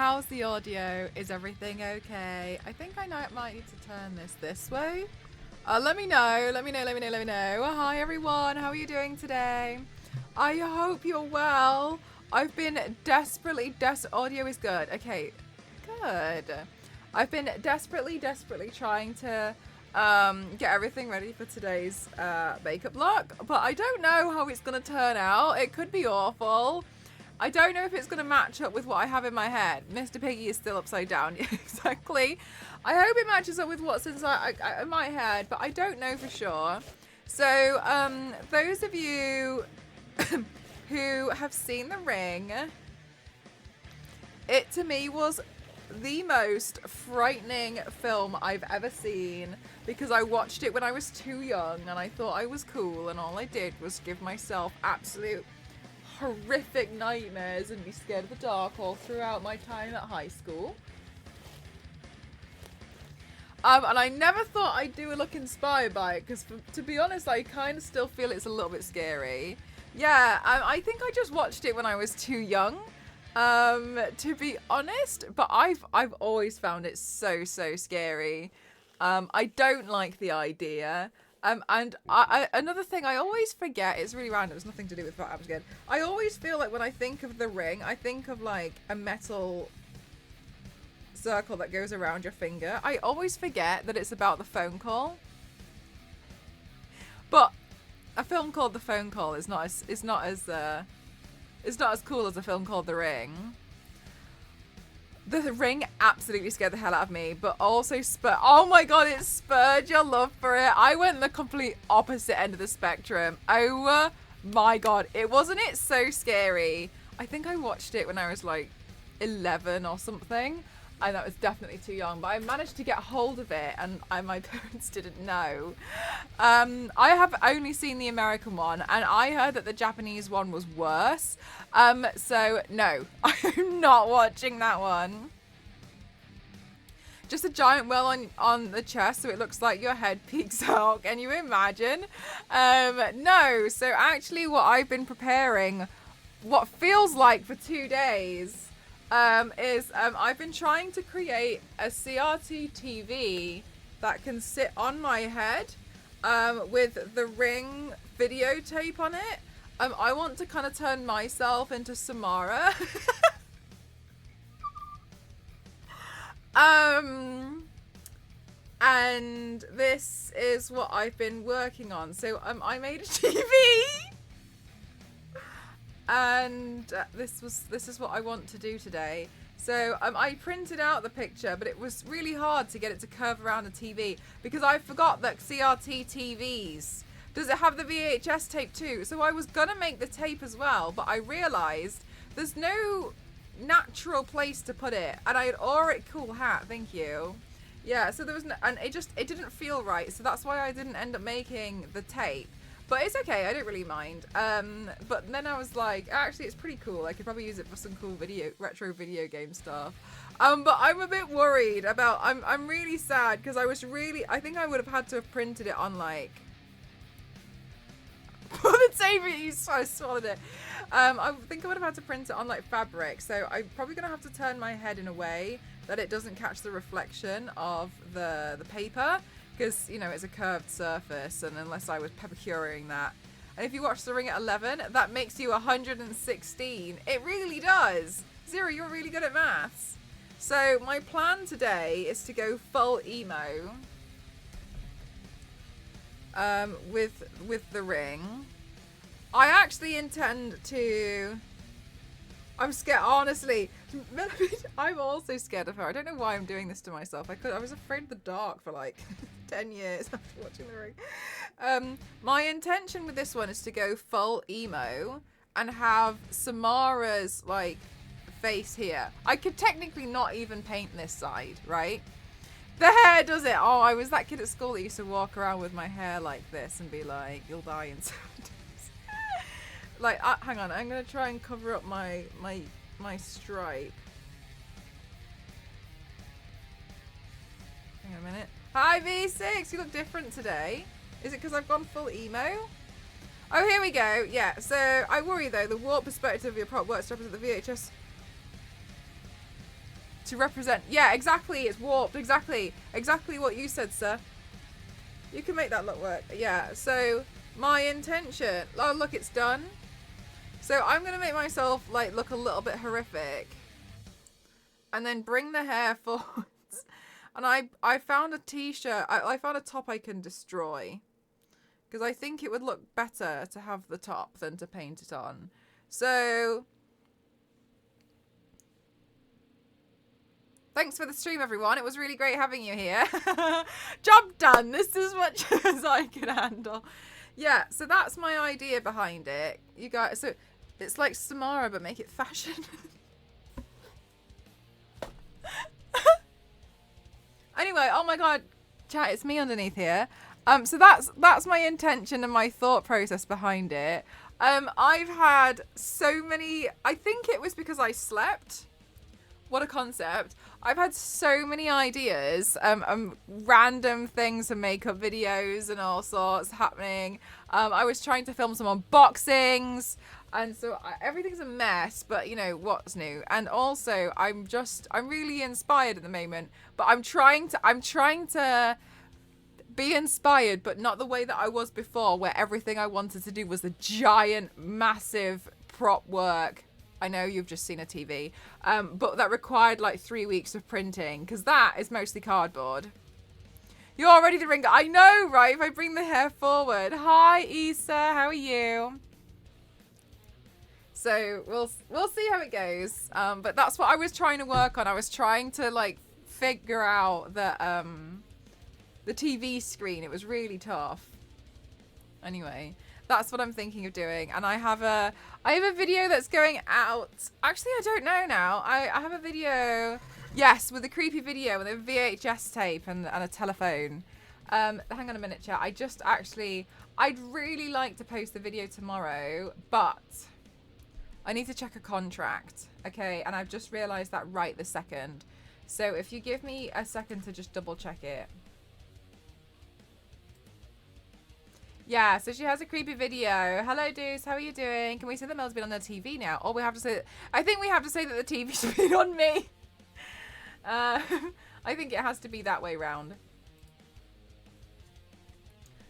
How's the audio? Is everything okay? I think I might need to turn this way. Let me know. Hi everyone, how are you doing today? I hope you're well. I've been desperately audio is good. Okay, good. I've been desperately trying to get everything ready for today's makeup look, but I don't know how it's gonna turn out. It could be awful. I don't know if it's going to match up with what I have in my head. Mr. Piggy is still upside down. Exactly. I hope it matches up with what's inside in my head, but I don't know for sure. So, those of you who have seen The Ring, it to me was the most frightening film I've ever seen because I watched it when I was too young and I thought I was cool, and all I did was give myself absolute horrific nightmares and be scared of the dark all throughout my time at high school. And I never thought I'd do a look inspired by it because, to be honest, I kind of still feel it's a little bit scary. Yeah, I think I just watched it when I was too young, to be honest. But I've always found it so scary. I don't like the idea. And another thing I always forget, it's really random, it's nothing to do with what I'm scared. I always feel like when I think of The Ring, I think of like a metal circle that goes around your finger. I always forget that it's about the phone call. But a film called The Phone Call is not as cool as a film called The Ring. The Ring absolutely scared the hell out of me, but also oh my god, it spurred your love for it. I went the complete opposite end of the spectrum. Oh my god, wasn't it so scary? I think I watched it when I was like 11 or something, and that was definitely too young, but I managed to get hold of it, and my parents didn't know. I have only seen the American one, and I heard that the Japanese one was worse. So no, I'm not watching that one. Just a giant well on the chest, so it looks like your head peeks out. Can you imagine? No. So actually, what I've been preparing, what feels like for 2 days, is I've been trying to create a CRT TV that can sit on my head, with the Ring videotape on it. I want to kind of turn myself into Samara. And this is what I've been working on. So I made a TV. And this is what I want to do today. So I printed out the picture, but it was really hard to get it to curve around the TV because I forgot that CRT TVs, does it have the VHS tape too? So I was gonna make the tape as well, but I realized there's no natural place to put it, and I had already, cool hat, thank you. Yeah, so there was and it didn't feel right, so that's why I didn't end up making the tape. But it's okay, I don't really mind. But then I was like, actually, it's pretty cool. I could probably use it for some cool retro video game stuff. But I'm a bit worried about. I'm really sad because I think I would have had to have printed it on like. The tape, I swallowed it. I think I would have had to print it on like fabric. So I'm probably gonna have to turn my head in a way that it doesn't catch the reflection of the paper. Because, you know, it's a curved surface, and unless I was peppercuring that. And if you watch The Ring at 11, that makes you 116. It really does. Zero, you're really good at maths. So my plan today is to go full emo with The Ring. I actually intend to... I'm scared, honestly. I'm also scared of her. I don't know why I'm doing this to myself. I was afraid of the dark for like 10 years after watching The Ring. My intention with this one is to go full emo and have Samara's like face here. I could technically not even paint this side, right? The hair does it. Oh, I was that kid at school that used to walk around with my hair like this and be like, you'll die in 7 days. Like, hang on, I'm gonna try and cover up my stripe. Hang on a minute. Hi V6, you look different today. Is it because I've gone full emo? Oh, here we go. Yeah, so I worry though, the warp perspective of your prop works to represent the VHS to represent. Yeah, exactly. It's warped. Exactly what you said, sir. You can make that look work. Yeah. So my intention. Oh, look, it's done. So I'm gonna make myself like look a little bit horrific, and then bring the hair forwards. And I found a t-shirt. I found a top I can destroy, because I think it would look better to have the top than to paint it on. So thanks for the stream, everyone. It was really great having you here. Job done. This is as much as I can handle. Yeah, so that's my idea behind it. You guys, so it's like Samara, but make it fashion. Anyway, oh my god, chat, it's me underneath here. So that's my intention and my thought process behind it. I've had so many, I think it was because I slept. What a concept. I've had so many ideas, random things and makeup videos and all sorts happening. I was trying to film some unboxings, and so everything's a mess, but you know, what's new? And also I'm really inspired at the moment, but I'm trying to be inspired, but not the way that I was before, where everything I wanted to do was the giant, massive prop work. I know you've just seen a TV, but that required like 3 weeks of printing, because that is mostly cardboard. You're all ready to ring. I know, right? If I bring the hair forward. Hi, Issa. How are you? So we'll see how it goes. But that's what I was trying to work on. I was trying to like figure out the TV screen. It was really tough. Anyway, that's what I'm thinking of doing. And I have a video that's going out. Actually, I don't know now. I have a video, yes, with a creepy video with a VHS tape and a telephone. Hang on a minute, chat. I'd really like to post the video tomorrow, but I need to check a contract, okay? And I've just realized that right this second. So if you give me a second to just double check it. Yeah, so she has a creepy video. Hello, dudes. How are you doing? Can we say that Mel's been on the TV now? Or we have to say... I think we have to say that the TV's been on me. I think it has to be that way round.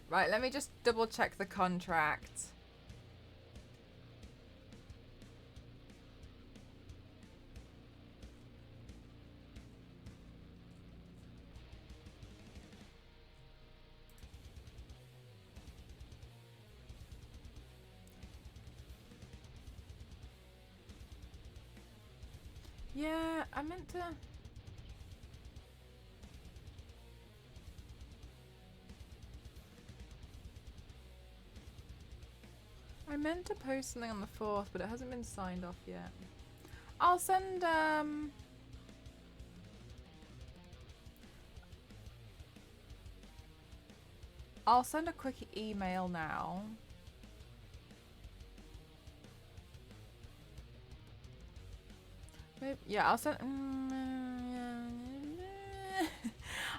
Right, let me just double check the contract. Yeah, I meant to... I meant to post something on the 4th, but it hasn't been signed off yet. I'll send, I'll send a quick email now. Maybe, yeah, I'll send...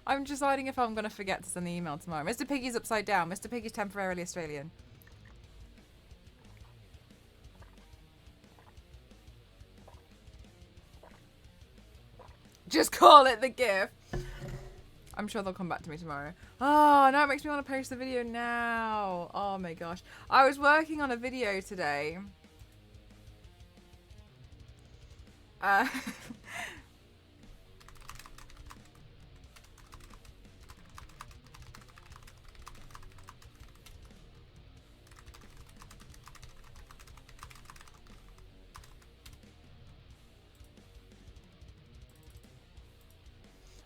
I'm deciding if I'm going to forget to send the email tomorrow. Mr. Piggy's upside down. Mr. Piggy's temporarily Australian. Just call it the gift. I'm sure they'll come back to me tomorrow. Oh, now it makes me want to post the video now. Oh my gosh. I was working on a video today. I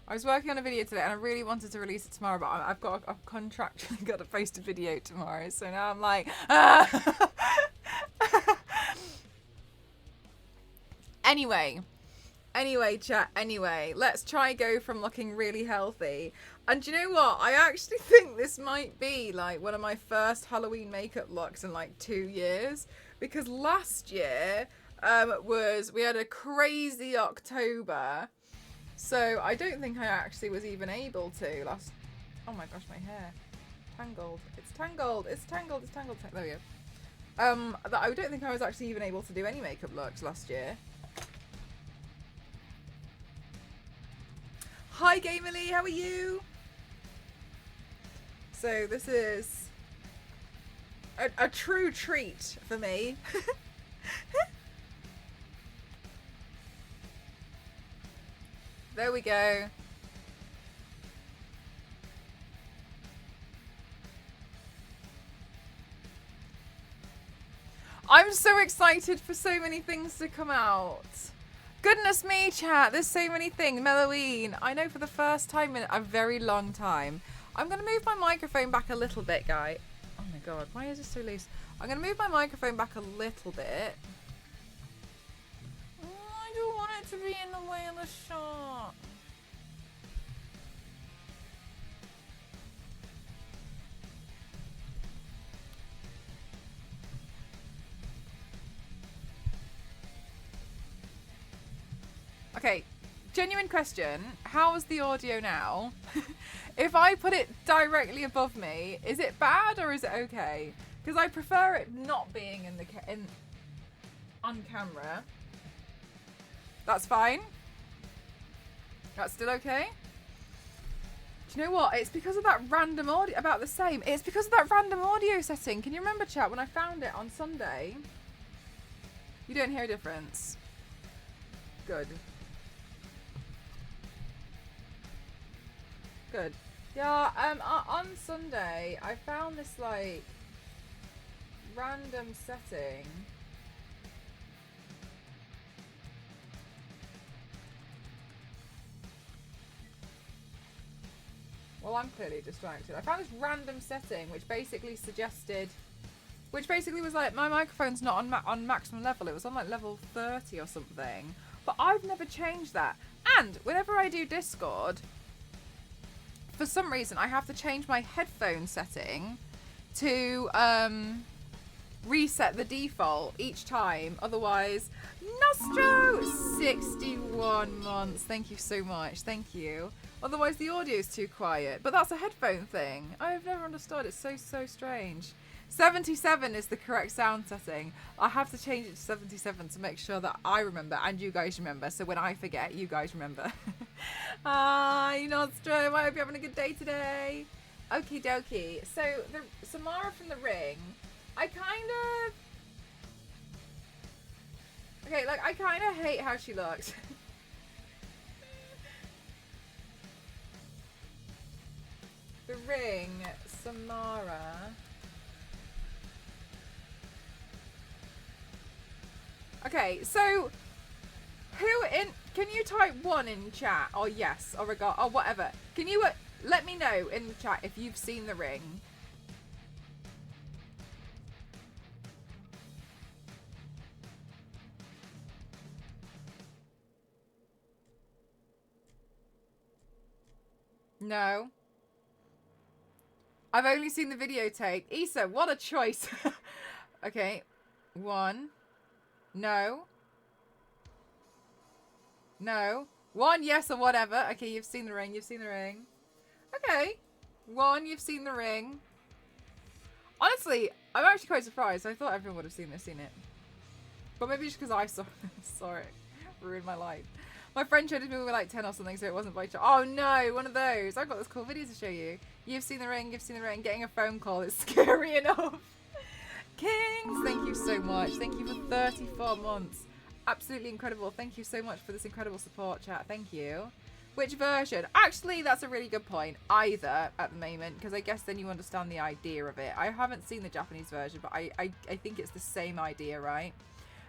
was working on a video today and I really wanted to release it tomorrow, but I've contractually got to post a video tomorrow, so now I'm like, ah. Anyway, chat, let's try go from looking really healthy. And do you know what? I actually think this might be like one of my first Halloween makeup looks in like 2 years, because last year we had a crazy October. So I don't think I actually was even able to last... Oh my gosh, my hair. Tangled. It's tangled. It's tangled. It's tangled. There we go. I don't think I was actually even able to do any makeup looks last year. Hi, Gamerly. How are you? So this is a true treat for me. There we go. I'm so excited for so many things to come out. Goodness me, chat. There's so many things. Melloween. I know for the first time in a very long time. I'm going to move my microphone back a little bit, guy. Oh my god, why is it so loose? I'm going to move my microphone back a little bit. Oh, I don't want it to be in the way of the shot. Okay, genuine question. How is the audio now? If I put it directly above me, is it bad or is it okay? Because I prefer it not being on camera. That's fine. That's still okay. Do you know what? It's because of that random audio. About the same. It's because of that random audio setting. Can you remember, chat, when I found it on Sunday? You don't hear a difference. Good. Good. Yeah, on Sunday, I found this, like, random setting. Well, I'm clearly distracted. I found this random setting which basically suggested... Which basically was like, my microphone's not on maximum level. It was on, like, level 30 or something. But I've never changed that. And whenever I do Discord... For some reason, I have to change my headphone setting to reset the default each time. Otherwise, Nostro, 61 months. Thank you so much. Thank you. Otherwise, the audio is too quiet. But that's a headphone thing. I've never understood. It's so strange. 77 is the correct sound setting. I have to change it to 77 to make sure that I remember and you guys remember. So when I forget, you guys remember. Hi, Nostrum. I hope you're having a good day today. Okie dokie. So, Samara from The Ring, I kind of hate how she looked. The Ring, Samara. Okay, so can you type 1 in chat or yes or regard or whatever? Can you let me know in the chat if you've seen The Ring? No. I've only seen the videotape. Issa, what a choice. Okay. 1. No. No. 1, yes or whatever. Okay, you've seen The Ring. You've seen The Ring. Okay. 1, you've seen The Ring. Honestly, I'm actually quite surprised. I thought everyone would have seen it. But maybe just because I saw it. Ruined my life. My friend showed it to me when we were like 10 or something, so it wasn't by choice. Oh no, one of those. I've got this cool video to show you. You've seen The Ring. You've seen The Ring. Getting a phone call is scary enough. Kings, thank you so much. Thank you for 34 months. Absolutely incredible. Thank you so much for this incredible support, chat. Thank you. Which version? Actually, that's a really good point. Either at the moment, because I guess then you understand the idea of it. I haven't seen the Japanese version, but I think it's the same idea, right?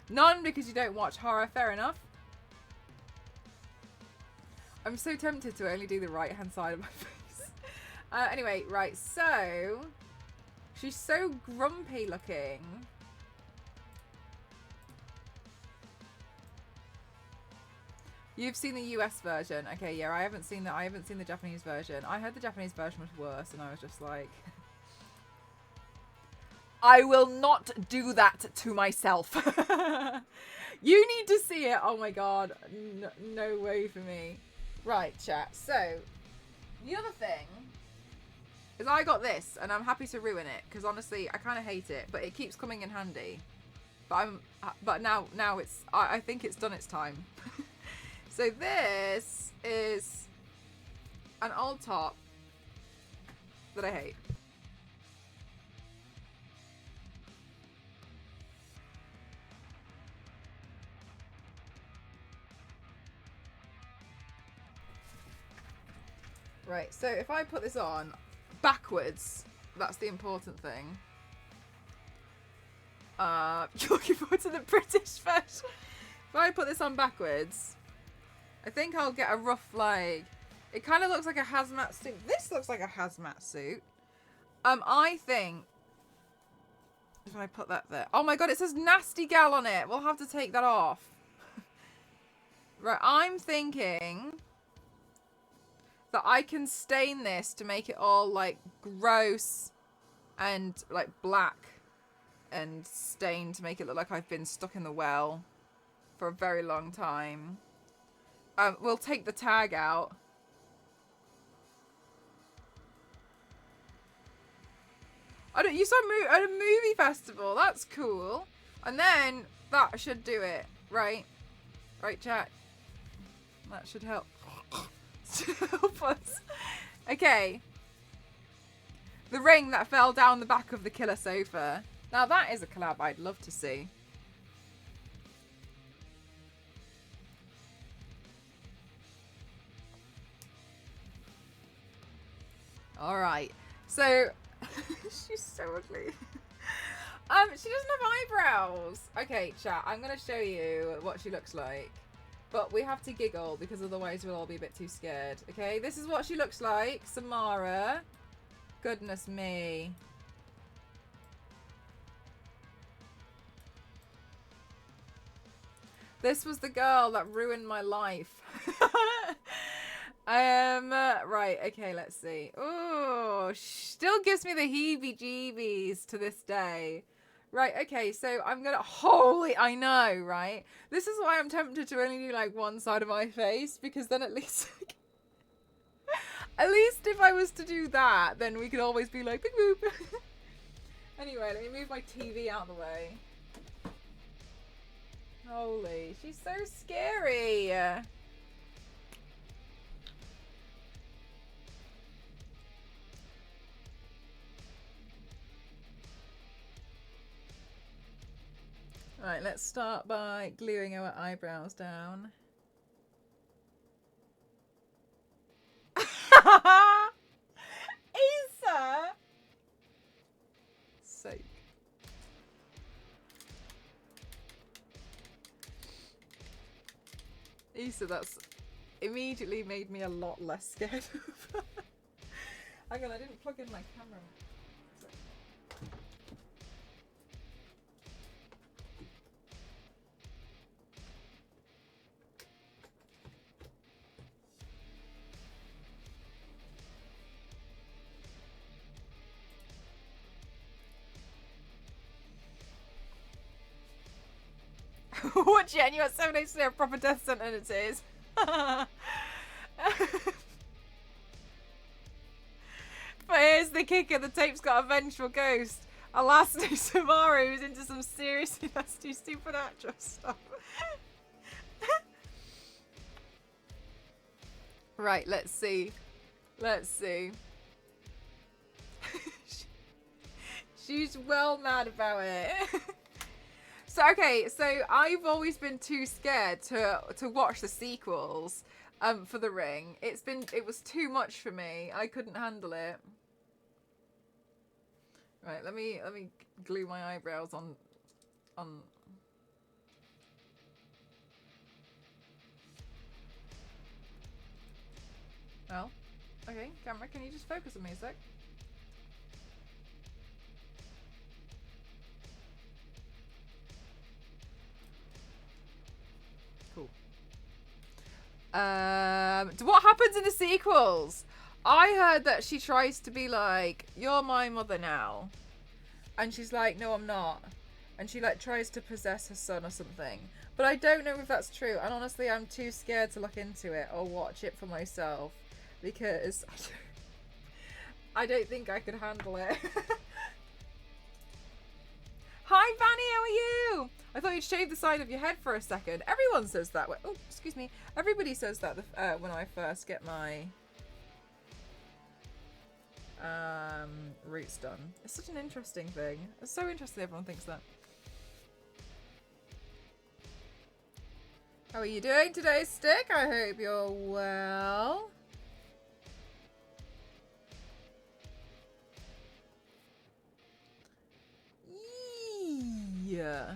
None because you don't watch horror. Fair enough. I'm so tempted to only do the right-hand side of my face. Anyway, right, so... She's so grumpy looking. You've seen the US version. Okay, yeah, I haven't seen the Japanese version. I heard the Japanese version was worse and I was just like I will not do that to myself. You need to see it. Oh my god. No way for me. Right, chat. So, the other thing is I got this, and I'm happy to ruin it, because honestly, I kind of hate it, but it keeps coming in handy. But now it's, I think it's done its time. So this is an old top that I hate. Right, so if I put this on backwards, that's the important thing. You're looking forward to the British version. If I put this on backwards, I think I'll get a rough, like, it kind of looks like a hazmat suit. This looks like a hazmat suit. I think if I put that there. Oh my god, it says Nasty Gal on it. We'll have to take that off. Right, I'm thinking that I can stain this to make it all like gross and like black and stained to make it look like I've been stuck in the well for a very long time. We'll take the tag out. You saw at a movie festival. That's cool. And then that should do it, right? Right, chat. That should help. Help us. Okay. The ring that fell down the back of the killer sofa. Now that is a collab I'd love to see. All right. So she's so ugly. She doesn't have eyebrows. Okay, chat. I'm gonna show you what she looks like. But we have to giggle because otherwise we'll all be a bit too scared. Okay, this is what she looks like. Samara. Goodness me. This was the girl that ruined my life. Right, okay, let's see. Oh, still gives me the heebie-jeebies to this day. Right, okay, so I'm gonna... Holy, I know, right? This is why I'm tempted to only do, like, one side of my face, because then at least... at least if I was to do that, then we could always be like, beep boop. Anyway, let me move my TV out of the way. Holy, she's so scary. Right, let's start by gluing our eyebrows down. Issa! Sake. Issa, that's immediately made me a lot less scared. Hang on, I didn't plug in my camera. What, Jen? You got 7 days to do a proper death sentence. But here's the kicker, the tape's got a vengeful ghost. Alas, no Samara, who's into some seriously nasty supernatural stuff. Right, let's see. Let's see. She's well mad about it. So, okay, so I've always been too scared to watch the sequels for The Ring. It was too much for me. I couldn't handle it. Right, let me glue my eyebrows on. Well, okay, camera, can you just focus on me a sec? Cool. What happens in the sequels? I heard that she tries to be like, you're my mother now. And she's like, no, I'm not. And she like tries to possess her son or something. But I don't know if that's true. And honestly, I'm too scared to look into it or watch it for myself. Because I don't think I could handle it. Hi, Vanny, how are you? I thought you'd shave the side of your head for a second. Everyone says that. Oh, excuse me. Everybody says that when I first get my Root's done. It's such an interesting thing. It's so interesting everyone thinks that. How are you doing today, Stick? I hope you're well. Yeah.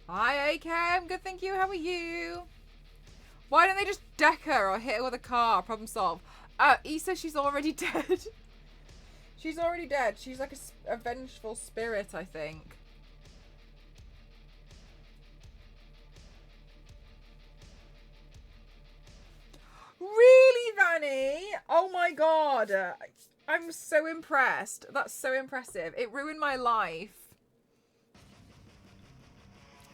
Hi, AK. I'm good, thank you. How are you? Why don't they just deck her or hit her with a car? Problem solved. Issa, she's already dead. She's already dead. She's like a vengeful spirit, I think. Really, Vanny? Oh my god. I'm so impressed. That's so impressive. It ruined my life.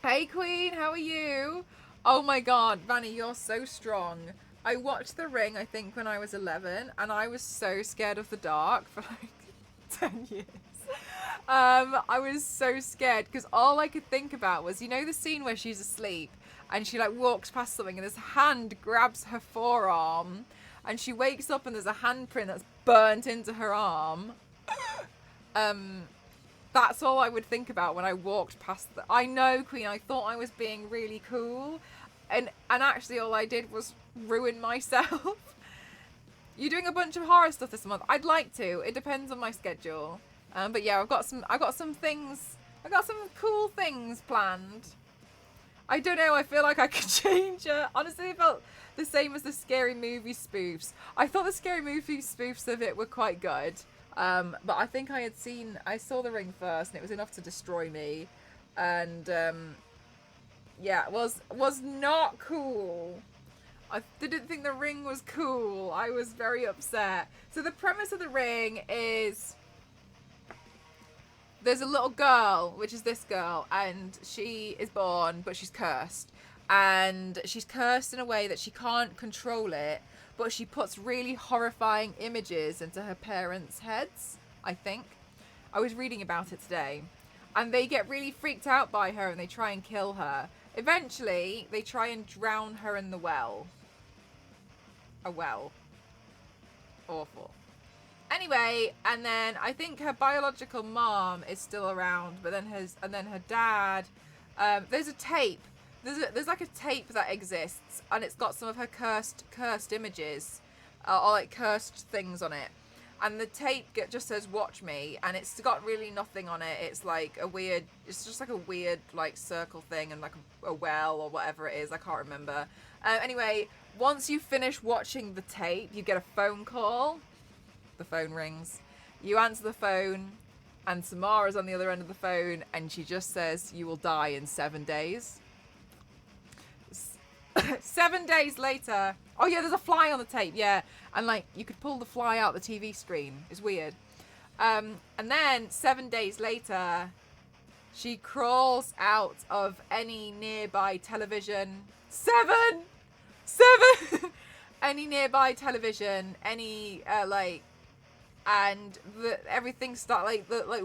Hey, Queen. How are you? Oh my god, Vanny, you're so strong. I watched The Ring, I think, when I was 11, and I was so scared of the dark for like 10 years. I was so scared because all I could think about was, you know, the scene where she's asleep and she like walks past something and this hand grabs her forearm and she wakes up and there's a handprint that's burnt into her arm. That's all I would think about when I walked past the... I know, Queen, I thought I was being really cool. And actually all I did was ruin myself. You're doing a bunch of horror stuff this month. I'd like to. It depends on my schedule. But yeah, I've got some cool things planned. I don't know, I feel like I could change it. Honestly, it felt the same as the Scary Movie spoofs. I thought the Scary Movie spoofs of it were quite good. But I think I saw The Ring first and it was enough to destroy me. And, yeah, it was not cool. I didn't think The Ring was cool. I was very upset. So the premise of The Ring is there's a little girl, which is this girl, and she is born, but she's cursed. And she's cursed in a way that she can't control it, but she puts really horrifying images into her parents' heads, I think. I was reading about it today. And they get really freaked out by her and they try and kill her. Eventually, they try and drown her in the well. A well. Awful. Anyway, and then I think her biological mom is still around, but then her dad. There's a tape. There's like a tape that exists, and it's got some of her cursed images, or like cursed things on it. And the tape just says "Watch me," and it's got really nothing on it. It's like it's just like a weird like circle thing and like a well or whatever it is. I can't remember. Anyway, once you finish watching the tape, you get a phone call. The phone rings. You answer the phone, and Samara's on the other end of the phone, and she just says, "You will die in 7 days." 7 days later. Oh yeah, there's a fly on the tape. Yeah, and like you could pull the fly out the TV screen. It's weird. And then 7 days later, she crawls out of any nearby television. Seven. Any nearby television. Any and everything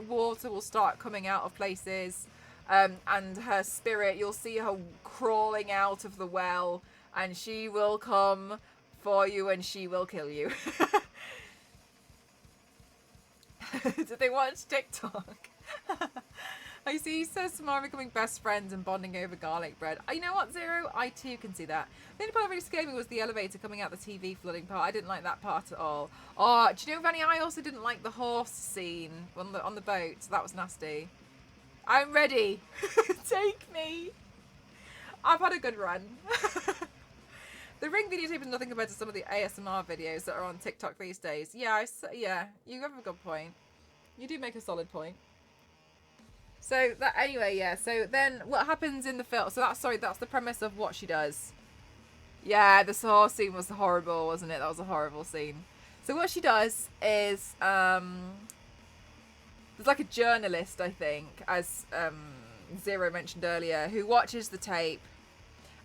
water will start coming out of places. And her spirit, you'll see her crawling out of the well, and she will come for you and she will kill you. Did they watch TikTok? I see Samara becoming best friends and bonding over garlic bread. You know what, Zero? I too can see that. The only part that really scared me was the elevator coming out the TV flooding part. I didn't like that part at all. Oh, do you know, Vanny, I also didn't like the horse scene on the boat. That was nasty. I'm ready. Take me. I've had a good run. The Ring videotape is nothing compared to some of the ASMR videos that are on TikTok these days. Yeah, you have a good point. You do make a solid point. So that anyway, yeah. So then, what happens in the film? So that's the premise of what she does. Yeah, this whole scene was horrible, wasn't it? That was a horrible scene. So what she does is, there's like a journalist, I think, as Zero mentioned earlier, who watches the tape,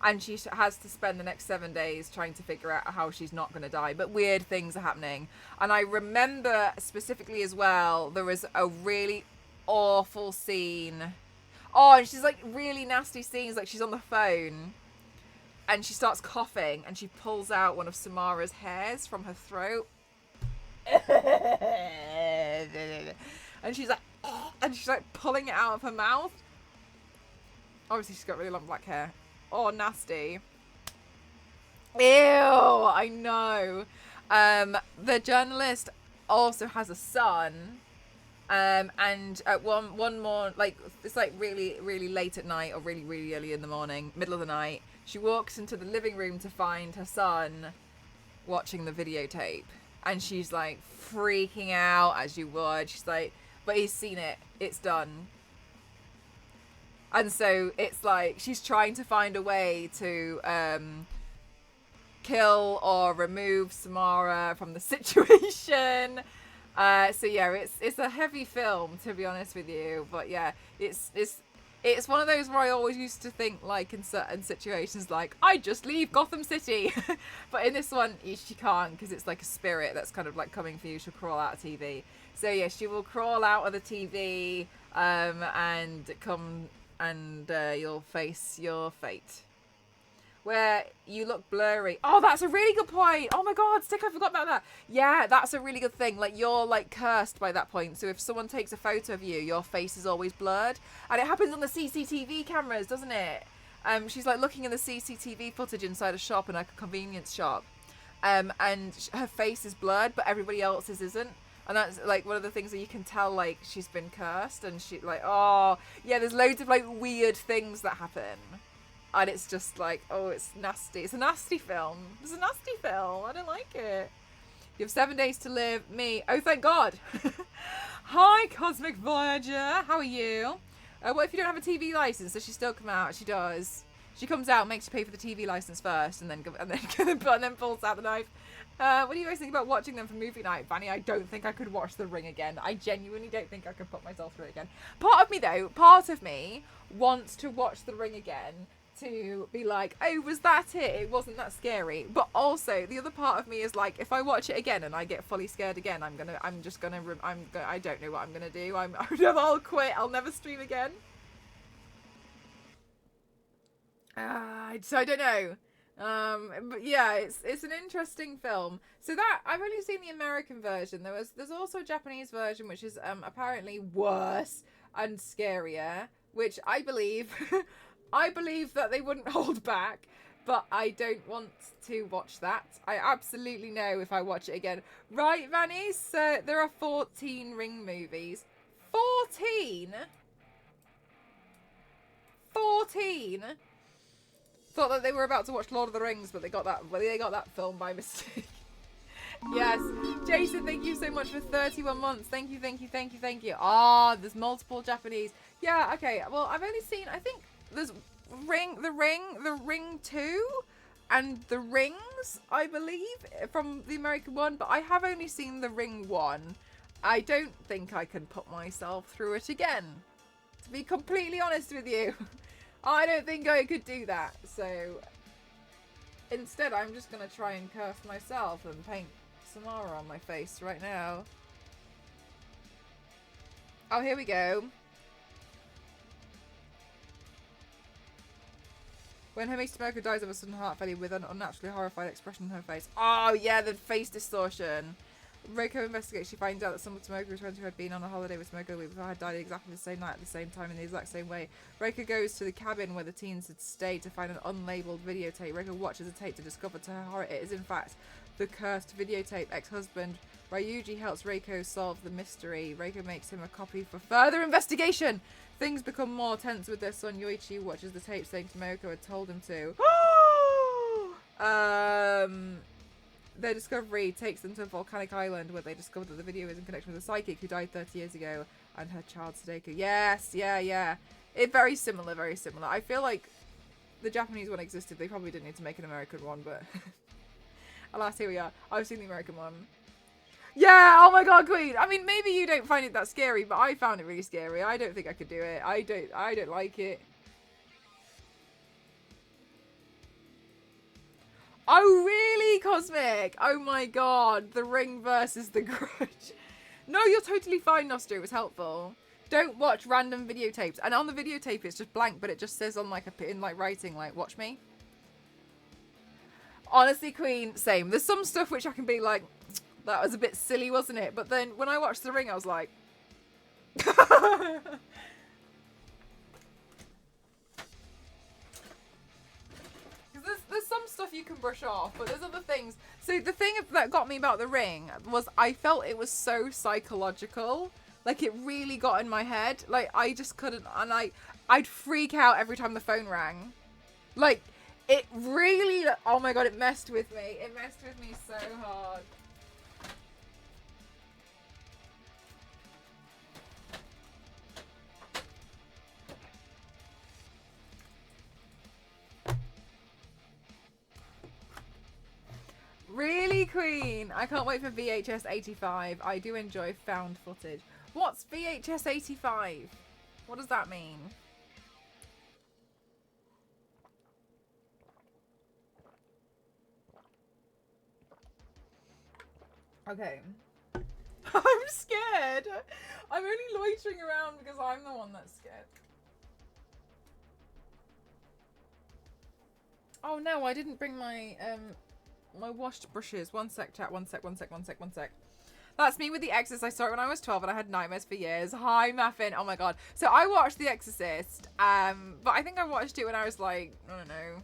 and she has to spend the next 7 days trying to figure out how she's not going to die. But weird things are happening. And I remember specifically as well, there was a really awful scene. Oh, and she's like really nasty scenes, like she's on the phone and she starts coughing and she pulls out one of Samara's hairs from her throat. and she's like, and she's like pulling it out of her mouth. Obviously, she's got really long black hair. Oh, nasty. Ew, I know. The journalist also has a son. And at one more, like, it's like really, really late at night or really, really early in the morning, middle of the night. She walks into the living room to find her son watching the videotape. And she's like freaking out, as you would. She's like, but he's seen it. It's done. And so it's like she's trying to find a way to kill or remove Samara from the situation. So yeah, it's a heavy film, to be honest with you. But yeah, it's one of those where I always used to think, like, in certain situations, like, I just leave Gotham City. But in this one, she can't, because it's like a spirit that's kind of like coming for you. She'll crawl out of TV. So yeah, she will crawl out of the TV and come, and you'll face your fate. Where you look blurry. Oh, that's a really good point. Oh my god, Stick, I forgot about that. Yeah, that's a really good thing. Like, you're like cursed by that point. So if someone takes a photo of you, your face is always blurred. And it happens on the CCTV cameras, doesn't it? She's like looking in the CCTV footage inside a shop, in like a convenience shop. And her face is blurred, but everybody else's isn't. And that's like one of the things that you can tell, like, she's been cursed. And she like, oh yeah, there's loads of like weird things that happen. And it's just like, oh, it's nasty. It's a nasty film. It's a nasty film. I don't like it. You have 7 days to live. Me. Oh, thank God. Hi, Cosmic Voyager. How are you? What if you don't have a TV license? Does she still come out? She does. She comes out, makes you pay for the TV license first, and then pulls out the knife. What do you guys think about watching them for movie night? Vanny, I don't think I could watch The Ring again. I genuinely don't think I could put myself through it again. Part of me wants to watch The Ring again, to be like, oh, was that it? It wasn't that scary. But also, the other part of me is like, if I watch it again and I get fully scared again, I don't know what I'm gonna do. I'll quit. I'll never stream again. So I don't know. But yeah, it's an interesting film. So that, I've only seen the American version. There's also a Japanese version, which is apparently worse and scarier, which I believe I believe that they wouldn't hold back, but I don't want to watch that. I absolutely know if I watch it again. Right, Vanny? So there are 14 Ring movies. 14? 14? Thought that they were about to watch Lord of the Rings, but they got that film by mistake. Yes. Jason, thank you so much for 31 months. Thank you. There's multiple Japanese. Yeah, okay. Well, I've only seen, I think, there's The Ring 2, and The Rings, I believe, from the American one, but I have only seen The Ring 1. I don't think I can put myself through it again, to be completely honest with you. I don't think I could do that, so instead I'm just going to try and curse myself and paint Samara on my face right now. Oh, here we go. When Hermes Tomoko dies of a sudden heart failure with an unnaturally horrified expression on her face. Oh, yeah, the face distortion. Reiko investigates. She finds out that some of Tomoko's friends who had been on a holiday with Tomoko the week before had died exactly the same night at the same time in the exact same way. Reiko goes to the cabin where the teens had stayed to find an unlabeled videotape. Reiko watches the tape to discover to her horror it is in fact the cursed videotape. Ex-husband Ryuji helps Reiko solve the mystery. Reiko makes him a copy for further investigation. Things become more tense with their son Yoichi watches the tape saying Tomoko had told him to. Their discovery takes them to a volcanic island where they discover that the video is in connection with a psychic who died 30 years ago and her child Sadeko. Yes, yeah. Very similar. I feel like the Japanese one existed. They probably didn't need to make an American one, but alas, here we are. I've seen the American one. Yeah, oh my god, Queen. I mean, maybe you don't find it that scary, but I found it really scary. I don't think I could do it. I don't like it. Oh, really, Cosmic? Oh my god, The Ring versus The Grudge. No, you're totally fine, Nostra. It was helpful. Don't watch random videotapes. And on the videotape, it's just blank, but it just says on like in writing, like, watch me. Honestly, Queen, same. There's some stuff which I can be like, That was a bit silly, wasn't it? But then when I watched The Ring, I was like... There's some stuff you can brush off, but there's other things. So the thing that got me about The Ring was I felt it was so psychological. Like, it really got in my head. Like, I just couldn't... And I'd freak out every time the phone rang. Like, it really... Oh my god, it messed with me. It messed with me so hard. Really, Queen? I can't wait for VHS 85. I do enjoy found footage. What's VHS 85? What does that mean? Okay. I'm scared. I'm only loitering around because I'm the one that's scared. Oh no, I didn't bring my my washed brushes. One sec, chat. One sec. That's me with The Exorcist. I saw it when I was 12 and I had nightmares for years. Hi, Muffin. Oh my god. So I watched The Exorcist, but I think I watched it when I was like, I don't know,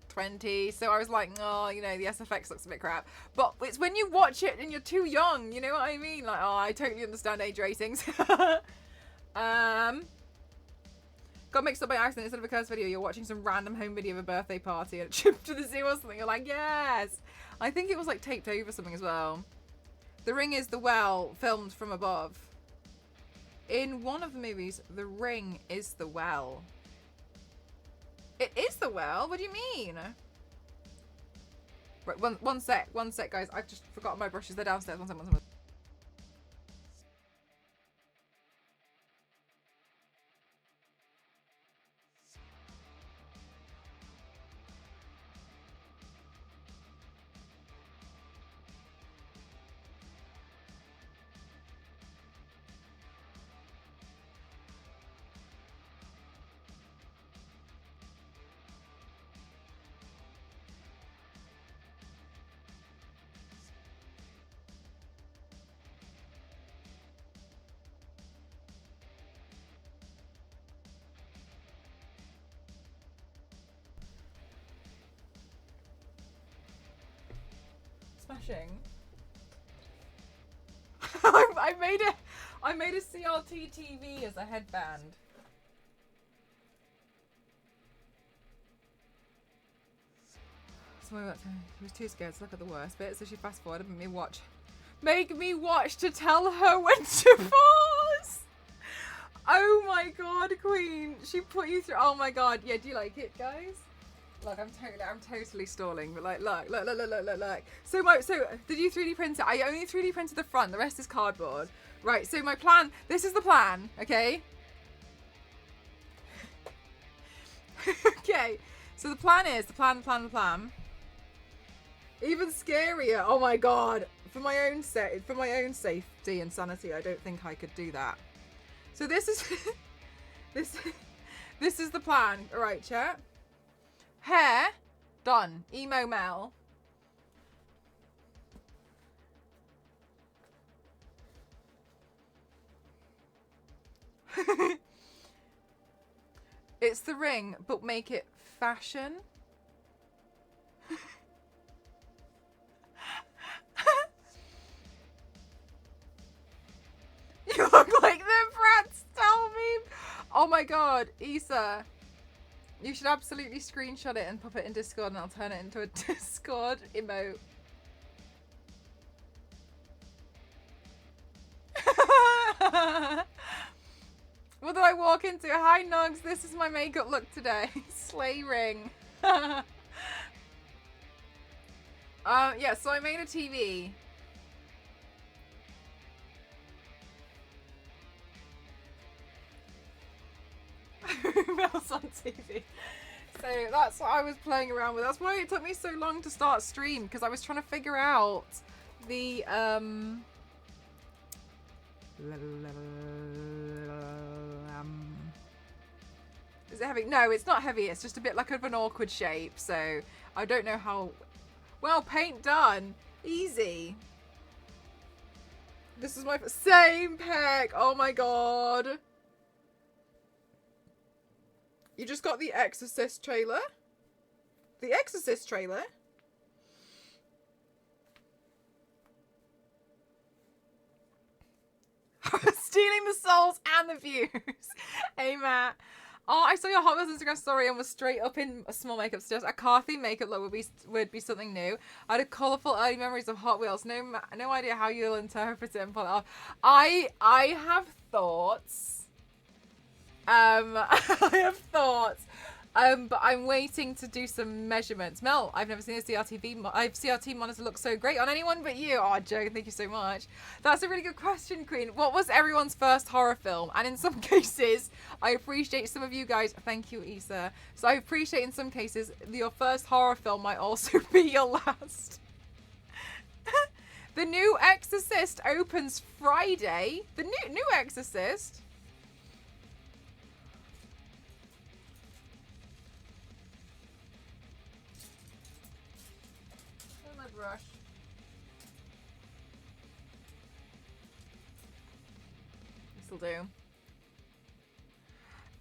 20. So I was like, oh, you know, the SFX looks a bit crap. But it's when you watch it and you're too young, you know what I mean? Like, oh, I totally understand age ratings. Got mixed up by accident. Instead of a cursed video, you're watching some random home video of a birthday party and a trip to the zoo or something. You're like, yes. I think it was like taped over something as well. The Ring is the well filmed from above. In one of the movies, The Ring is the well. It is the well? What do you mean? Right, one sec, guys. I've just forgotten my brushes. They're downstairs. One sec. Smashing. I made a CRT TV as a headband. So she was too scared to look at the worst bit, so she fast forwarded and make me watch to tell her when to pause. Oh my god, Queen. She put you through. Oh my god. Yeah, do you like it, guys? Look, I'm totally stalling, but like, look. So did you 3D print it? I only 3D printed the front. The rest is cardboard. Right. So my plan. This is the plan. Okay. Okay. So the plan is the plan. Even scarier. Oh my god. For my own safety and sanity, I don't think I could do that. So this is this is the plan. All right, chat. Hair, done. Emo Mel. It's The Ring, but make it fashion. You look like the Bratz style meme. Oh my god, Issa. You should absolutely screenshot it and pop it in Discord and I'll turn it into a Discord emote. What did I walk into? Hi Nugs, this is my makeup look today. Slay ring. Yeah, so I made a TV. Mel's on TV. So that's what I was playing around with. That's why it took me so long to start stream, because I was trying to figure out the is it heavy? No, it's not heavy. It's just a bit like of an awkward shape. So I don't know how. Well, paint done. Easy. This is my same pick. Oh my god. You just got the Exorcist trailer? The Exorcist trailer? Stealing the souls and the views. Hey, Matt. Oh, I saw your Hot Wheels Instagram story and was straight up in a small makeup stuff. A car-themed makeup look would be something new. I had a colourful early memories of Hot Wheels. No idea how you'll interpret it and pull it off. I have thoughts. I have thoughts. But I'm waiting to do some measurements. Mel, I've never seen a CRT monitor look so great on anyone but you. Oh, Joe, thank you so much. That's a really good question, Queen. What was everyone's first horror film? And in some cases, I appreciate some of you guys. Thank you, Issa. So I appreciate in some cases your first horror film might also be your last. The new Exorcist opens Friday. The new Exorcist. Brush. This'll do.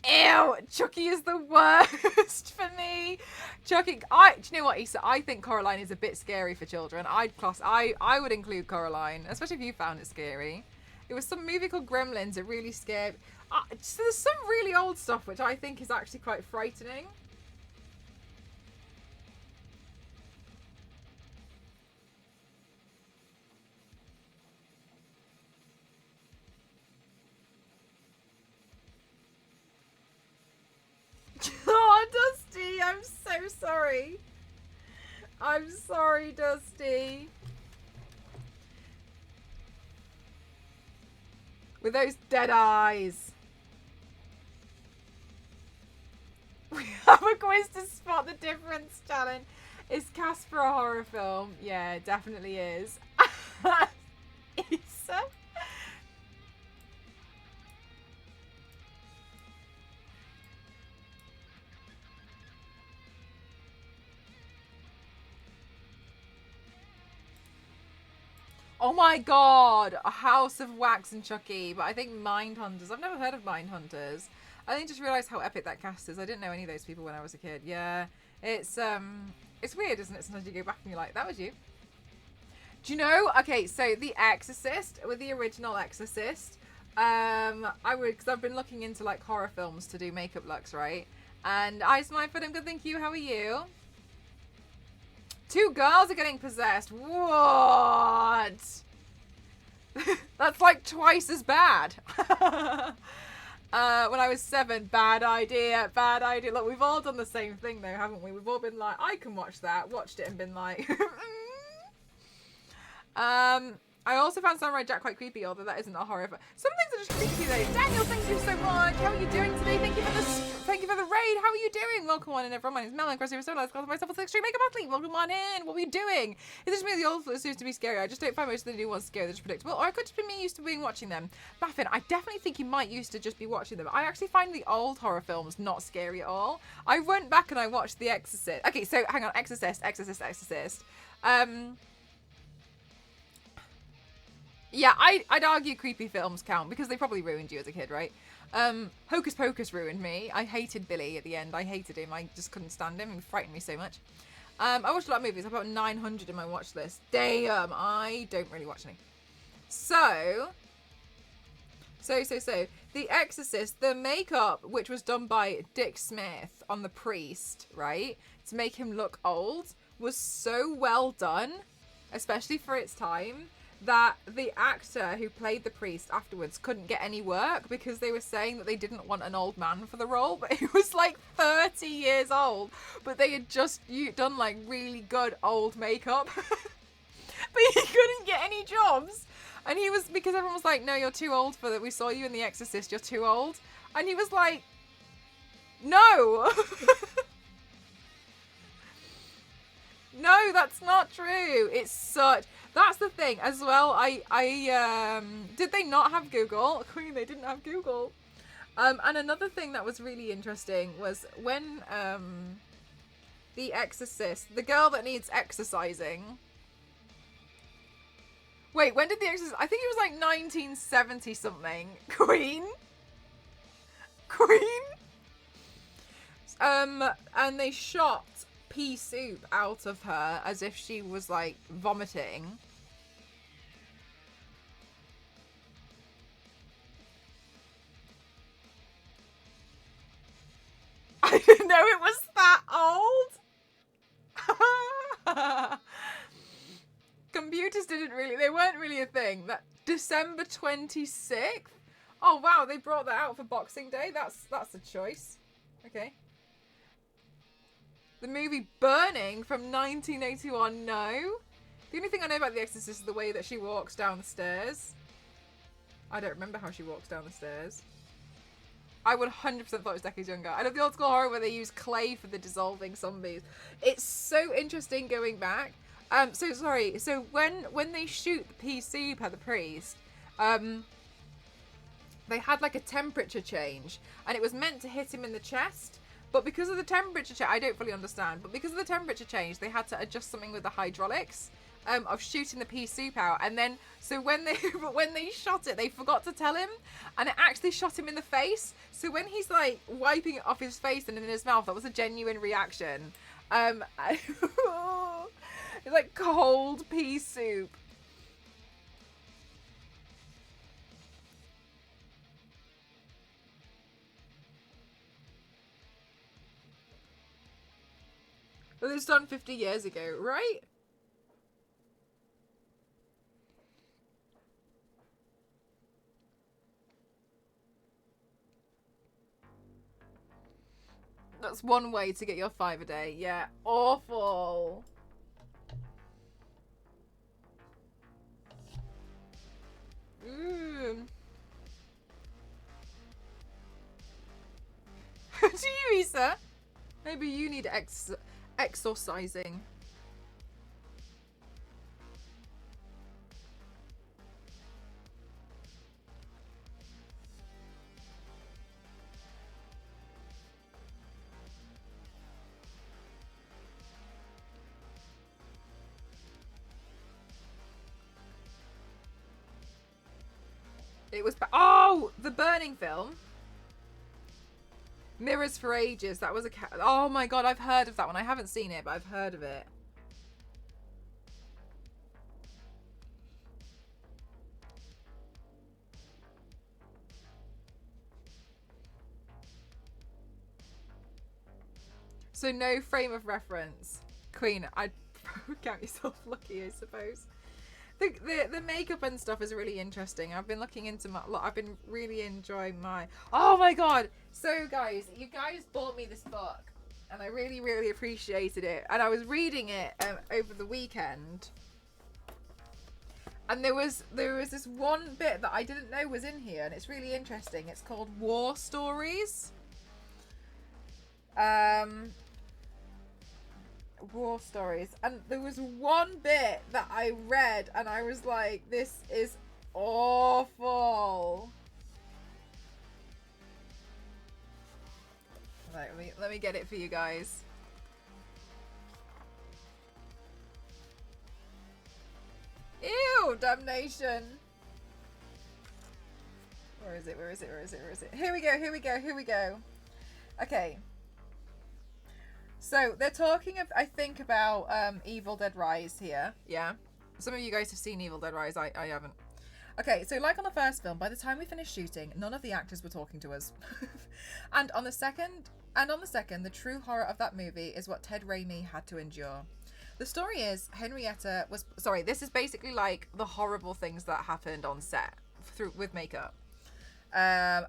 Ew! Chucky is the worst for me. Chucky, do you know what, Issa? I think Coraline is a bit scary for children. I would include Coraline, especially if you found it scary. It was some movie called Gremlins. It really scared. So there's some really old stuff which I think is actually quite frightening. Oh, Dusty, I'm so sorry. I'm sorry, Dusty. With those dead eyes. We have a quiz to spot the difference challenge. Is Casper a horror film? Yeah, it definitely is. Issa? Oh my god! A House of Wax and Chucky. But I think Mindhunters. I've never heard of Mindhunters. I think just realised how epic that cast is. I didn't know any of those people when I was a kid. Yeah. It's weird, isn't it? Sometimes you go back and you're like, that was you. Do you know? Okay, so The Exorcist, with the original Exorcist, because I've been looking into like horror films to do makeup looks, right? And I smile for them. Good, thank you. How are you? 2 girls are getting possessed. What? That's like twice as bad. When I was 7, bad idea, bad idea. Look, we've all done the same thing though, haven't we? We've all been like, I can watch that, watched it and been like, I also found Samurai Jack quite creepy, although that isn't a horror. Some things are just creepy though. Daniel, thank you so much. How are you doing today? Thank you for the raid. How are you doing? Welcome on in, everyone. My name is Melon. Crossy so let's call myself as extreme makeup athlete. Welcome on in. What are you doing? Is this me? The old seems to be scary. I just don't find most of the new ones scary. They're just predictable. Or I could just be me used to being watching them. Muffin, I definitely think you might used to just be watching them. I actually find the old horror films not scary at all. I went back and I watched The Exorcist. Okay, so hang on. Exorcist. Yeah, I'd argue creepy films count because they probably ruined you as a kid, right? Hocus Pocus ruined me. I hated Billy at the end. I hated him. I just couldn't stand him. He frightened me so much. I watched a lot of movies. I've got 900 in my watch list. Damn, I don't really watch any. So, The Exorcist, the makeup, which was done by Dick Smith on the priest, right? To make him look old, was so well done, especially for its time, that the actor who played the priest afterwards couldn't get any work because they were saying that they didn't want an old man for the role, but he was like 30 years old, but they had just done like really good old makeup. But he couldn't get any jobs, and he was, because everyone was like, no, you're too old for that, we saw you in The Exorcist, you're too old. And he was like, no. No, that's not true. It's such... That's the thing as well. Did they not have Google? Queen, they didn't have Google. And another thing that was really interesting was when The Exorcist, the girl that needs exercising, Wait, when did The Exorcist? I think it was like 1970 something. Queen. And they shot pea soup out of her as if she was like vomiting. I didn't know it was that old. Computers they weren't really a thing. That December 26th? Oh wow, they brought that out for Boxing Day. That's a choice. Okay. The movie Burning from 1981, no. The only thing I know about The Exorcist is the way that she walks down the stairs. I don't remember how she walks down the stairs. I 100% thought it was decades younger. I love the old school horror where they use clay for the dissolving zombies. It's so interesting going back. So sorry. So when they shoot the pea soup at the priest, they had like a temperature change, and it was meant to hit him in the chest. But because of the temperature change, I don't fully understand. But because of the temperature change, they had to adjust something with the hydraulics of shooting the pea soup out. And then, so when they shot it, they forgot to tell him, and it actually shot him in the face. So when he's like wiping it off his face and in his mouth, that was a genuine reaction. It's like cold pea soup. Well, it was done 50 years ago, right? That's one way to get your 5 a day. Yeah, awful. Do you, Issa? Maybe you need exorcising. It was... Oh! The Burning film. Mirrors for Ages. That was a... Oh my god, I've heard of that one. I haven't seen it, but I've heard of it. So no frame of reference. Queen, I'd count yourself lucky, I suppose. The makeup and stuff is really interesting. I've been looking into I've been really enjoying my... Oh my god! So guys, you guys bought me this book, and I really, really appreciated it. And I was reading it over the weekend, and there was this one bit that I didn't know was in here, and it's really interesting. It's called War Stories. War Stories, and there was one bit that I read and I was like, this is awful. Right, let me get it for you guys. Ew, damnation. Where is it? Here we go. Okay. So they're talking of, I think, about Evil Dead Rise here. Yeah. Some of you guys have seen Evil Dead Rise. I haven't. Okay, so like on the first film, by the time we finished shooting, none of the actors were talking to us. and on the second, the true horror of that movie is what Ted Raimi had to endure. The story is Henrietta was... Sorry, this is basically like the horrible things that happened on set with makeup.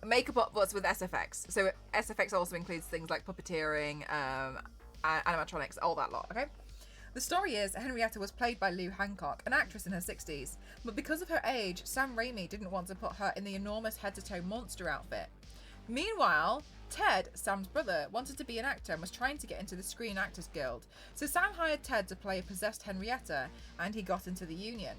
Makeup upvotes with SFX. So SFX also includes things like puppeteering, animatronics, all that lot, okay? The story is Henrietta was played by Lou Hancock, an actress in her 60s, but because of her age, Sam Raimi didn't want to put her in the enormous head-to-toe monster outfit. Meanwhile, Ted, Sam's brother, wanted to be an actor and was trying to get into the Screen Actors Guild, so Sam hired Ted to play a possessed Henrietta, and he got into the union.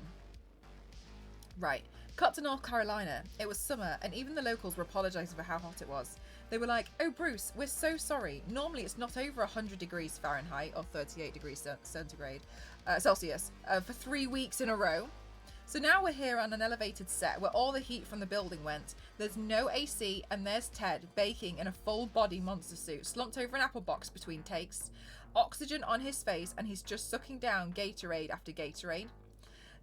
Right. Cut to North Carolina. It was summer, and even the locals were apologising for how hot it was. They were like, "Oh, Bruce, we're so sorry. Normally it's not over 100 degrees Fahrenheit or 38 degrees centigrade, Celsius, for 3 weeks in a row. So now we're here on an elevated set where all the heat from the building went. There's no AC, and there's Ted baking in a full body monster suit, slumped over an apple box between takes, oxygen on his face, and he's just sucking down Gatorade after Gatorade.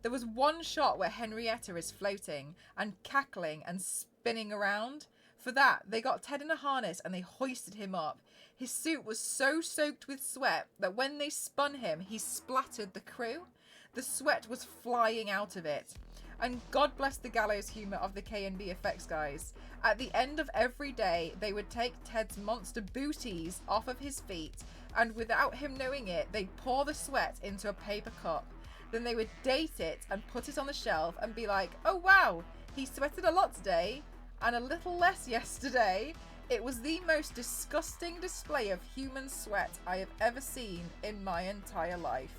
There was one shot where Henrietta is floating and cackling and spinning around. For that, they got Ted in a harness and they hoisted him up. His suit was so soaked with sweat that when they spun him, he splattered the crew. The sweat was flying out of it. And God bless the gallows humour of the K&B effects guys. At the end of every day, they would take Ted's monster booties off of his feet, and without him knowing it, they'd pour the sweat into a paper cup. Then they would date it and put it on the shelf and be like, oh wow, he sweated a lot today and a little less yesterday. It was the most disgusting display of human sweat I have ever seen in my entire life.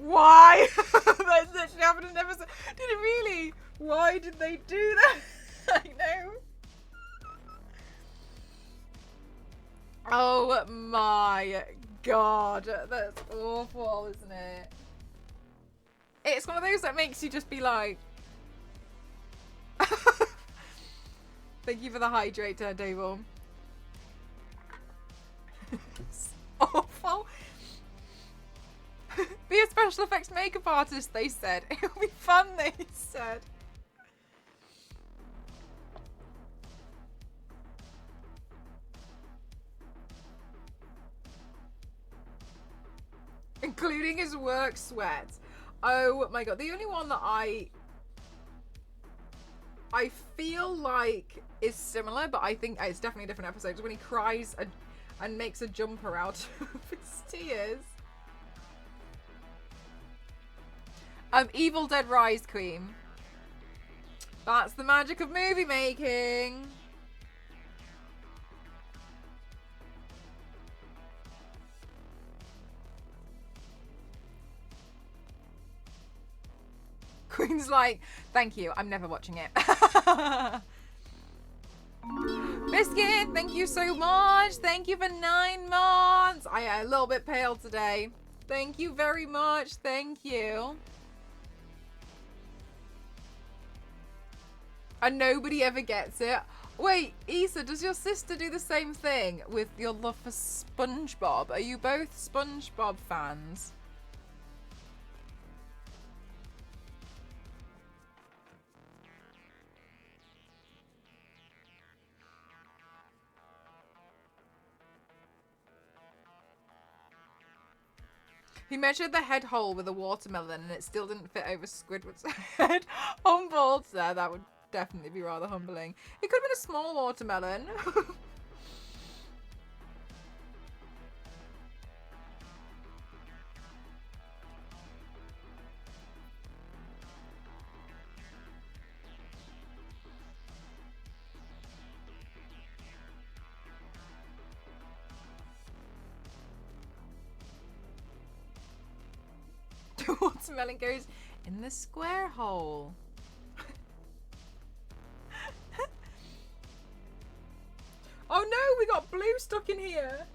Why? That literally happened in an episode. Did it really? Why did they do that? I know. Oh my god. That's awful, isn't it? It's one of those that makes you just be like... Thank you for the hydrator, Dable. It's awful. Be a special effects makeup artist, they said. It'll be fun, they said. Including his work sweat. Oh my god. The only one that I feel like is similar, but I think it's definitely a different episode, is when he cries and makes a jumper out of his tears. Evil Dead Rise Queen. That's the magic of movie making. Queen's like, thank you, I'm never watching it. Biscuit, thank you so much. Thank you for 9 months. I am a little bit pale today. Thank you very much. Thank you. And nobody ever gets it. Wait, Issa, does your sister do the same thing with your love for SpongeBob? Are you both SpongeBob fans? He measured the head hole with a watermelon and it still didn't fit over Squidward's head. Humbled. There, that would definitely be rather humbling. It could have been a small watermelon. The watermelon goes in the square hole. Oh no, we got blue stuck in here.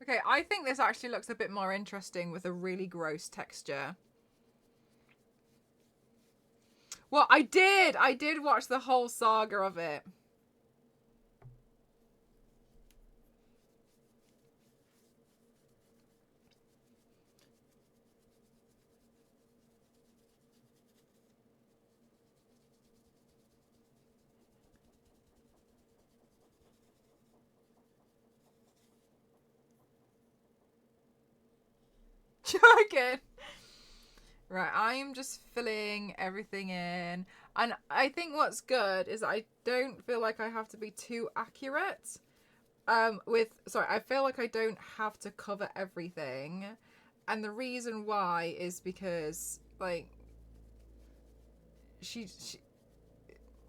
Okay, I think this actually looks a bit more interesting with a really gross texture. Well, I did watch the whole saga of it. Joking. Right, I'm just filling everything in. And I think what's good is I don't feel like I have to be too accurate. I feel like I don't have to cover everything. And the reason why is because, like, she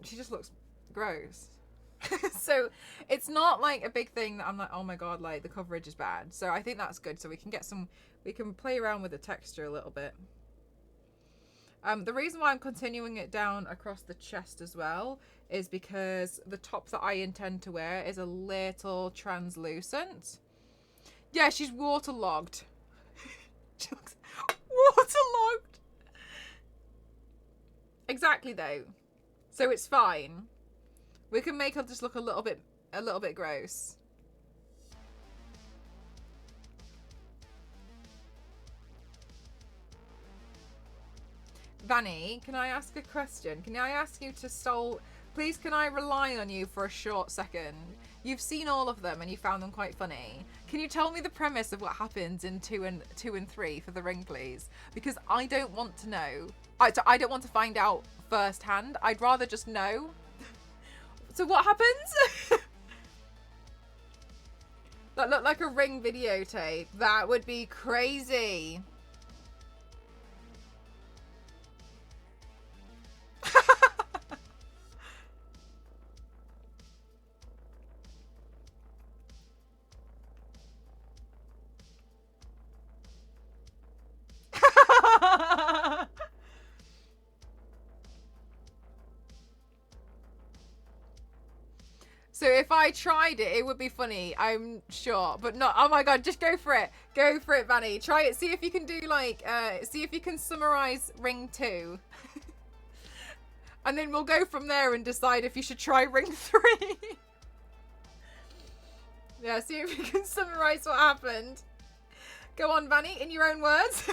just looks gross. So it's not like a big thing that I'm like, oh my god, like the coverage is bad. So I think that's good. So we can play around with the texture a little bit. The reason why I'm continuing it down across the chest as well is because the top that I intend to wear is a little translucent. Yeah, she's waterlogged. She looks waterlogged. Exactly though. So it's fine. We can make her just look a little bit gross. Vanny, can I ask a question? Can I ask you to please can I rely on you for a short second? You've seen all of them and you found them quite funny. Can you tell me the premise of what happens in 2 and 3 for the ring, please? Because I don't want to know. I don't want to find out firsthand. I'd rather just know. So what happens? That looked like a ring videotape. That would be crazy. So if I tried it, it would be funny, I'm sure. But not, oh my god, just go for it. Go for it, Vanny. Try it. See if you can do like, see if you can summarize ring 2. And then we'll go from there and decide if you should try ring 3. Yeah, see if you can summarize what happened. Go on, Vanny, in your own words.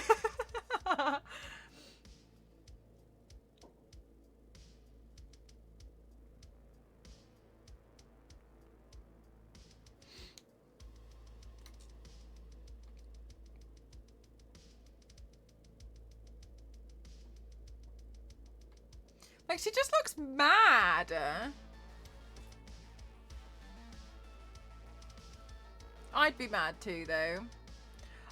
Like, she just looks mad. I'd be mad too, though.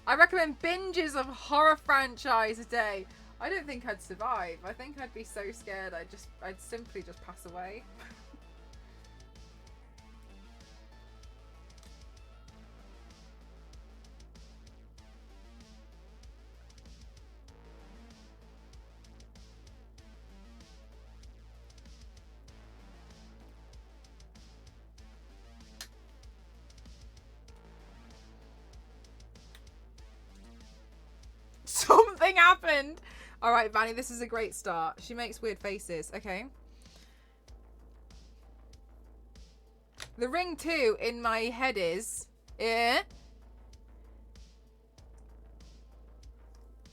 I recommend binges of horror franchise a day. I don't think I'd survive. I think I'd be so scared I'd simply just pass away. Something happened. All right, Vanny, this is a great start. She makes weird faces. Okay. The ring 2 in my head is...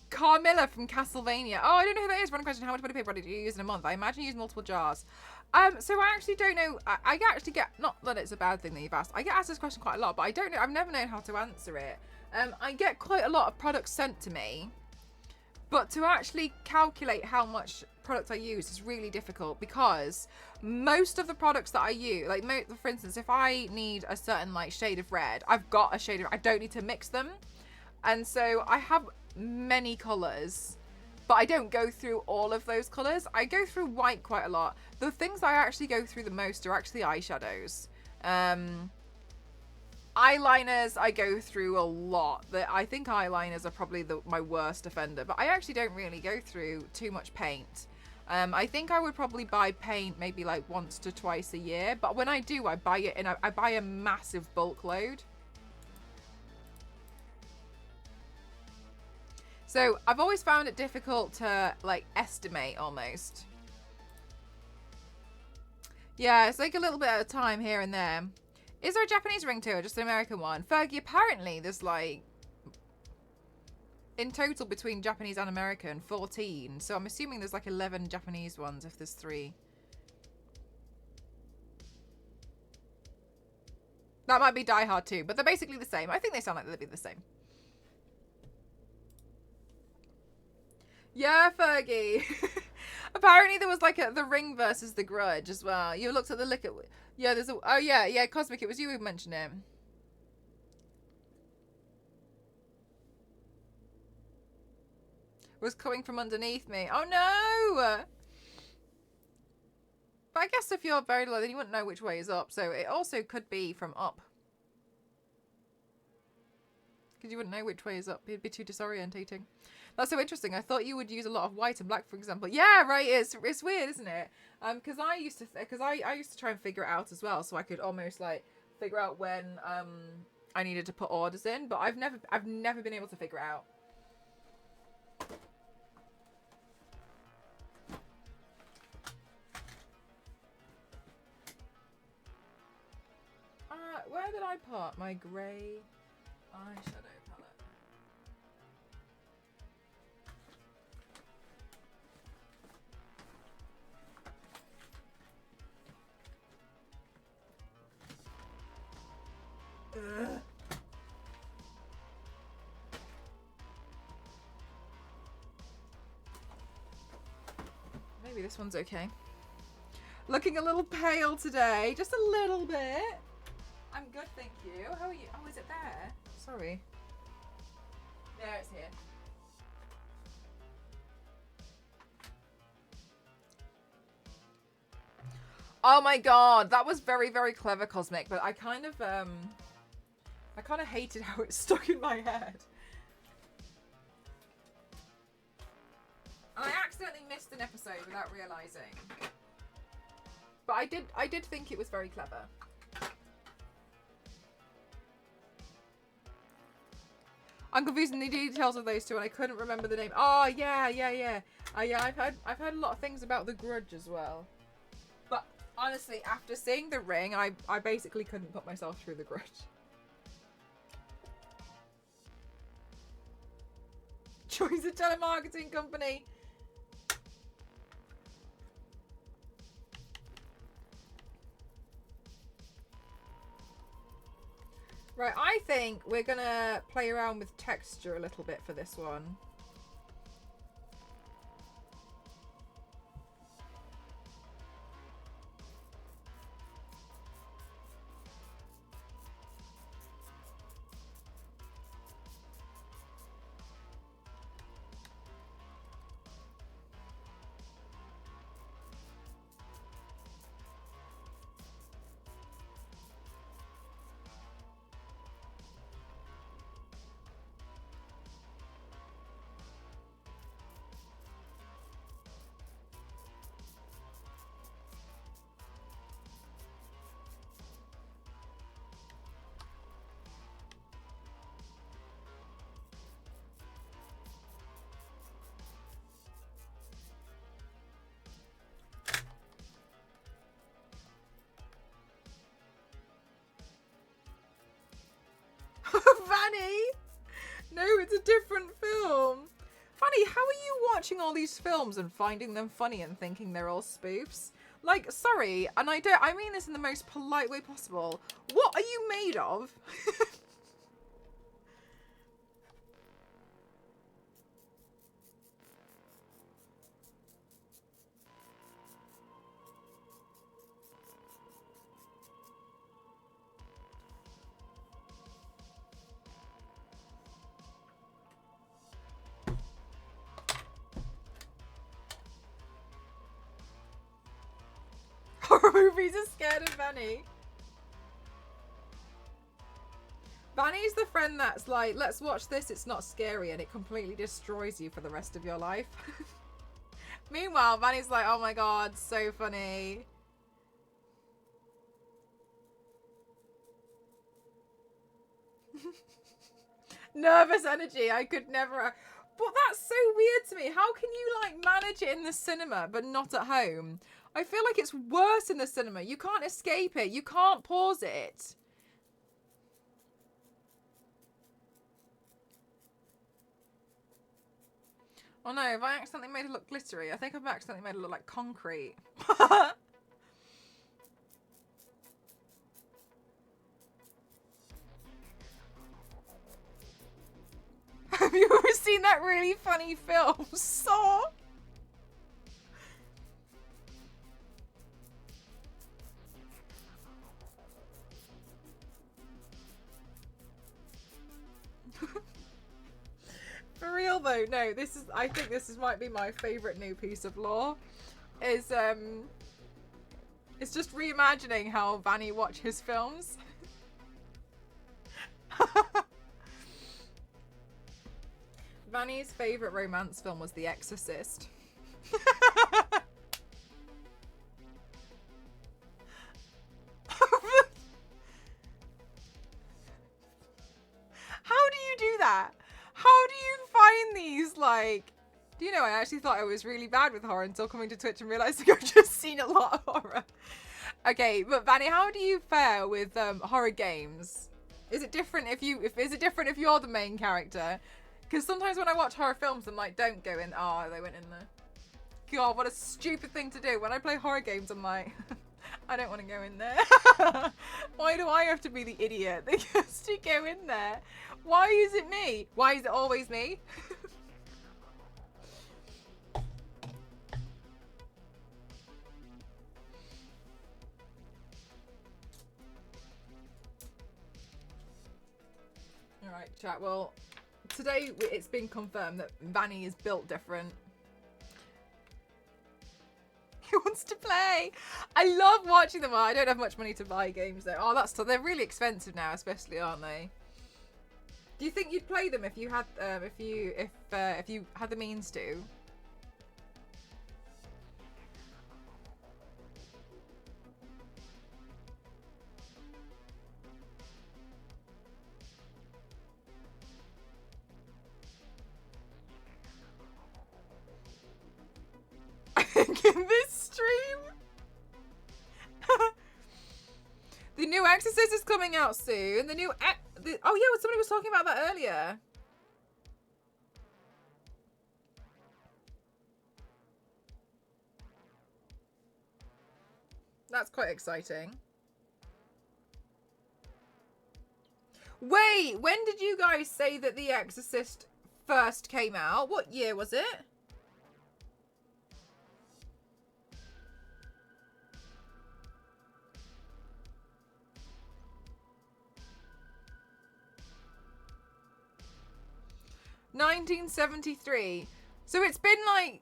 Carmilla from Castlevania. Oh, I don't know who that is. Random question. How much body paper do you use in a month? I imagine you use multiple jars. So I actually don't know. I actually get... Not that it's a bad thing that you've asked. I get asked this question quite a lot, but I don't know. I've never known how to answer it. I get quite a lot of products sent to me. But to actually calculate how much product I use is really difficult because most of the products that I use, like for instance, if I need a certain like shade of red, I've got a shade of, I don't need to mix them. And so I have many colors, but I don't go through all of those colors. I go through white quite a lot. The things I actually go through the most are actually eyeshadows. Eyeliners I go through a lot. I think eyeliners are probably my worst offender, but I actually don't really go through too much paint. I think I would probably buy paint maybe like once to twice a year, but when I do, I buy it in I buy a massive bulk load. So I've always found it difficult to like estimate almost. Yeah, it's like a little bit at a time here and there. Is there a Japanese ring too, or just an American one? Fergie, apparently there's like, in total between Japanese and American, 14. So I'm assuming there's like 11 Japanese ones if there's 3. That might be Die Hard too, but they're basically the same. I think they sound like they'd be the same. Yeah, Fergie. Apparently there was like The Ring versus The Grudge as well. You looked at the liquor. Yeah, there's a. Oh yeah, yeah, Cosmic. It was you who mentioned it. It was coming from underneath me. Oh no! But I guess if you're very low, then you wouldn't know which way is up. So it also could be from up. Because you wouldn't know which way is up. It'd be too disorientating. That's so interesting. I thought you would use a lot of white and black, for example. Yeah, right. It's weird, isn't it? Because I used to try and figure it out as well, so I could almost like figure out when I needed to put orders in. But I've never been able to figure it out. Where did I put my grey eyeshadow palette? Ugh. Maybe this one's okay. Looking a little pale today, just a little bit. I'm good, thank you. How are you? Oh, is it there? Sorry. There, it's here. Oh my god, that was very, very clever, Cosmic, but I kind of hated how it stuck in my head. And I accidentally missed an episode without realising. But I did think it was very clever. I'm confusing the details of those two, and I couldn't remember the name. Oh yeah. Yeah. I've heard a lot of things about The Grudge as well. But honestly, after seeing The Ring, I basically couldn't put myself through The Grudge. Choice a telemarketing company. Right, I think we're gonna play around with texture a little bit for this one. Vanny! No, it's a different film. Vanny, how are you watching all these films and finding them funny and thinking they're all spoofs? Like, sorry, and I mean this in the most polite way possible. What are you made of? Horror movies are scared of Vanny. Vanny's the friend that's like, let's watch this, it's not scary, and it completely destroys you for the rest of your life. Meanwhile, Vanny's like, oh my god, so funny. Nervous energy, I could never. But that's so weird to me. How can you like manage it in the cinema but not at home? I feel like it's worse in the cinema. You can't escape it. You can't pause it. Oh no, have I accidentally made it look glittery? I think I've accidentally made it look like concrete. Have you ever seen that really funny film. Saw. For real though, no, I think this might be my favourite new piece of lore. It's just reimagining how Vanny watches films. Vanny's favourite romance film was The Exorcist. How do you do that? How do you find these, like... Do you know, I actually thought I was really bad with horror until coming to Twitch and realising I've just seen a lot of horror. Okay, but Vanny, how do you fare with horror games? Is it different if you're the main character? Because sometimes when I watch horror films, I'm like, don't go in. Oh, they went in there. God, what a stupid thing to do. When I play horror games, I'm like, I don't want to go in there. Why do I have to be the idiot that gets to go in there? Why is it me? Why is it always me? Alright, chat. Well, today it's been confirmed that Vanny is built different. He wants to play. I love watching them. I don't have much money to buy games though. Oh, they're really expensive now, especially, aren't they? Do you think you'd play them if you had if you had the means to? I think in this stream. The new Exorcist is coming out soon. The new oh yeah, somebody was talking about that earlier. That's quite exciting. Wait, when did you guys say that The Exorcist first came out? What year was it? (1973). So it's been like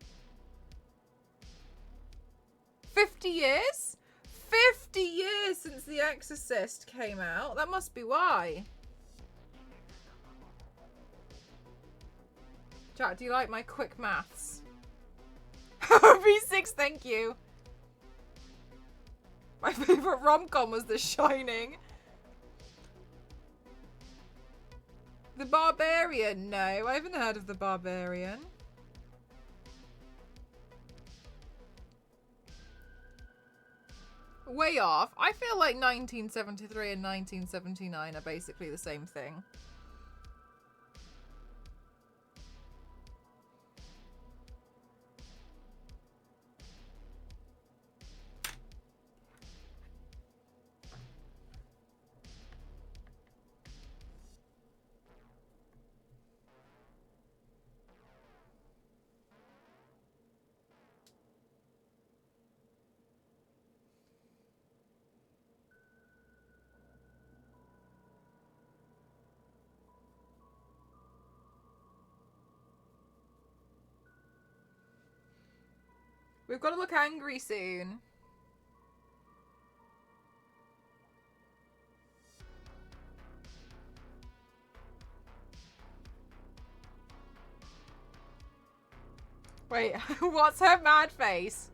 50 years? 50 years since The Exorcist came out. That must be why. Chat, do you like my quick maths? V6, thank you. My favourite rom-com was The Shining. The Barbarian? No, I haven't heard of The Barbarian. Way off. I feel like 1973 and 1979 are basically the same thing. We've got to look angry soon. Wait, what's her mad face?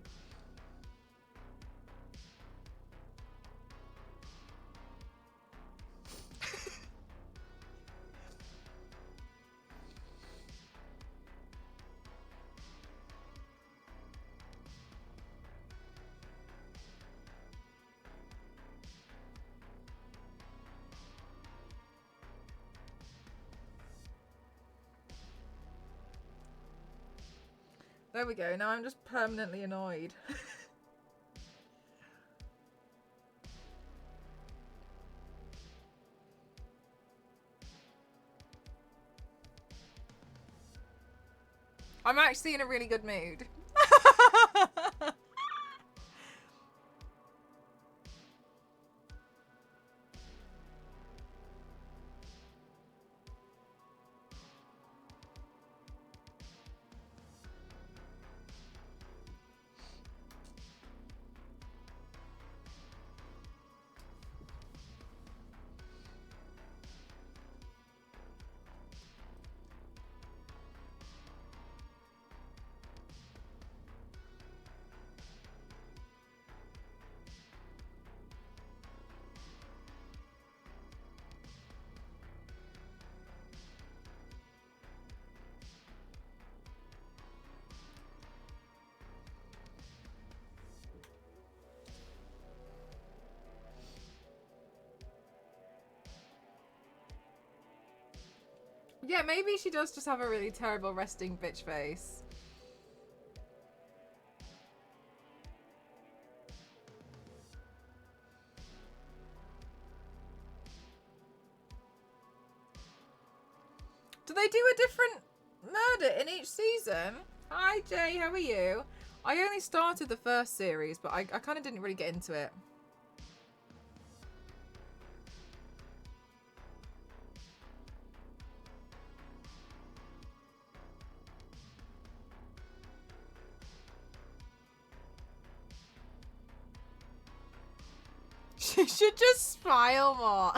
There we go. Now I'm just permanently annoyed. I'm actually in a really good mood. Yeah, maybe she does just have a really terrible resting bitch face. Do they do a different murder in each season? Hi Jay, how are you? I only started the first series, but I kind of didn't really get into it. She should just smile more.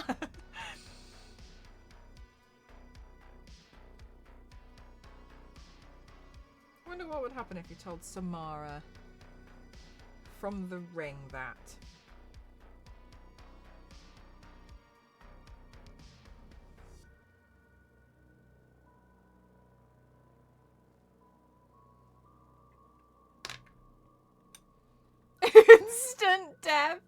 I wonder what would happen if you told Samara from The Ring that. Instant death.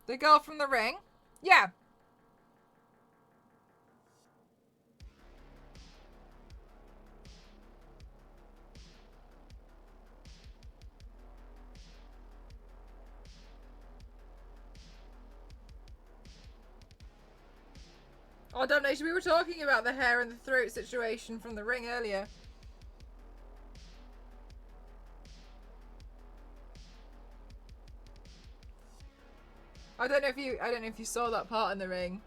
The girl from The Ring? Yeah. Oh, damnation, we were talking about the hair and the throat situation from The Ring earlier. I don't know if you saw that part in The Ring.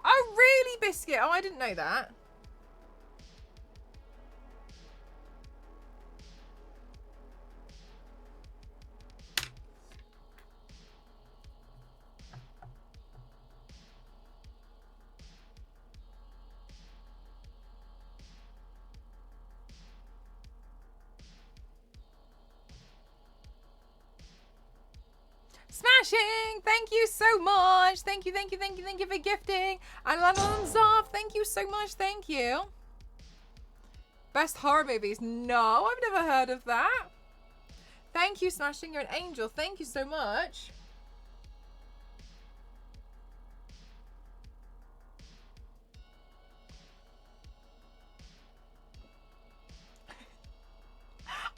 Oh, really, Biscuit? Oh, I didn't know that. Smashing! Thank you so much. Thank you for gifting. And Lanzov, thank you so much. Thank you. Best horror movies? No, I've never heard of that. Thank you, Smashing. You're an angel. Thank you so much.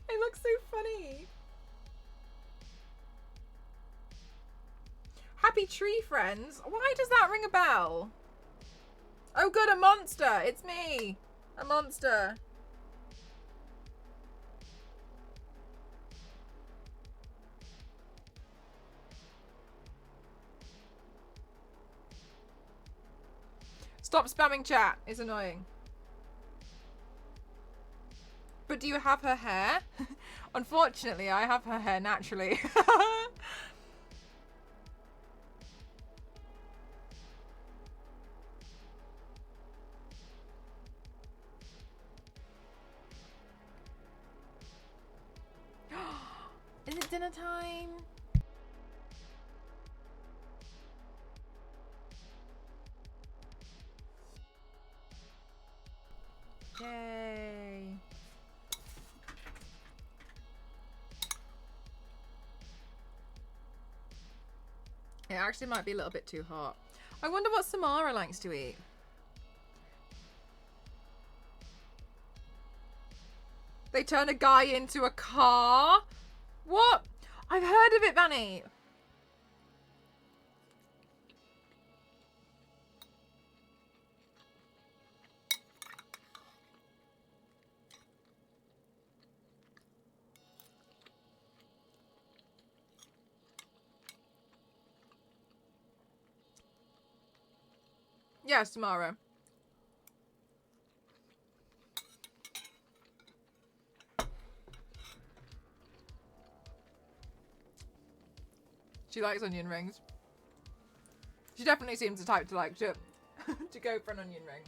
I look so funny. Happy Tree Friends? Why does that ring a bell? Oh good, a monster! It's me! A monster. Stop spamming chat. It's annoying. But do you have her hair? Unfortunately, I have her hair naturally. Is it dinner time? Yay. It actually might be a little bit too hot. I wonder what Samara likes to eat. They turn a guy into a car? What? I've heard of it, Vanny. Yes, Samara. She likes onion rings. She definitely seems the type to like to go for an onion ring.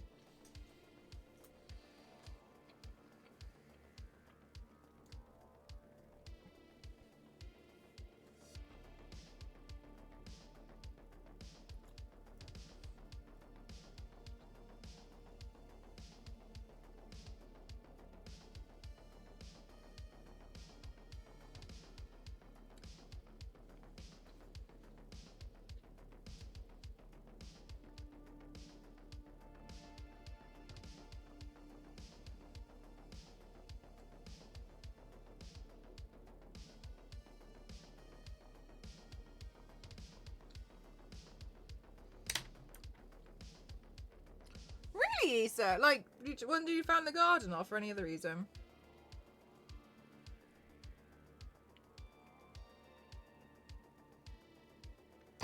Really, Issa? Like, when did you found the garden or for any other reason?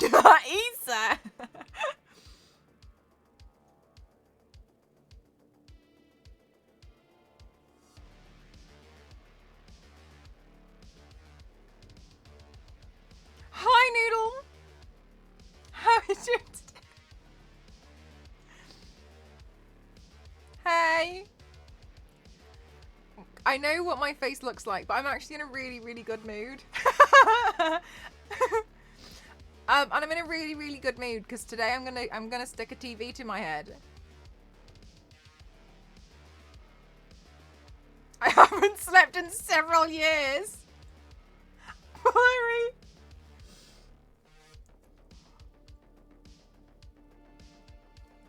Issa! Hi, Noodle! How are you doing today? Hey! I know what my face looks like, but I'm actually in a really, really good mood. And I'm in a really, really good mood because today I'm gonna stick a TV to my head. I haven't slept in several years. Sorry.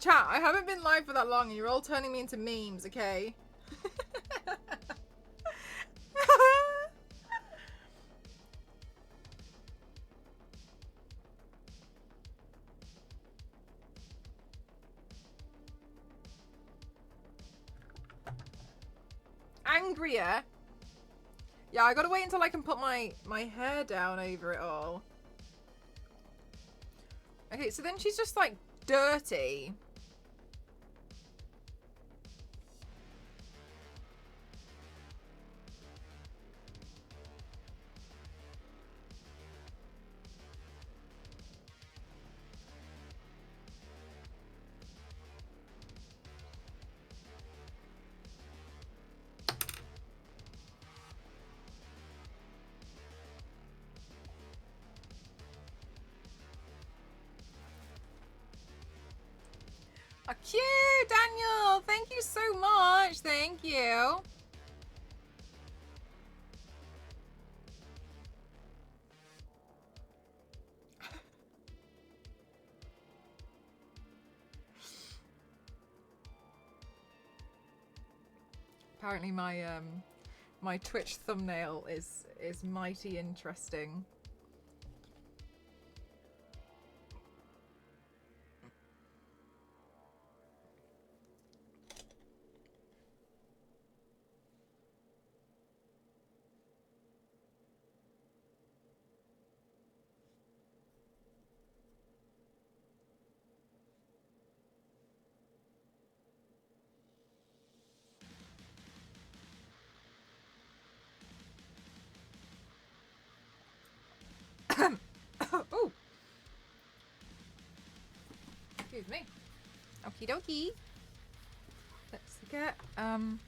Chat, I haven't been live for that long and you're all turning me into memes, okay? Angrier? Yeah, I gotta wait until I can put my hair down over it all. Okay, so then she's just like dirty. Oh, cute, Daniel. Thank you so much. Thank you. Apparently my Twitch thumbnail is mighty interesting. Oh. Excuse me. Okie dokie. Let's get some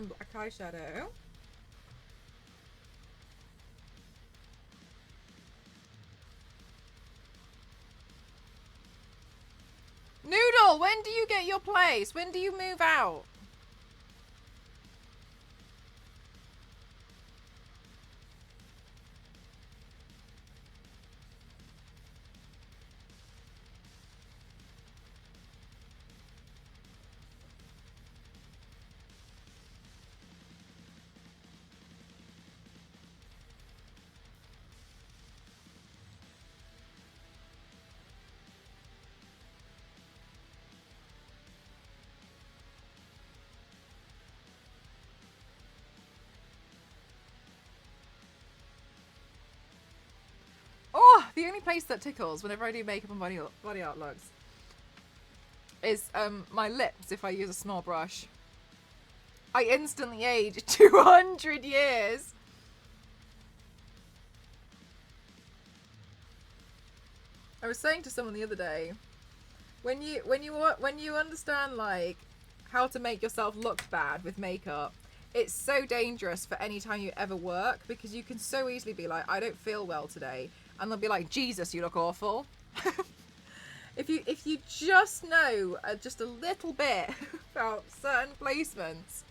black eyeshadow. Noodle, Girl, when do you get your place? When do you move out? Oh, the only place that tickles whenever I do makeup and body art looks is my lips if I use a small brush. I instantly age 200 years. I was saying to someone the other day, when you understand like how to make yourself look bad with makeup, it's so dangerous for any time you ever work, because you can so easily be like, I don't feel well today, and they'll be like, Jesus, you look awful. If you just know just a little bit about certain placements.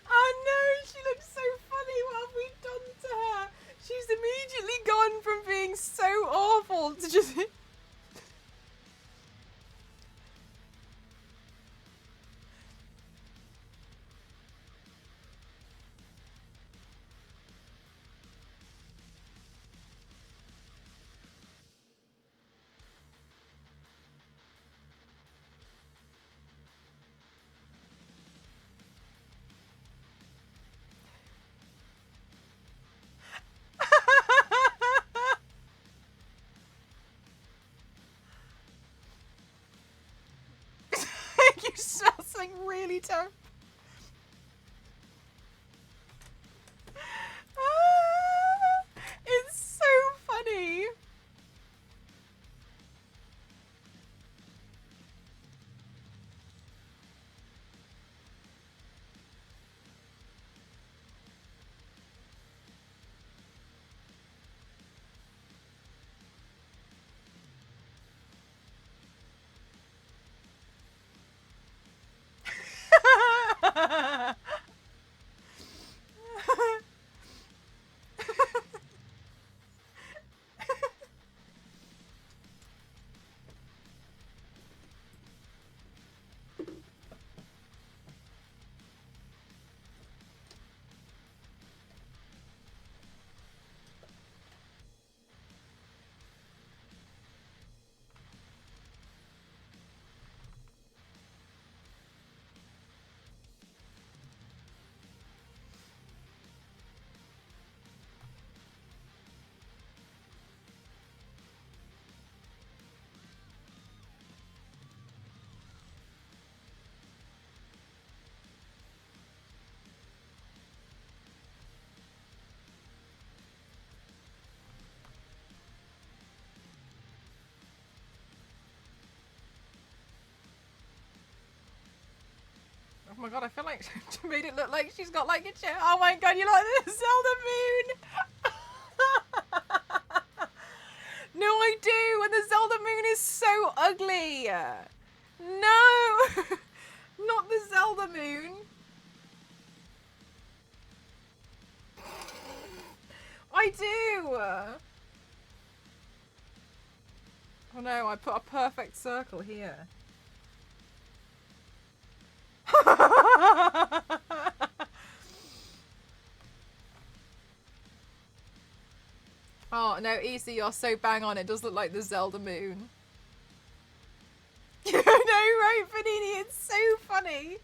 Oh no, she looks so funny. What have we done to her? She's immediately gone from being so awful to just... You smell something really terrible. It's so funny. Oh my god, I feel like she made it look like she's got like a chair. Oh my god, you like the Zelda moon? No, I do, and the Zelda moon is so ugly. No, not the Zelda moon. I do! Oh no, I put a perfect circle here. Oh no, Easy, you're so bang on. It does look like the Zelda moon. I know, right, Panini? It's so funny.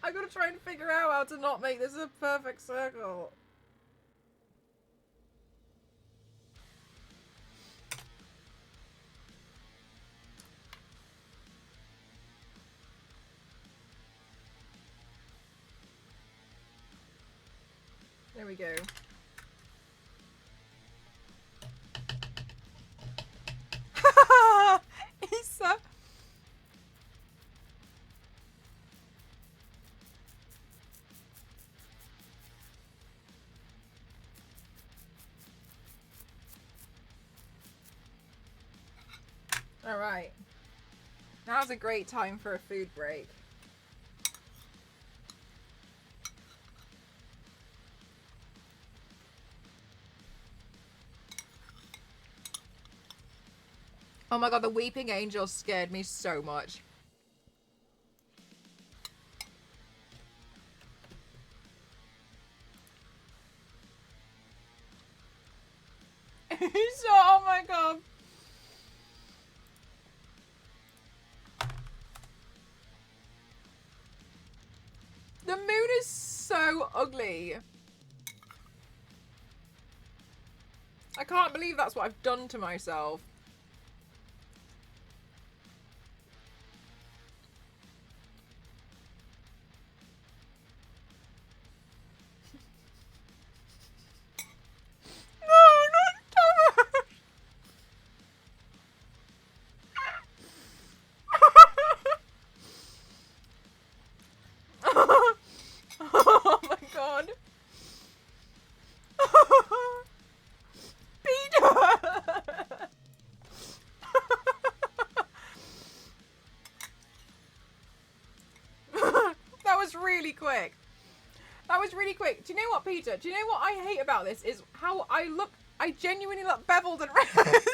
I gotta try and figure out how to not make this a perfect circle. There we go. Issa. Alright. Now's a great time for a food break. Oh my god, the Weeping Angel scared me so much. Oh my god. The moon is so ugly. I can't believe that's what I've done to myself. Oh my god. Peter! That was really quick. That was really quick. Do you know what, Peter? Do you know what I hate about this? Is how I look. I genuinely look beveled and zero.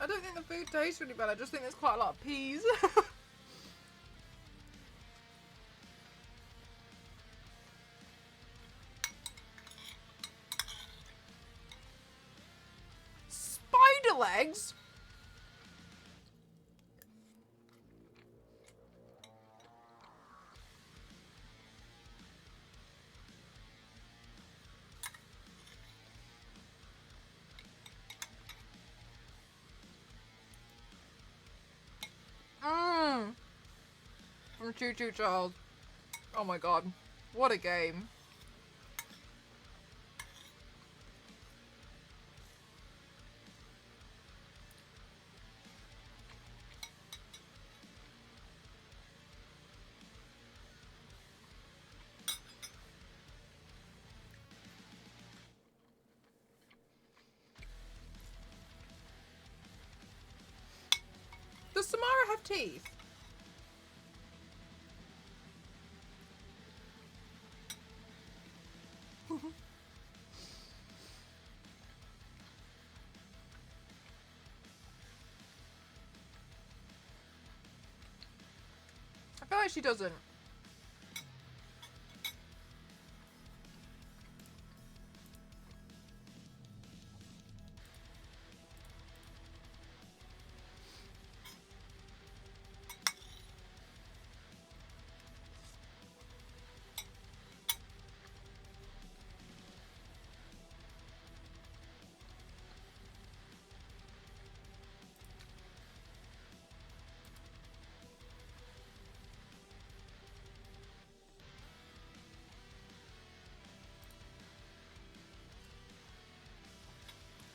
I don't think the food tastes really bad. I just think there's quite a lot of peas. Spider legs? From Choo Choo Child. Oh my god. What a game. Does Samara have teeth? I feel like she doesn't.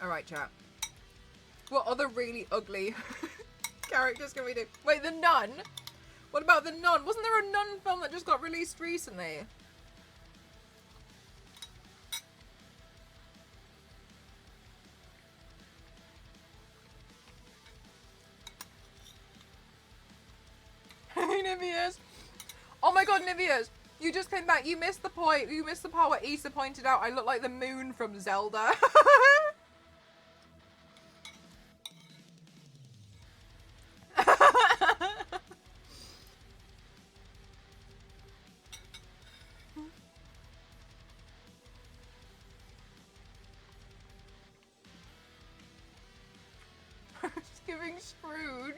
Alright, chat. What other really ugly characters can we do? Wait, The Nun? What about The Nun? Wasn't there a Nun film that just got released recently? Hey, Niveas. Oh my god, Niveas. You just came back. You missed the point. You missed the part where Issa pointed out I look like the moon from Zelda. Just giving Scrooge.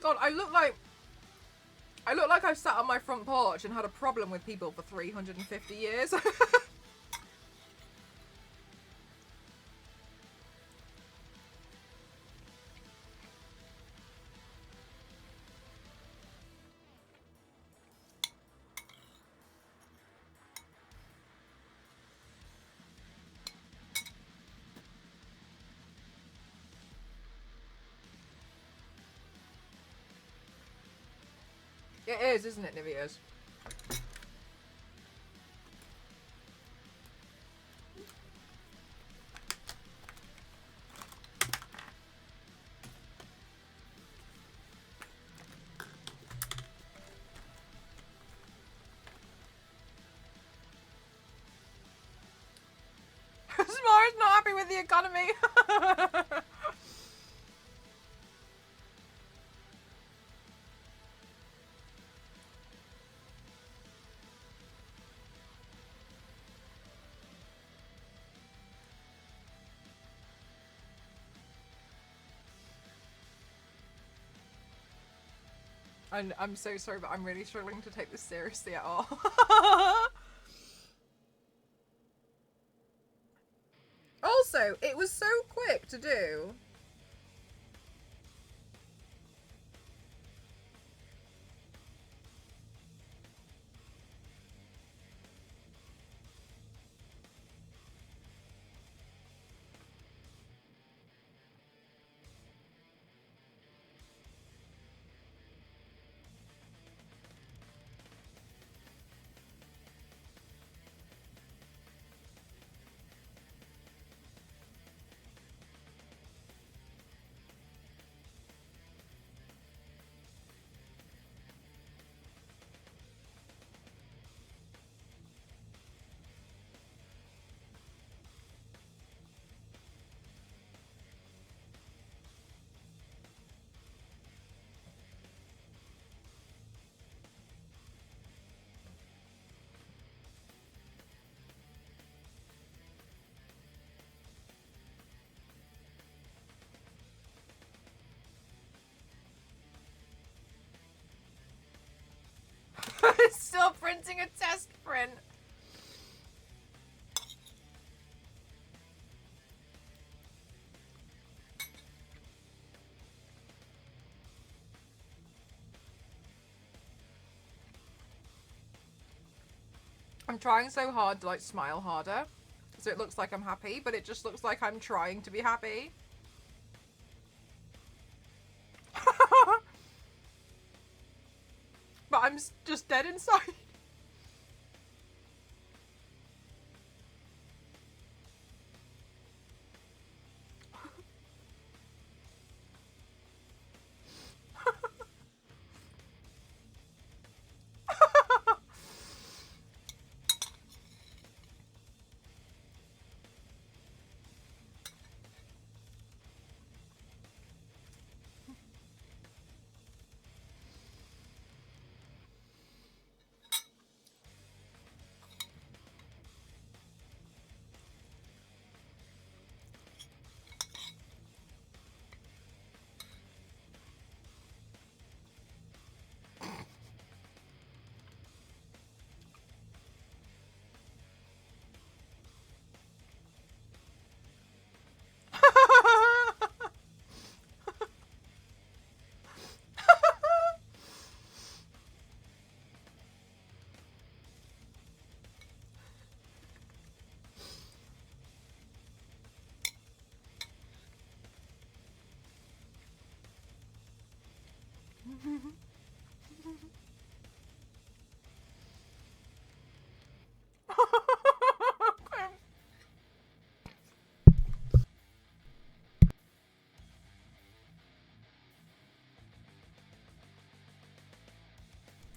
God, I look like I sat on my front porch and had a problem with people for 350 years. It is, isn't it, Niveas? Smar's not happy with the economy. And I'm so sorry, but I'm really struggling to take this seriously at all. Also, it was so quick to do. Still printing a test print. I'm trying so hard to like smile harder, so it looks like I'm happy, but it just looks like I'm trying to be happy. But I'm just dead inside.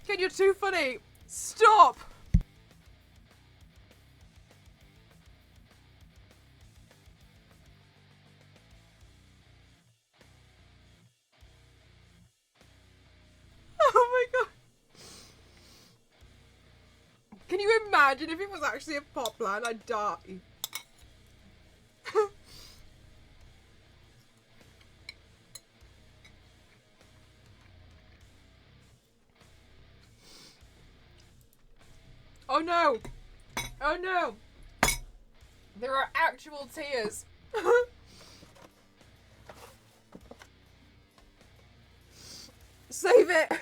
Kid, you're too funny. Stop. Oh my god. Can you imagine if it was actually a pot plant? I'd die. Oh no. Oh no. There are actual tears. Save it.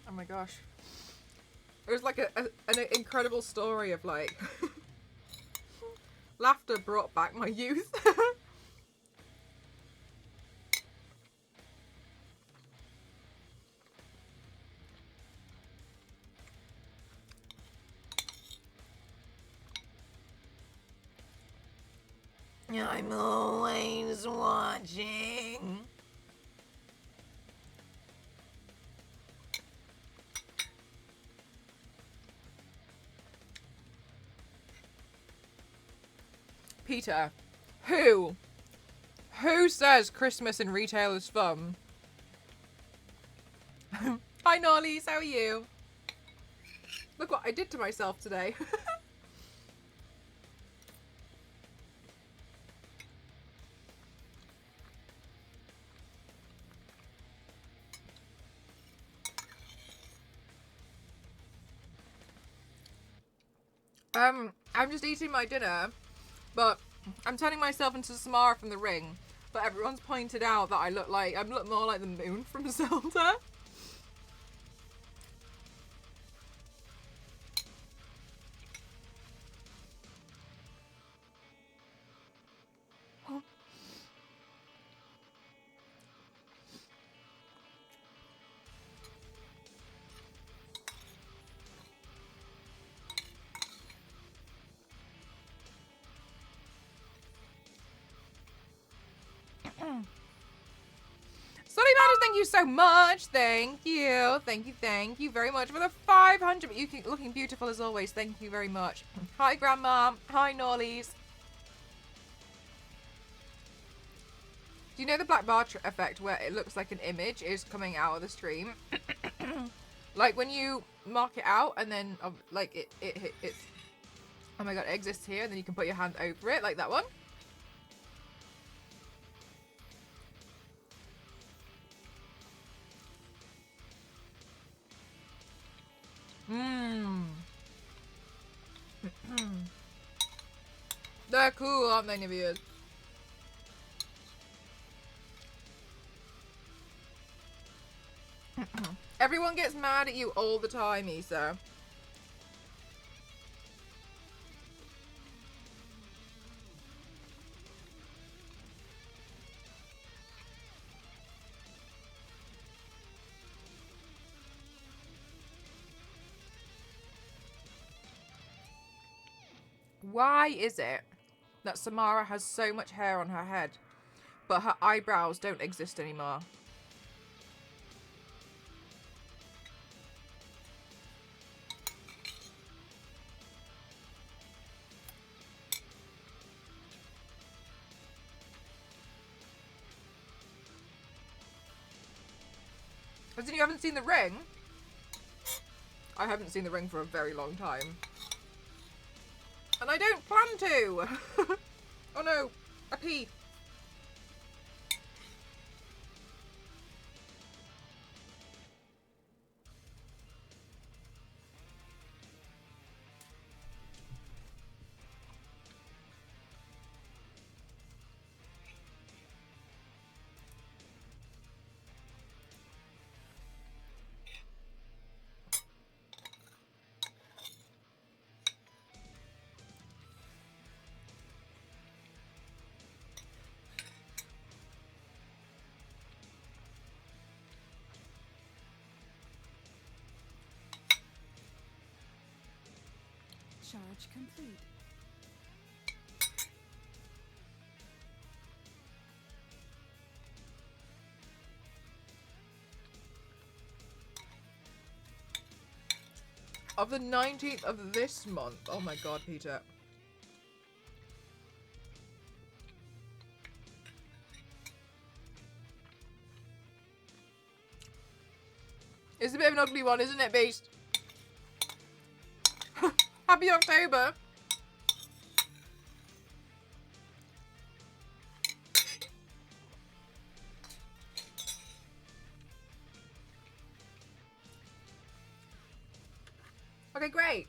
Oh my gosh. It was like an incredible story of like laughter brought back my youth. I'm always watching. Peter, who says Christmas in retail is fun? Hi Nollies, how are you? Look what I did to myself today. I'm just eating my dinner, but I'm turning myself into Samara from The Ring. But everyone's pointed out that I look more like the moon from Zelda. Sunny Matters, thank you so much. Thank you. Thank you very much for the 500. You keep looking beautiful as always. Thank you very much. Hi, Grandma. Hi, Norlies. Do you know the black bar effect where it looks like an image is coming out of the stream? Like when you mark it out and then like it's oh my god, it exists here and then you can put your hand over it like that one. They're cool, aren't they, Niveas? Everyone gets mad at you all the time, Issa. Why is it that Samara has so much hair on her head, but her eyebrows don't exist anymore? As in you haven't seen The Ring? I haven't seen The Ring for a very long time. And I don't plan to! Oh no, a pee. Charge complete. Of the 19th of this month. Oh my god, Peter. It's a bit of an ugly one, isn't it, Beast? Happy October. Okay, great.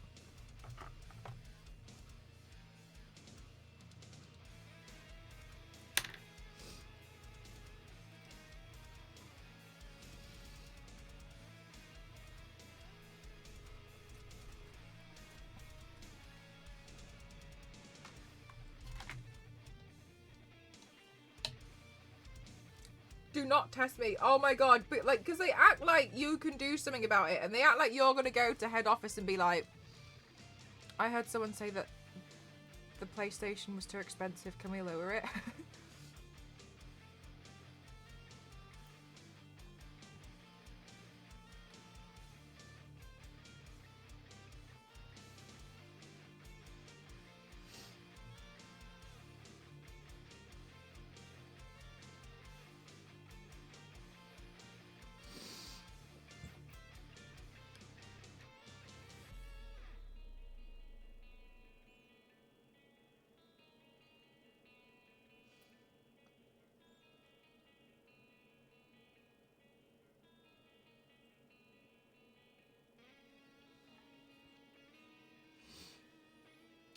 Do not test me. Oh my god. But like, because they act like you can do something about it, and they act like you're going to go to head office and be like, I heard someone say that the PlayStation was too expensive. Can we lower it?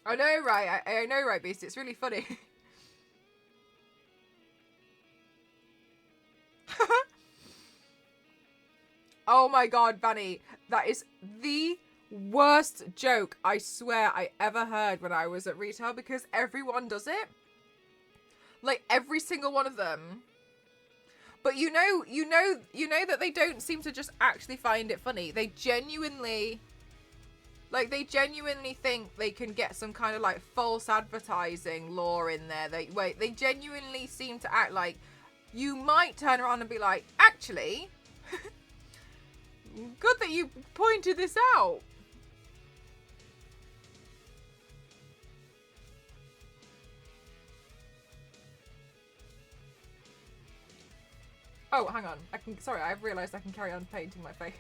I know, right? I know, right, Beast? It's really funny. Oh my god, Vanny. That is the worst joke, I swear, I ever heard when I was at retail, because everyone does it. Like, every single one of them. But you know that they don't seem to just actually find it funny. They genuinely... Like, they genuinely think they can get some kind of, like, false advertising law in there. They genuinely seem to act like you might turn around and be like, actually, good that you pointed this out. Oh, hang on. Sorry, I've realised I can carry on painting my face.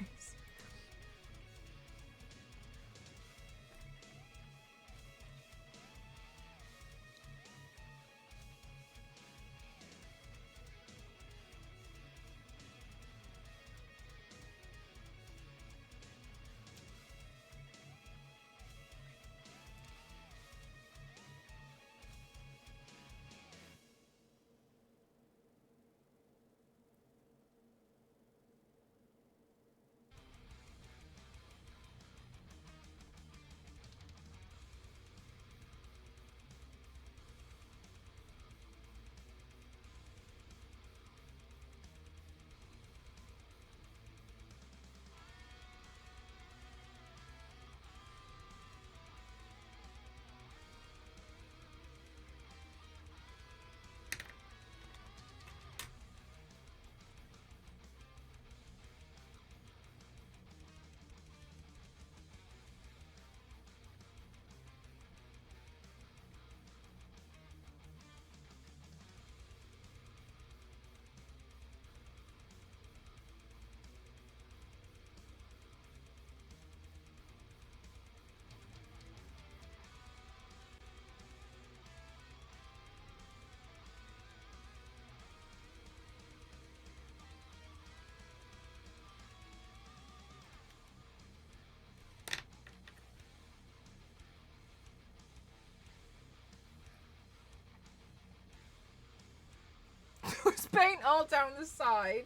It's paint all down the side.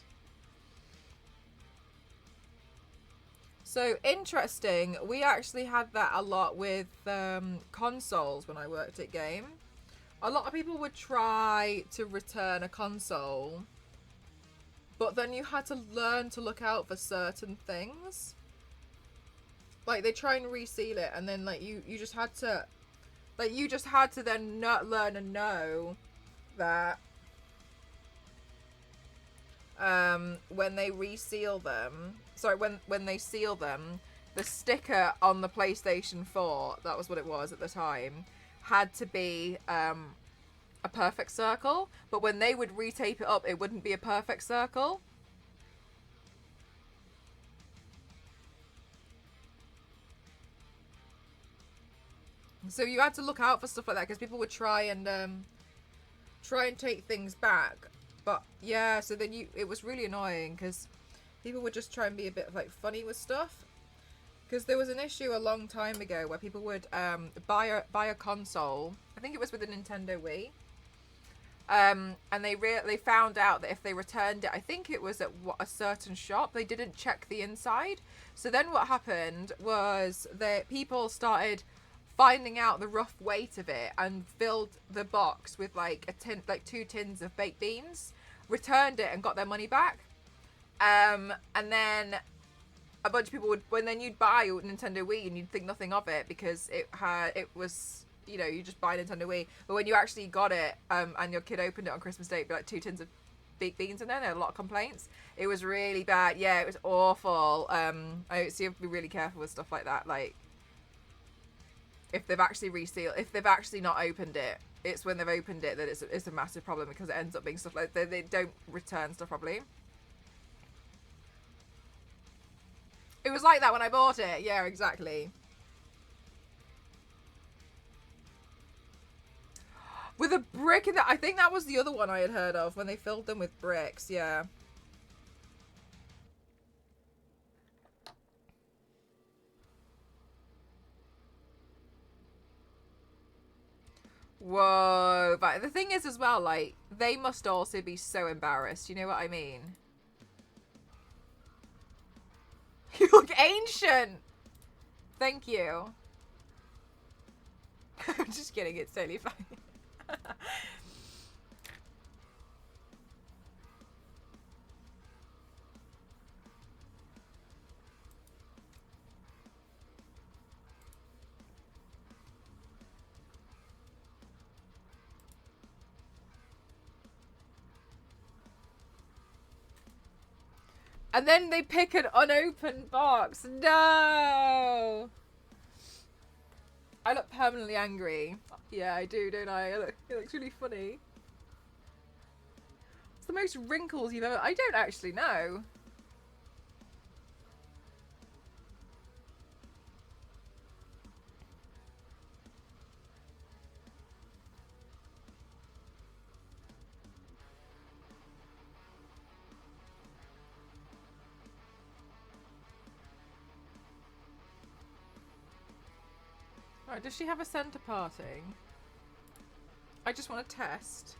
So, interesting. We actually had that a lot with consoles when I worked at Game. A lot of people would try to return a console, but then you had to learn to look out for certain things. Like they try and reseal it, and then like you just had to, like you just had to then learn and know that when they reseal them, sorry, when they seal them, the sticker on the PlayStation 4, that was what it was at the time, had to be a perfect circle, but when they would retape it up, it wouldn't be a perfect circle. So you had to look out for stuff like that, because people would try and take things back. But yeah, so then it was really annoying, because people would just try and be a bit like funny with stuff. Because there was an issue a long time ago where people would buy a console. I think it was with the Nintendo Wii. And they found out that if they returned it, I think it was at a certain shop, they didn't check the inside. So then what happened was that people started finding out the rough weight of it and filled the box with like 2 tins of baked beans, returned it and got their money back. And then a bunch of people would, when then you'd buy a Nintendo Wii and you'd think nothing of it because it was, you know, you just buy a Nintendo Wii. But when you actually got it, and your kid opened it on Christmas Day, it'd be like 2 tins of baked beans in there. There were a lot of complaints. It was really bad. Yeah, it was awful. So you have to be really careful with stuff like that. Like, if they've actually resealed, if they've actually not opened it, it's when they've opened it that it's a massive problem, because it ends up being stuff like they don't return stuff properly. It was like that when I bought it. Yeah, exactly. With a brick in that. I think that was the other one I had heard of, when they filled them with bricks. Yeah. Whoa. But the thing is as well, like, they must also be so embarrassed. You know what I mean? You look ancient. Thank you. I'm just kidding. It's totally fine. And then they pick an unopened box. No! I look permanently angry. Yeah, I do, don't I? It looks really funny. It's the most wrinkles you've ever... I don't actually know. Right, does she have a centre parting? I just want to test.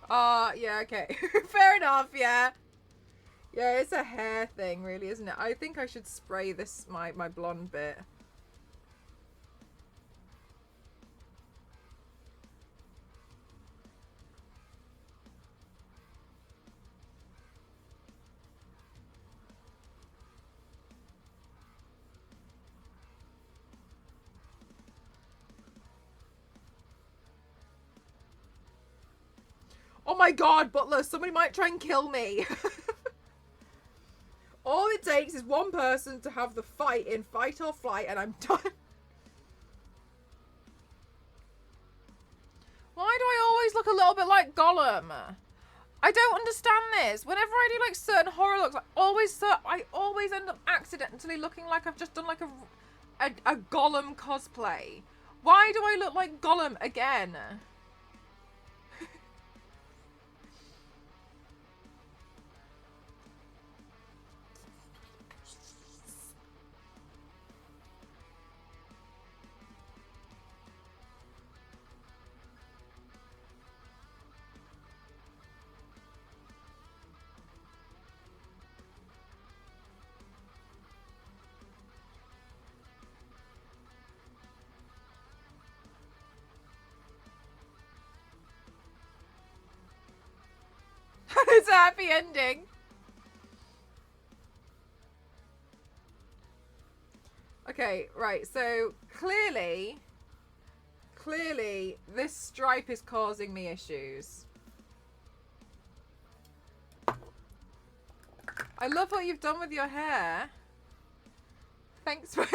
Yeah, okay. Fair enough, yeah. Yeah, it's a hair thing, really, isn't it? I think I should spray this, my blonde bit. Oh my god, Butler, somebody might try and kill me. All it takes is one person to have the fight in Fight or Flight, and I'm done. Why do I always look a little bit like Gollum? I don't understand this. Whenever I do like certain horror looks, I always end up accidentally looking like I've just done like a Gollum cosplay. Why do I look like Gollum again? It's a happy ending. Okay, right, so clearly this stripe is causing me issues. I love what you've done with your hair. Thanks for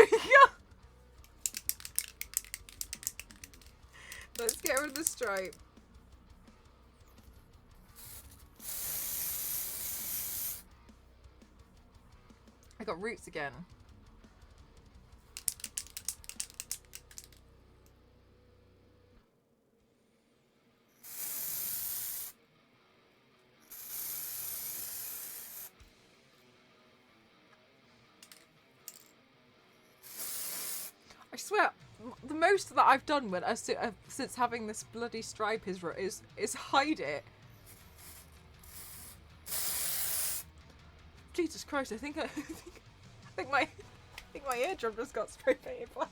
Let's get rid of the stripe. I got roots again. I swear, the most that I've done when since having this bloody stripe is hide it. Jesus Christ! I think my eardrum just got spray painted black.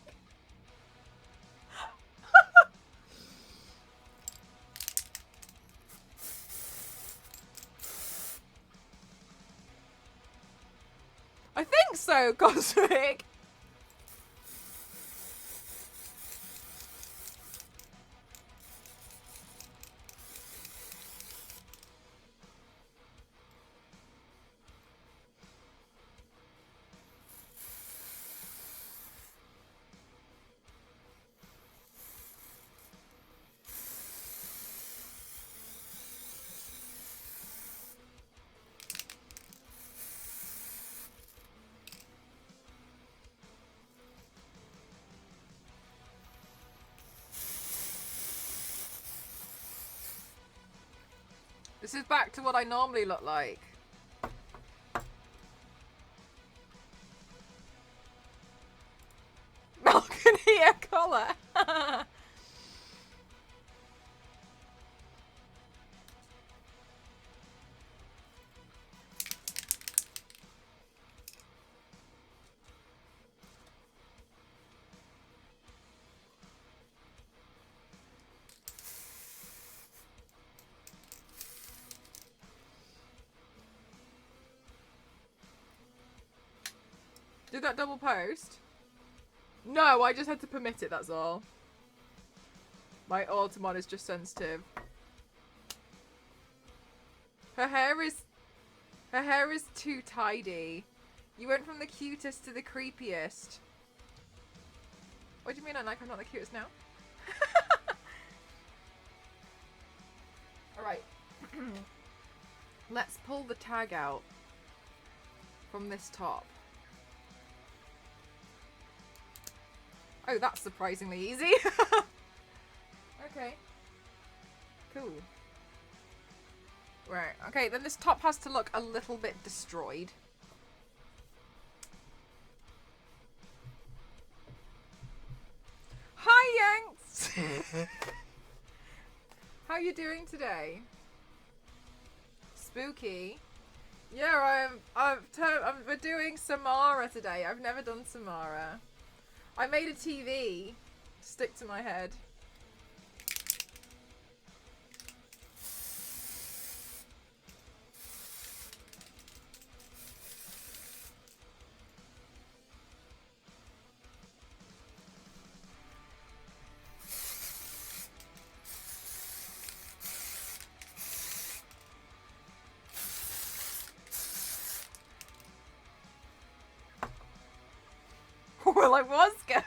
I think so, Cosmic. This is back to what I normally look like. Balcony collar. Did that double post? No, I just had to permit it, that's all. My Altamont is just sensitive. Her hair is too tidy. You went from the cutest to the creepiest. What do you mean I'm not the cutest now? Alright. Let's pull the tag out from this top. Oh, that's surprisingly easy. Okay. Cool. Right, okay, then this top has to look a little bit destroyed. Hi, Yanks! How you doing today? Spooky. Yeah, we're doing Samara today. I've never done Samara. I made a TV to stick to my head. Well, I was going.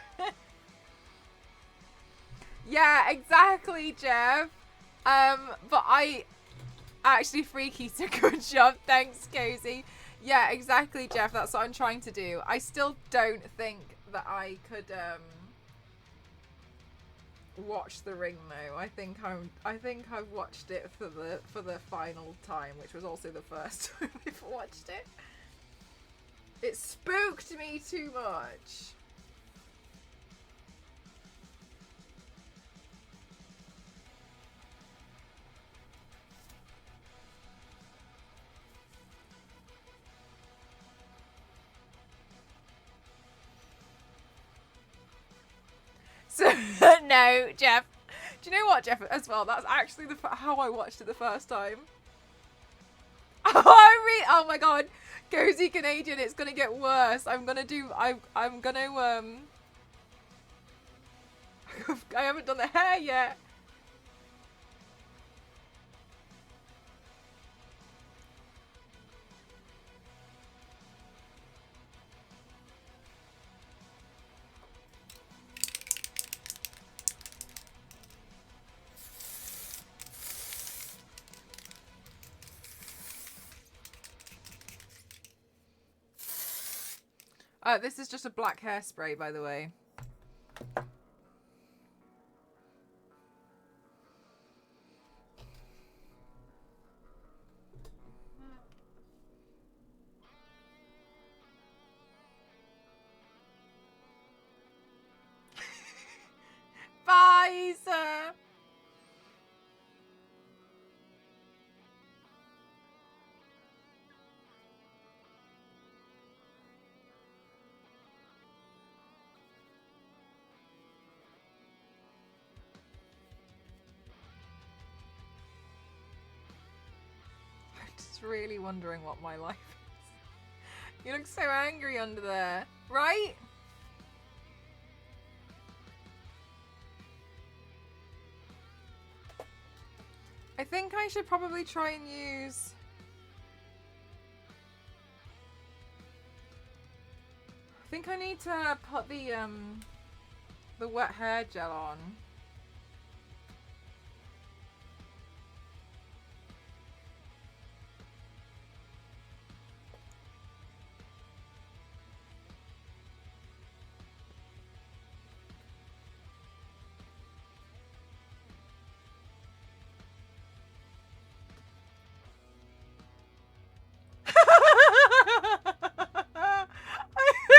Yeah, exactly, Jeff. But I actually Freaky did a good job. Thanks, Cozy. Yeah, exactly, Jeff. That's what I'm trying to do. I still don't think that I could watch The Ring though. I think I've watched it for the final time, which was also the first time I've watched it. It spooked me too much. So, no, Jeff. Do you know what, Jeff, as well? That's actually how I watched it the first time. Oh my god. Cozy Canadian, it's gonna get worse. I'm gonna I haven't done the hair yet. This is just a black hairspray, by the way. Bye, sir. Really wondering what my life is. You look so angry under there, right? I think I should probably try and use... I think I need to put the wet hair gel on.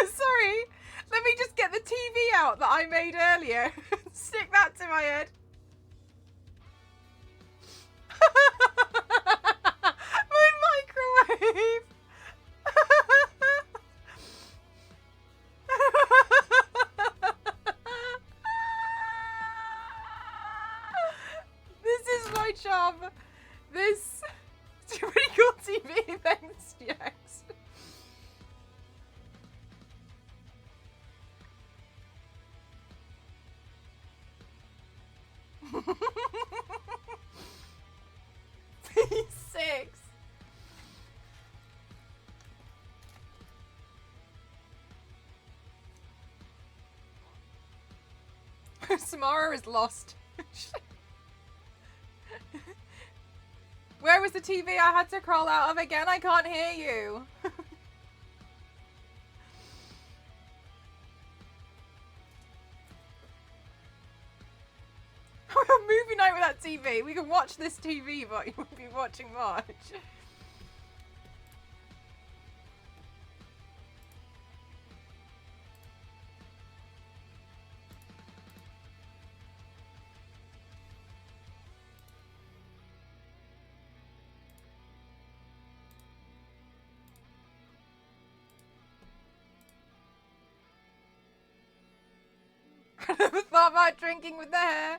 Sorry, let me just get the TV out that I made earlier. Stick that to my head. My microwave. This is my job. This is a pretty cool TV. Thanks, Jax. P6. Samara is lost. Where was the TV I had to crawl out of again? I can't hear you. Movie night with that TV. We can watch this TV, but you won't be watching much. I never thought about drinking with the hair.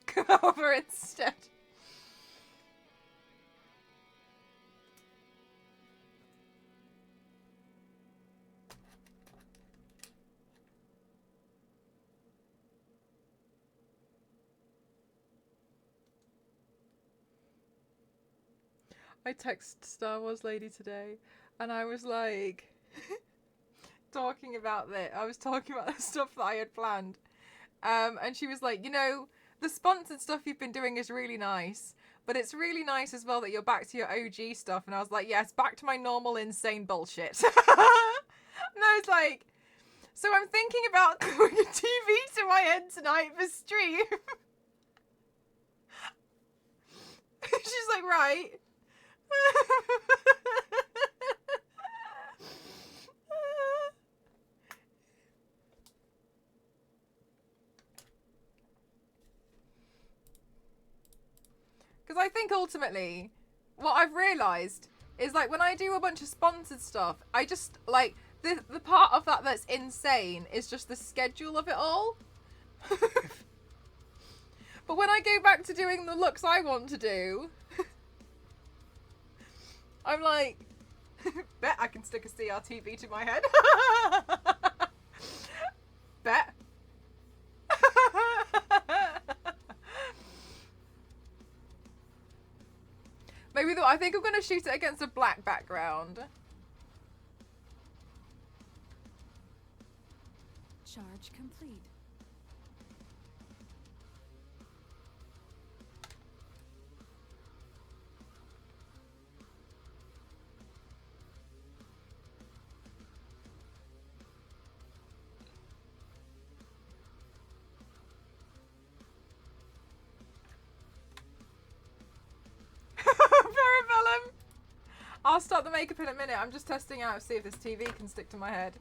Come over instead. I text Star Wars Lady today and I was like talking about I was talking about the stuff that I had planned. And she was like, you know, the sponsored stuff you've been doing is really nice, but it's really nice as well that you're back to your OG stuff. And I was like, yes, back to my normal insane bullshit. And I was like, so I'm thinking about going a TV to my head tonight for stream. She's like, right. Because I think ultimately, what I've realised is like when I do a bunch of sponsored stuff, I just like the part of that that's insane is just the schedule of it all. But But when I go back to doing the looks I want to do, I'm like, bet I can stick a CRTV to my head. Bet. Maybe I think I'm going to shoot it against a black background. Charge complete. Parabellum! I'll start the makeup in a minute. I'm just testing out to see if this TV can stick to my head.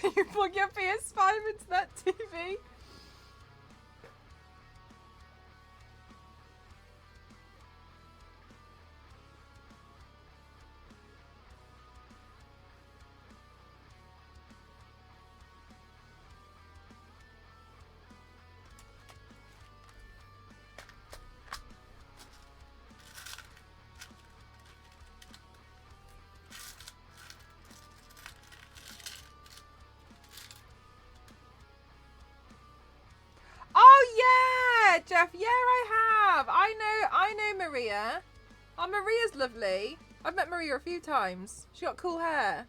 You plug your PS5 into that TV? Oh yeah, Jeff. Yeah, I have. I know Maria. Oh, Maria's lovely. I've met Maria a few times. She got cool hair.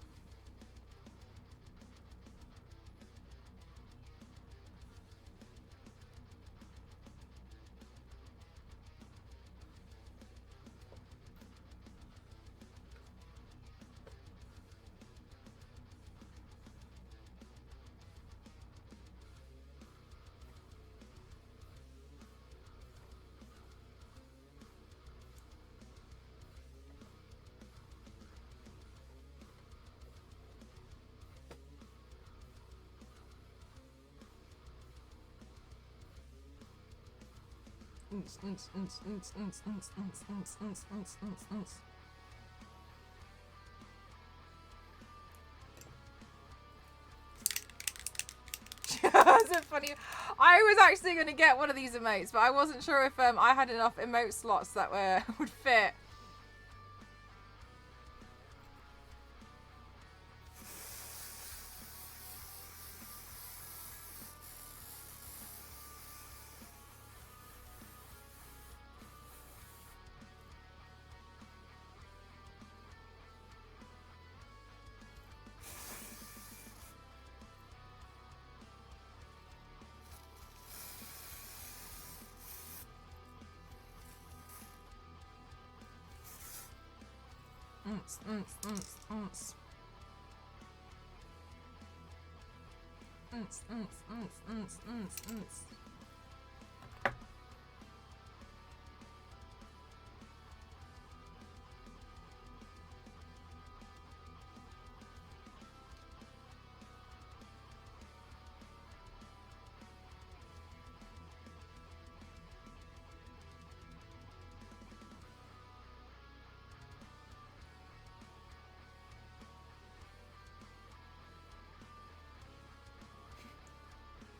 Is it funny? I was actually going to get one of these emotes, but I wasn't sure if I had enough emote slots that would fit.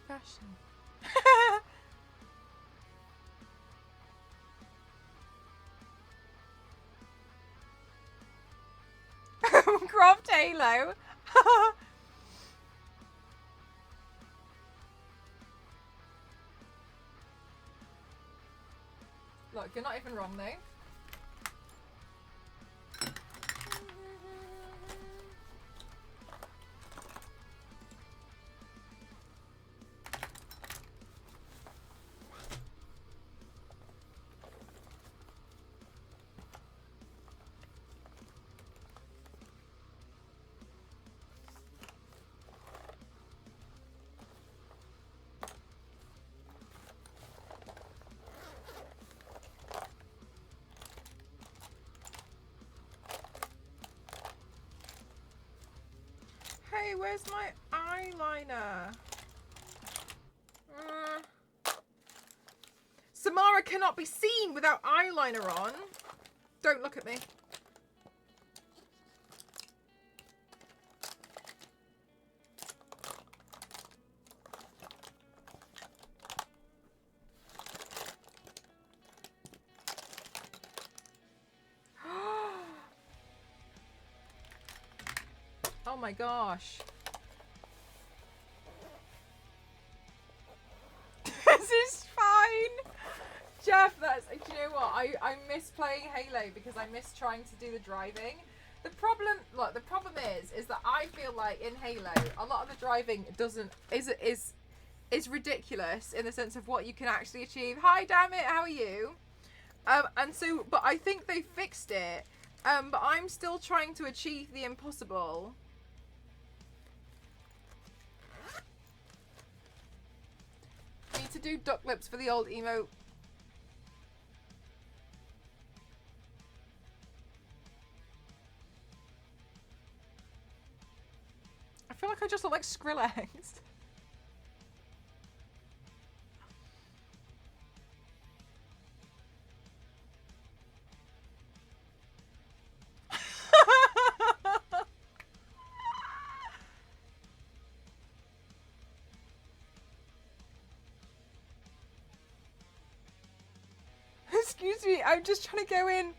Fashion. Cropped halo. Look, you're not even wrong though. Hey, where's my eyeliner? Samara cannot be seen without eyeliner on. Don't look at me. Oh my gosh. This is fine. Jeff, do you know what? I miss playing Halo because I miss trying to do the driving. The problem is that I feel like in Halo, a lot of the driving is ridiculous in the sense of what you can actually achieve. Hi, damn it, how are you? And so, but I think they fixed it. But I'm still trying to achieve the impossible. Need to do duck lips for the old emote. I feel like I just look like Skrillex. Excuse me, I'm just trying to go in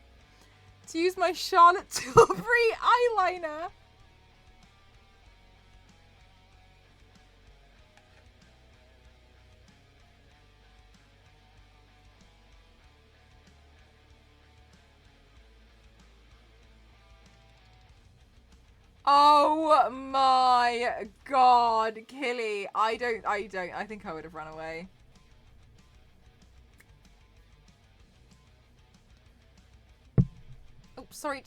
to use my Charlotte Tilbury eyeliner. Oh my god, Killy. I think I would have run away. Oh, sorry.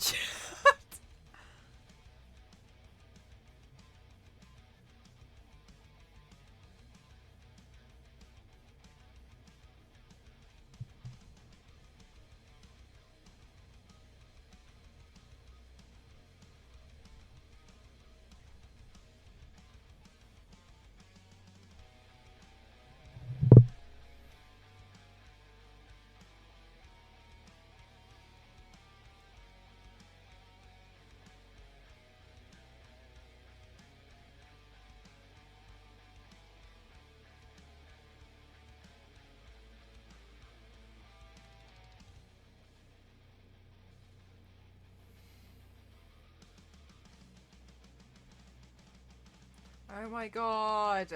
Oh my god.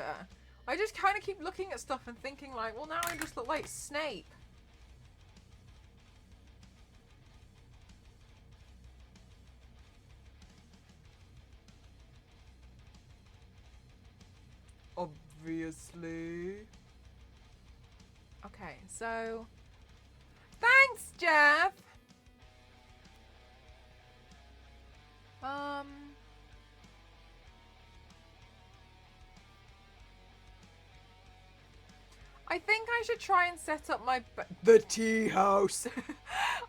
I just kind of keep looking at stuff and thinking like, well, now I just look like Snape. Obviously. Okay, so... Thanks, Jeff! I think I should try and set up my... The tea house!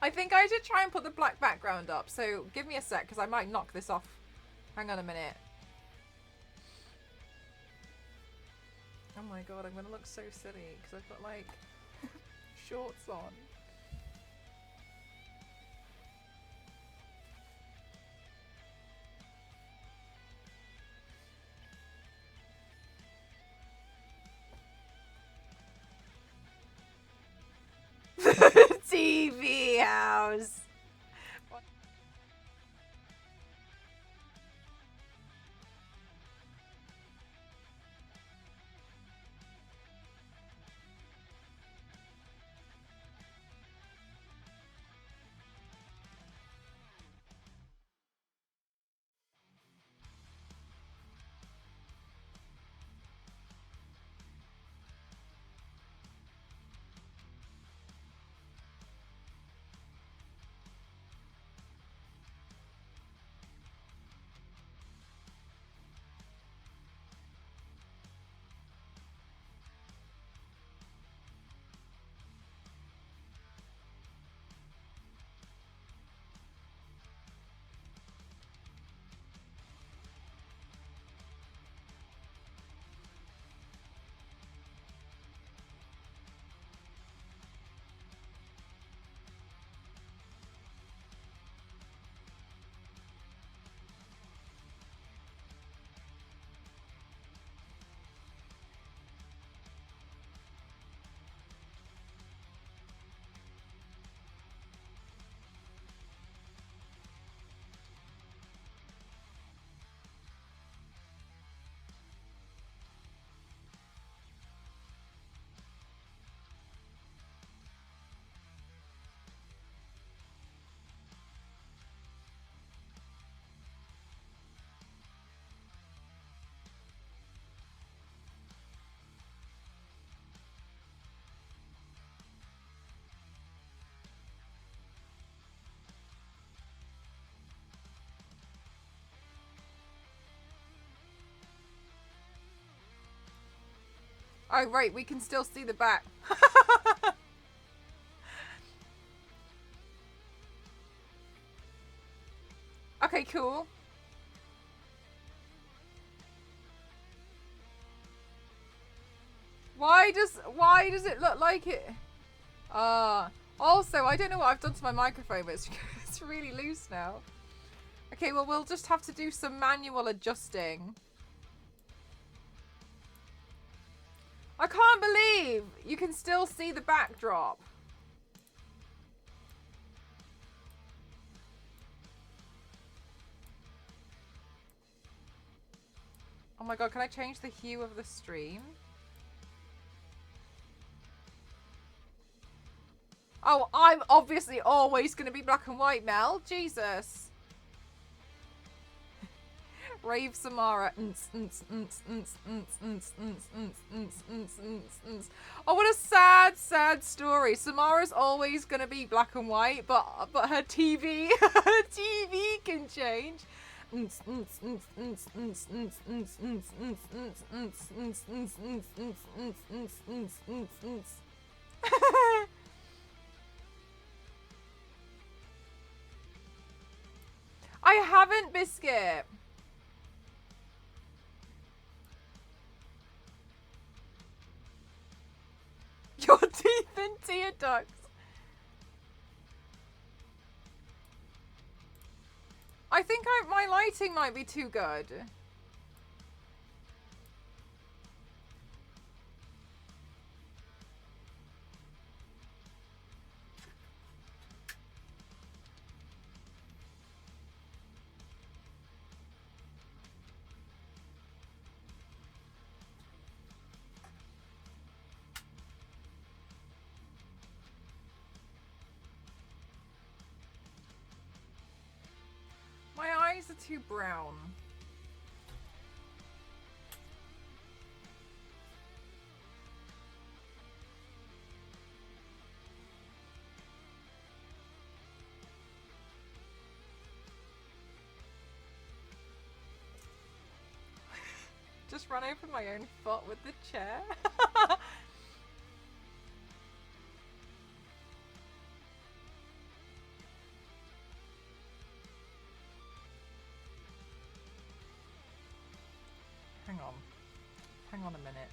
I think I should try and put the black background up. So give me a sec, because I might knock this off. Hang on a minute. Oh my god, I'm going to look so silly, because I've got, like, shorts on. TV house. Oh, right, we can still see the back. Okay, cool. Why does it look like it? Also, I don't know what I've done to my microphone, but it's really loose now. Okay, well, we'll just have to do some manual adjusting. I can't believe you can still see the backdrop. Oh my god, can I change the hue of the stream? Oh, I'm obviously always going to be black and white, Mel. Jesus. Rave Samara. Oh, what a sad, sad story. Samara's always going to be black and white, but her TV, her TV can change. I haven't, Biscuit. Your teeth and tear ducts. I think my lighting might be too good. My eyes are too brown. Just run over my own foot with the chair. Hang on. Hang on a minute.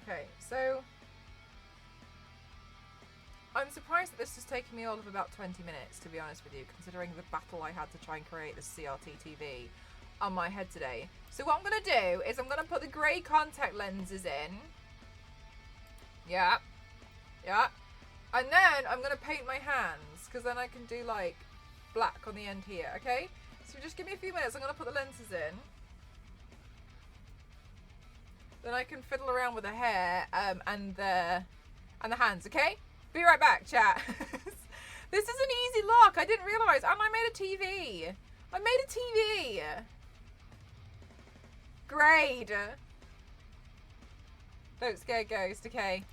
Okay, so I'm surprised that this has taken me all of about 20 minutes, to be honest with you, considering the battle I had to try and create this CRT TV on my head today. So what I'm going to do is I'm going to put the grey contact lenses in. Yeah. Yeah. And then I'm going to paint my hands, because then I can do, like, black on the end here, okay? So just give me a few minutes. I'm going to put the lenses in. Then I can fiddle around with the hair and the hands, okay? Be right back, chat. This is an easy lock. I didn't realise. And I made a TV. I made a TV. Great. Don't scare ghost, okay?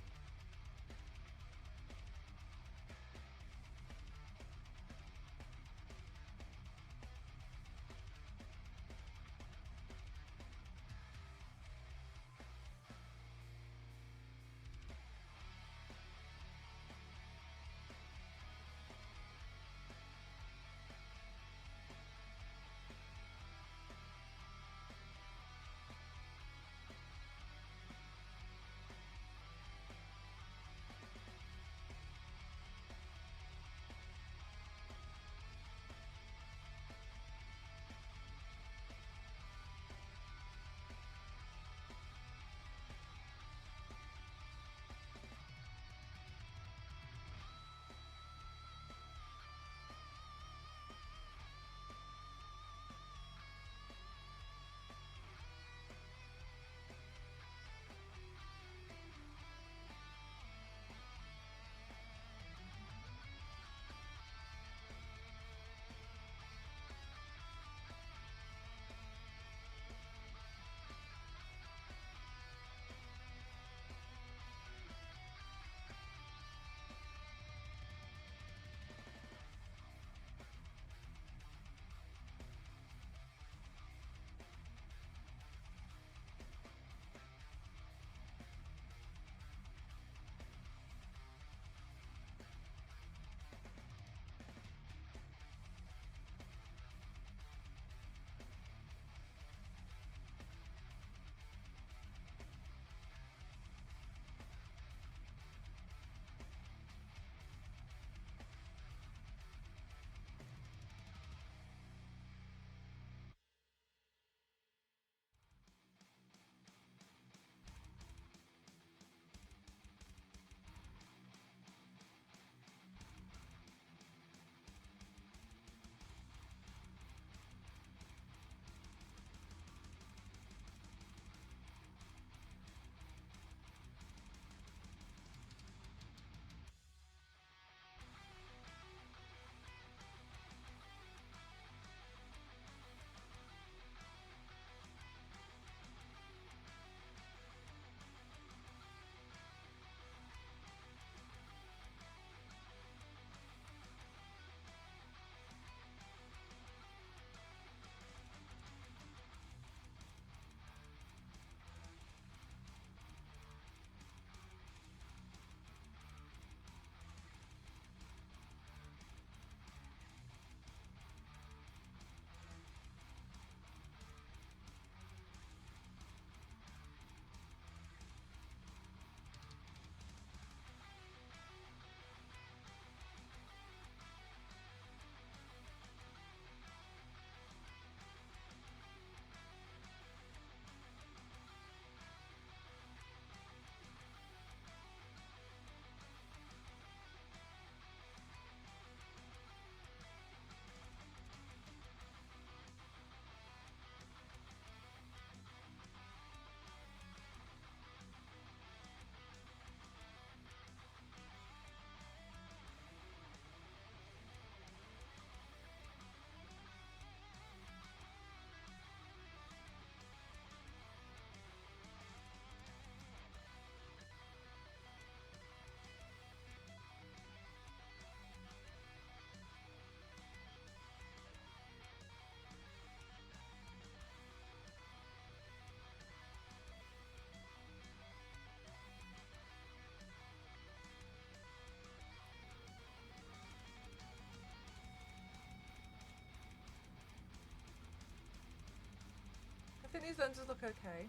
I think these lenses look okay.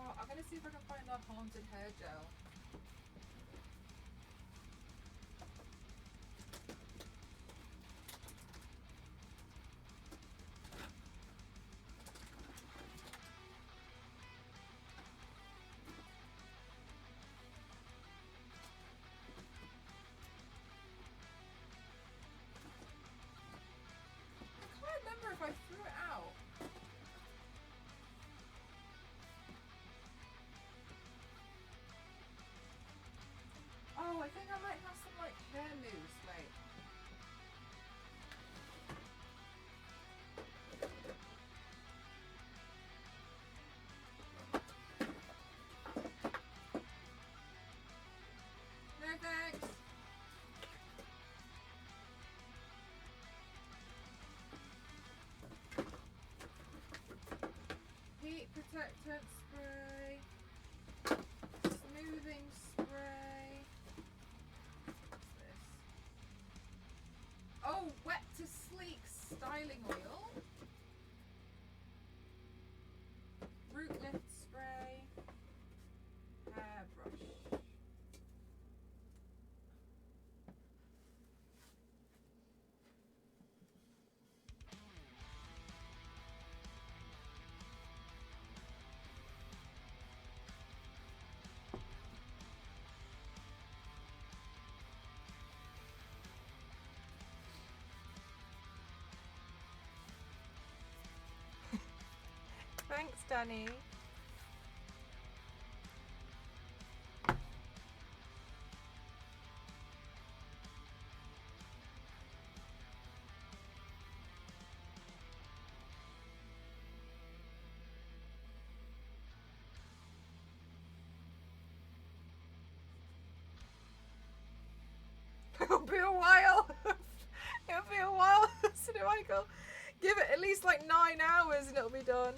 Oh, I'm gonna see if I can find a haunted hair gel. I can't remember if I threw it out. Oh, I think I might have some like hair mousse. Wait. No thanks. Heat protectant spray. Smoothing spray. What's this? Oh, wet to sleek styling oil. Root lift spray. Hairbrush. Thanks, Danny. It'll be a while. It'll be a while, Sir Michael. Give it at least like 9 hours and it'll be done.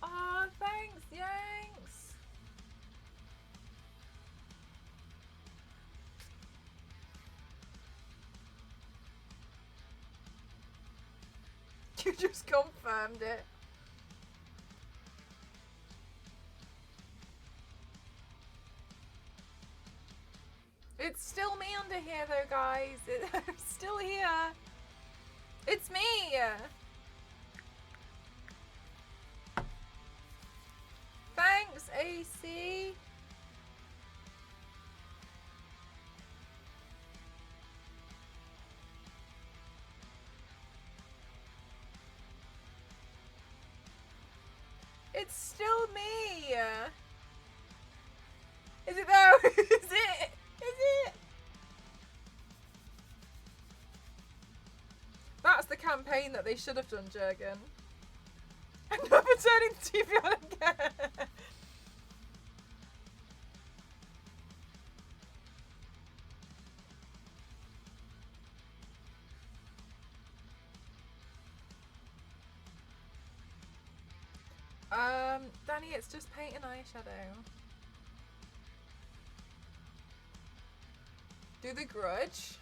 Oh, thanks, Yanks. You just confirmed it. It's still me under here though, guys. I'm still here. It's me. Thanks, AC. It's still me. Is it though? Is it? Is it? That's the campaign that they should have done, Jurgen. I'm never turning the TV on again. Danny, it's just paint and eyeshadow. Do the Grudge?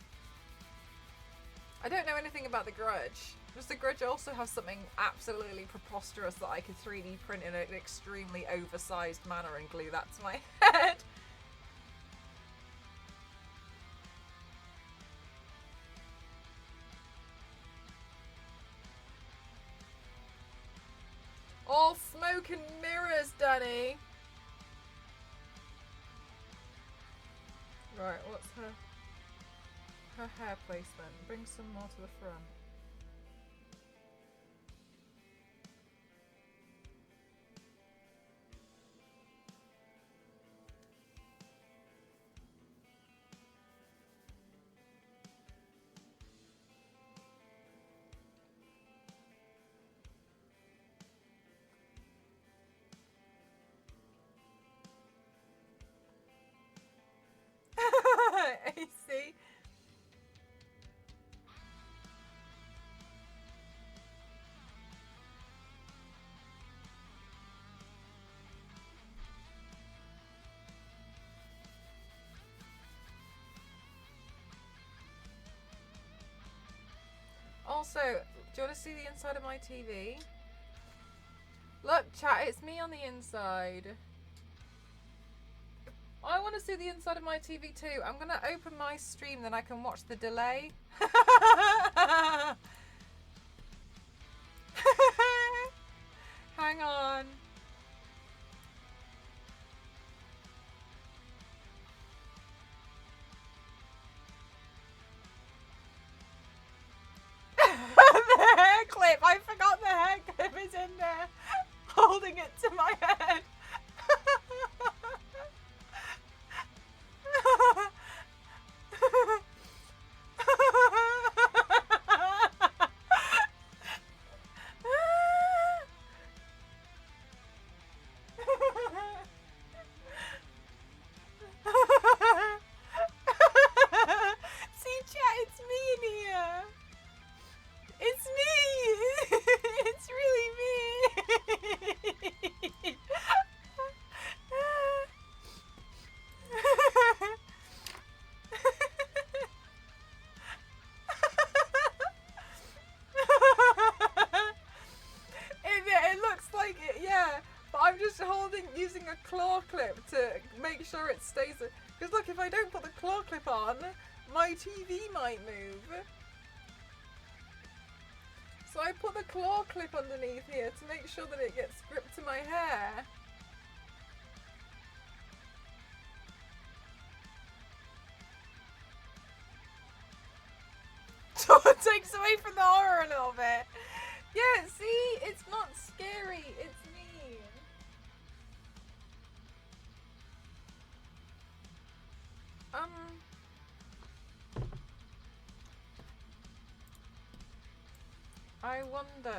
I don't know anything about the Grudge. Does the Grudge also have something absolutely preposterous that I could 3D print in an extremely oversized manner and glue that to my head? All smoke and mirrors, Danny. Right, what's her hair placement? Bring some more to the front. AC. also, do you want to see the inside of my TV? Look, chat, it's me on the inside. I want to see the inside of my TV too. I'm going to open my stream, then I can watch the delay. Hang on. The hair clip. I forgot the hair clip is in there. Holding it to my head. See, chat, it's me in here. It's me. It's really me. It looks like it, yeah. But I'm just using a claw clip to make sure it stays. Because look, if I don't put the claw clip on, my TV might move. So I put the claw clip underneath here to make sure that it gets gripped to my hair. So it takes away from the horror a little bit. Yeah, see? It's not scary. It's me. I wonder...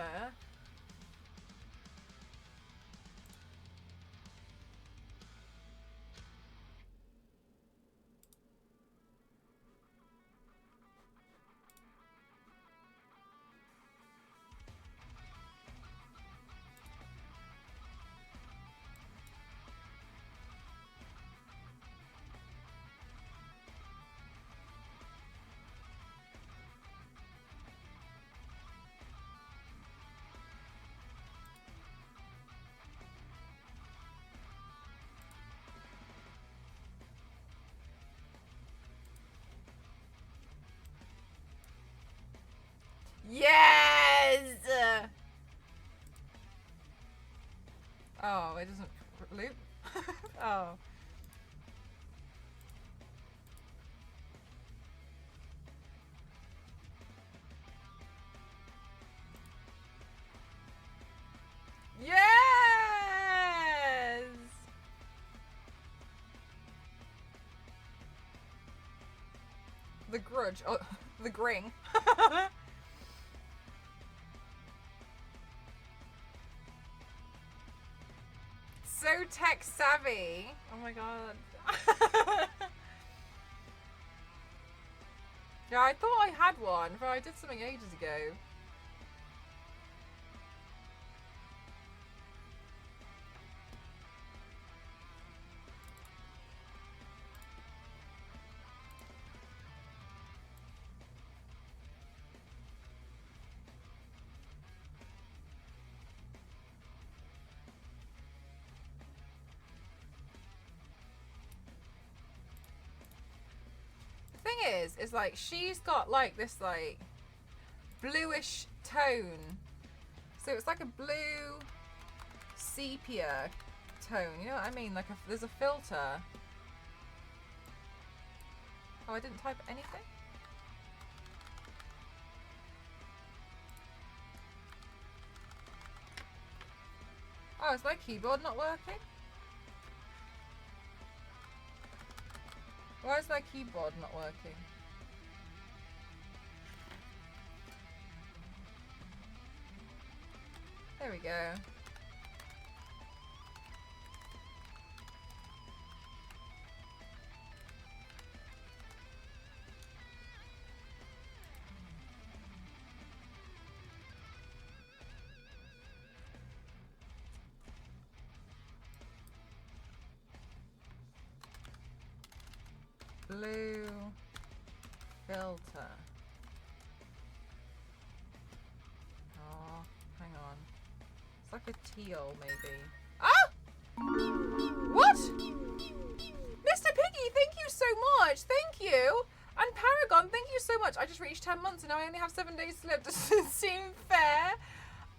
Yes! Oh, it doesn't loop? Oh. Yes! The grudge. Oh, the gring. So tech savvy. Oh my god. Yeah, I thought I had one, but I did something ages ago. Thing is like she's got like this like bluish tone, so it's like a blue sepia tone, you know what I mean, like there's a filter. Oh, I didn't type anything. Oh, is my keyboard not working? Why is my keyboard not working? There we go. Blue filter. teal, maybe. Ah! What? Mr. Piggy, thank you so much. Thank you. And Paragon, thank you so much. I just reached 10 months and now I only have 7 days to live. Does it seem fair?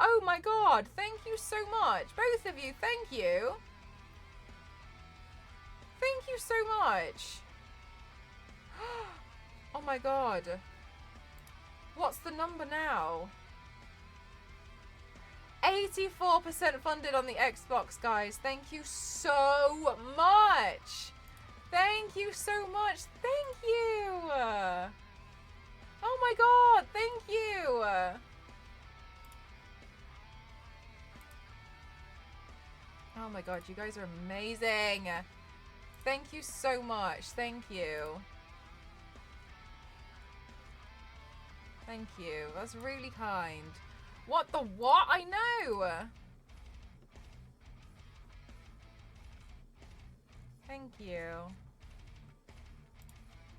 Oh my god. Thank you so much. Both of you, thank you. Thank you so much. Oh my god. What's the number now? 84% funded on the Xbox, guys. Thank you so much. Thank you so much. Thank you. Oh my god. Thank you. Oh my god. You guys are amazing. Thank you so much. Thank you. Thank you. That's really kind. What the what? I know. Thank you.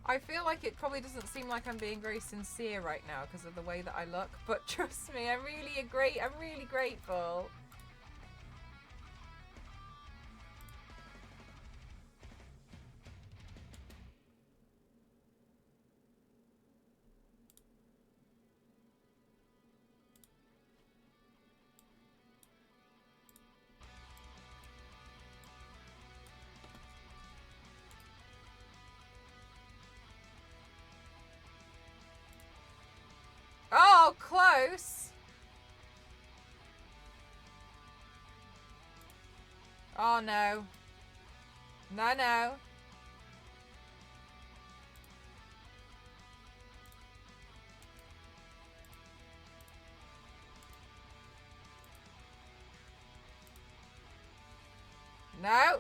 I feel like it probably doesn't seem like I'm being very sincere right now because of the way that I look, but trust me, I'm really grateful. Oh, close. Oh, no. No, no. No.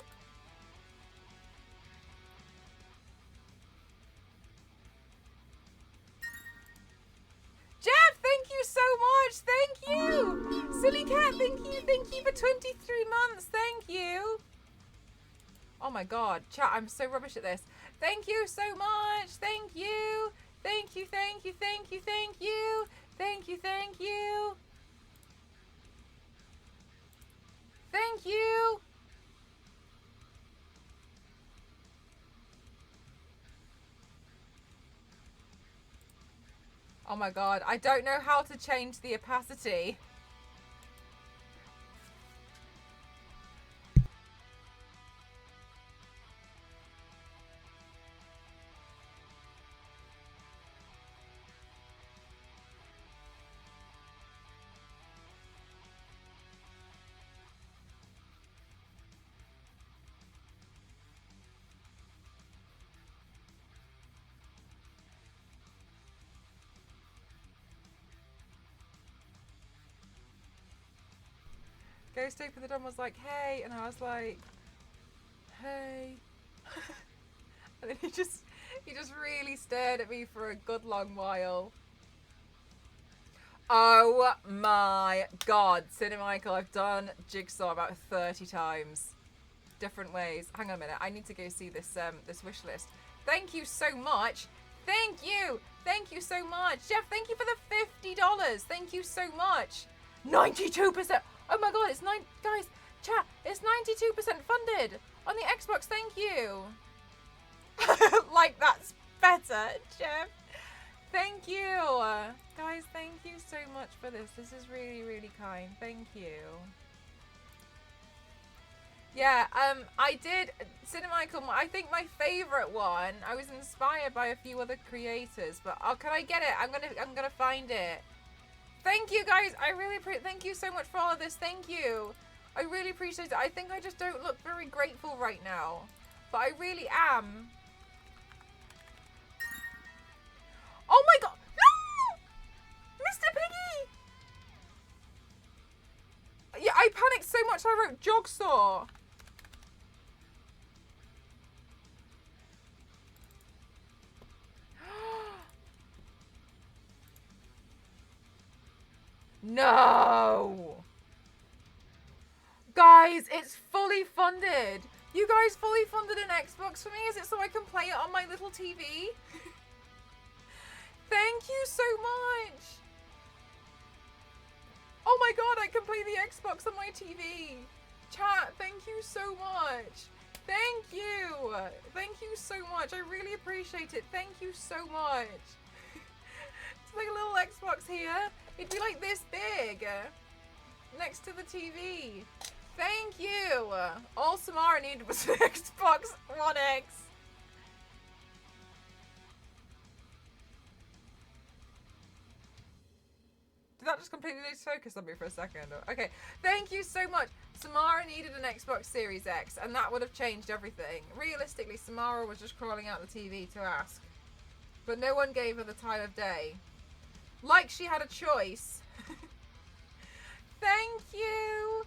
Jeff, thank you so much. Thank you. Silly Cat, thank you. Thank you for 23 months. Thank you. Oh my god. Chat, I'm so rubbish at this. Thank you so much. Thank you. Thank you, thank you, thank you, thank you. Thank you, thank you. Thank you. Oh my god, I don't know how to change the opacity. Ghost opened the door and was like, hey, and I was like, hey. And then he just really stared at me for a good long while. Oh my god, Cinemichael, I've done Jigsaw about 30 times. Different ways. Hang on a minute, I need to go see this this wish list. Thank you so much. Thank you. Thank you so much. Jeff, thank you for the $50. Thank you so much. 92%. Oh my god, it's guys, chat, it's 92% funded on the Xbox. Thank you. Like that's better, Jeff. Thank you. Guys, thank you so much for this. This is really kind. Thank you. Yeah, I did Cinemichael. I think my favorite one. I was inspired by a few other creators, but can I get it? I'm gonna find it. Thank you guys. I really appreciate. Thank you so much for all of this. Thank you. I really appreciate it. I think I just don't look very grateful right now, but I really am. Oh my god! No! Mr. Piggy! Yeah, I panicked so much I wrote Jigsaw. No! Guys, it's fully funded. You guys fully funded an Xbox for me? Is it so I can play it on my little TV? Thank you so much. Oh my god, I can play the Xbox on my TV. Chat, thank you so much. Thank you. Thank you so much. I really appreciate it. Thank you so much. It's like a little Xbox here. It'd be like this big next to the TV. Thank you. All Samara needed was an Xbox One X. Did that just completely lose focus on me for a second? Okay, thank you so much. Samara needed an Xbox Series X, and that would have changed everything. Realistically, Samara was just crawling out the TV to ask. But no one gave her the time of day. Like she had a choice. Thank you.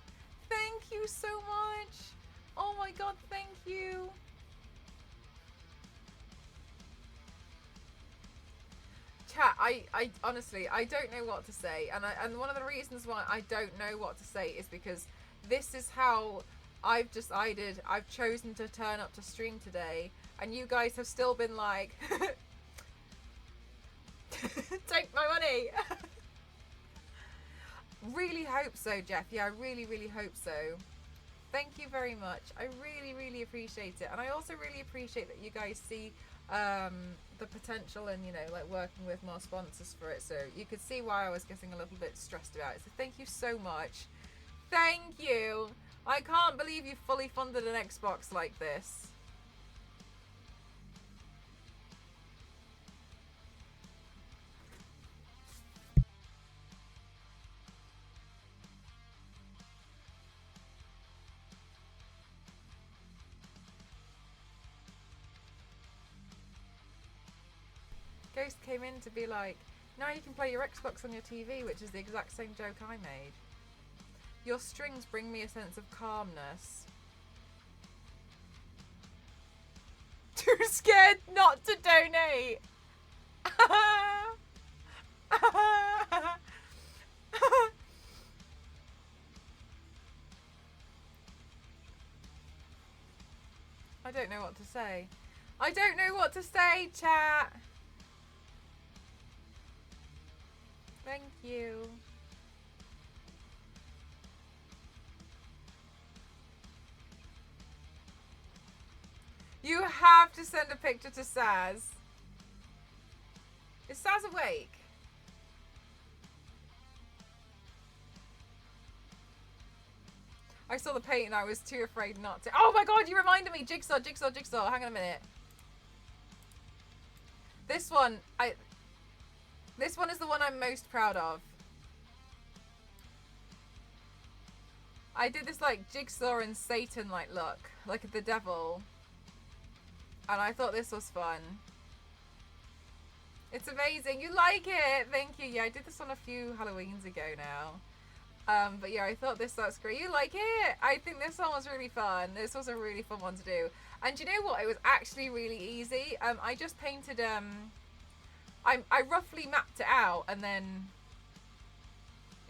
Thank you so much. Oh my god, thank you. Chat, I honestly, I don't know what to say. And one of the reasons why I don't know what to say is because this is how I've decided, I've chosen to turn up to stream today. And you guys have still been like, take my money. Really hope so, Jeff. Yeah, I really, really hope so. Thank you very much. I really, really appreciate it. And I also really appreciate that you guys see the potential in, you know, like working with more sponsors for it. So you could see why I was getting a little bit stressed about it. So thank you so much. Thank you. I can't believe you fully funded an Xbox like this. Ghost came in to be like, now you can play your Xbox on your TV, which is the exact same joke I made. Your strings bring me a sense of calmness. Too scared not to donate. I don't know what to say. I don't know what to say, chat. Thank you. You have to send a picture to Saz. Is Saz awake? I saw the paint and I was too afraid not to. Oh my god, you reminded me. Jigsaw, Jigsaw, Jigsaw. Hang on a minute. This one is the one I'm most proud of. I did this like Jigsaw and Satan like look, like the devil. And I thought this was fun. It's amazing. You like it? Thank you. Yeah, I did this on a few Halloweens ago now. But yeah, I thought this looks great. You like it? I think this one was really fun. This was a really fun one to do. And you know what? It was actually really easy. I just painted, I roughly mapped it out, and then,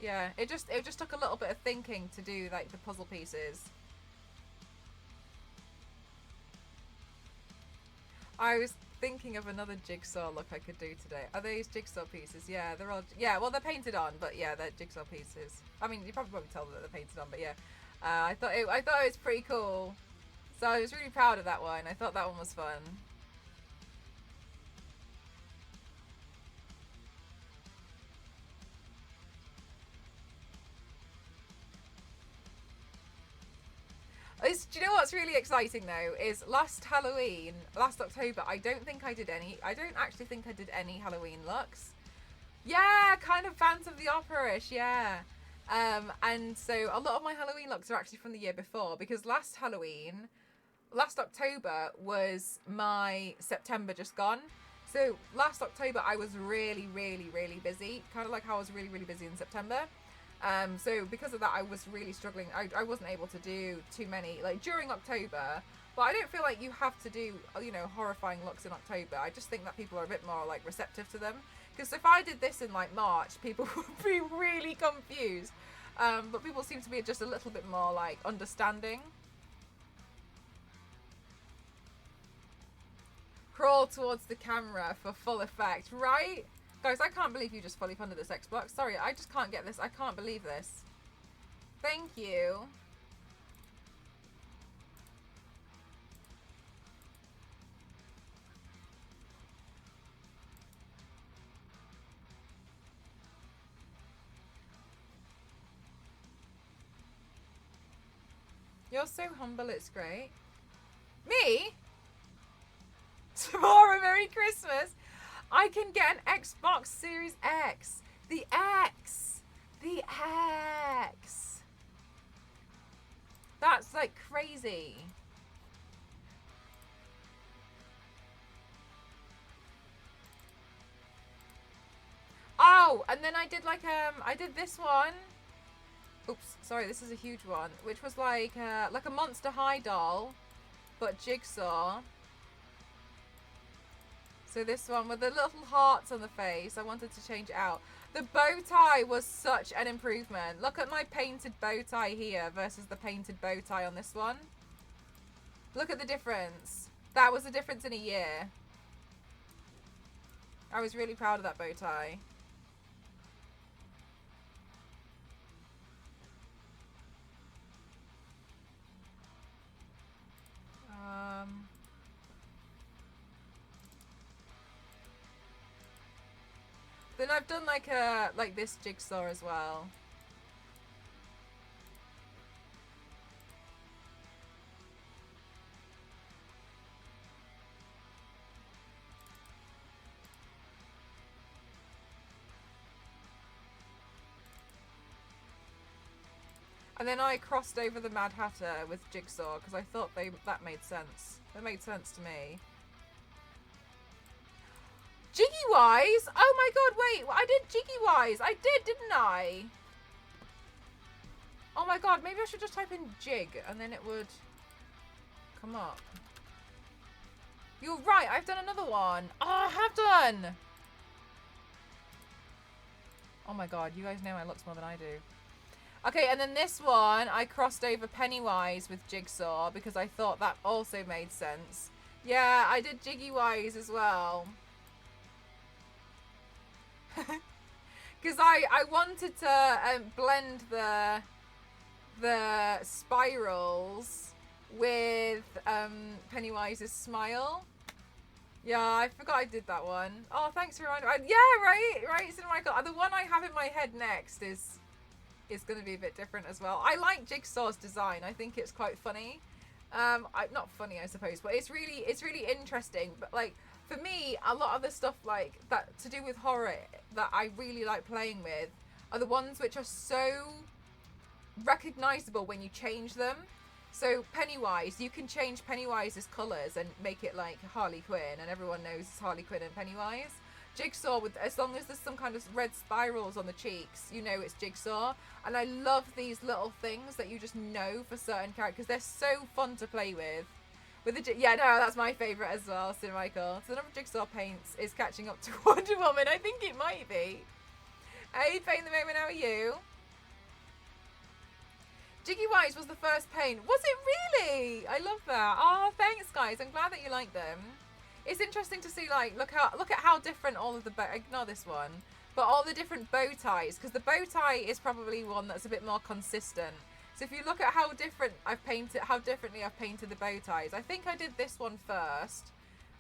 yeah, it just took a little bit of thinking to do like the puzzle pieces. I was thinking of another jigsaw look I could do today. Are these jigsaw pieces? Yeah, they're all. Yeah, well, they're painted on, but yeah, they're jigsaw pieces. I mean, you probably won't tell that they're painted on, but yeah, I thought it was pretty cool. So I was really proud of that one. I thought that one was fun. Do you know what's really exciting though is last October, I don't actually think I did any Halloween looks. Yeah, kind of Phantom of the Opera-ish, yeah. And so a lot of my Halloween looks are actually from the year before, because last October was my September just gone. So last October I was really, really, really busy, kind of like how I was really, really busy in September. So because of that, I was really struggling. I wasn't able to do too many, like, during October. But I don't feel like you have to do, you know, horrifying looks in October. I just think that people are a bit more, like, receptive to them. Because if I did this in, like, March, people would be really confused. But people seem to be just a little bit more, like, understanding. Crawl towards the camera for full effect, right? Guys, I can't believe you just fully funded this Xbox. Sorry, I just can't get this. I can't believe this. Thank you. You're so humble, it's great. Me? Tomorrow, Merry Christmas. I can get an Xbox Series X. The X. The X. That's like crazy. Oh, and then I did like I did this one. Oops, sorry, this is a huge one, which was like a Monster High doll, but jigsaw. So this one with the little hearts on the face, I wanted to change it out. The bow tie was such an improvement. Look at my painted bow tie here versus the painted bow tie on this one. Look at the difference. That was the difference in a year. I was really proud of that bow tie. Then I've done like this jigsaw as well. And then I crossed over the Mad Hatter with Jigsaw because I thought that made sense. That made sense to me. Jiggy Wise? Oh my god, wait, I did Jiggy Wise. I did, didn't I? Oh my god, maybe I should just type in jig and then it would come up. You're right, I've done another one. Oh, I have done. Oh my god, you guys know my looks more than I do. Okay, and then this one, I crossed over Pennywise with Jigsaw because I thought that also made sense. Yeah, I did Jiggy Wise as well. Because I wanted to blend the spirals with Pennywise's smile. Yeah, I forgot I did that one. Oh, thanks for reminding me. Yeah, right, Cinemichael. The one I have in my head next is going to be a bit different as well. I like Jigsaw's design. I think it's quite funny. Not funny, I suppose, but it's really interesting. But like for me, a lot of the stuff like that to do with horror that I really like playing with are the ones which are so recognizable when you change them. So Pennywise, you can change Pennywise's colours and make it like Harley Quinn, and everyone knows it's Harley Quinn and Pennywise. Jigsaw, with as long as there's some kind of red spirals on the cheeks, you know it's Jigsaw. And I love these little things that you just know for certain characters. They're so fun to play with. Yeah, no, that's my favourite as well, Sir Michael. So the number of Jigsaw paints is catching up to Wonder Woman. I think it might be. Hey, Paint the Moment, how are you? Jiggy Wise was the first paint. Was it really? I love that. Oh, thanks, guys. I'm glad that you like them. It's interesting to see, like, look at how different all of the ignore this one, but all the different bow ties, because the bow tie is probably one that's a bit more consistent. So if you look at how differently I've painted the bow ties, I think I did this one first,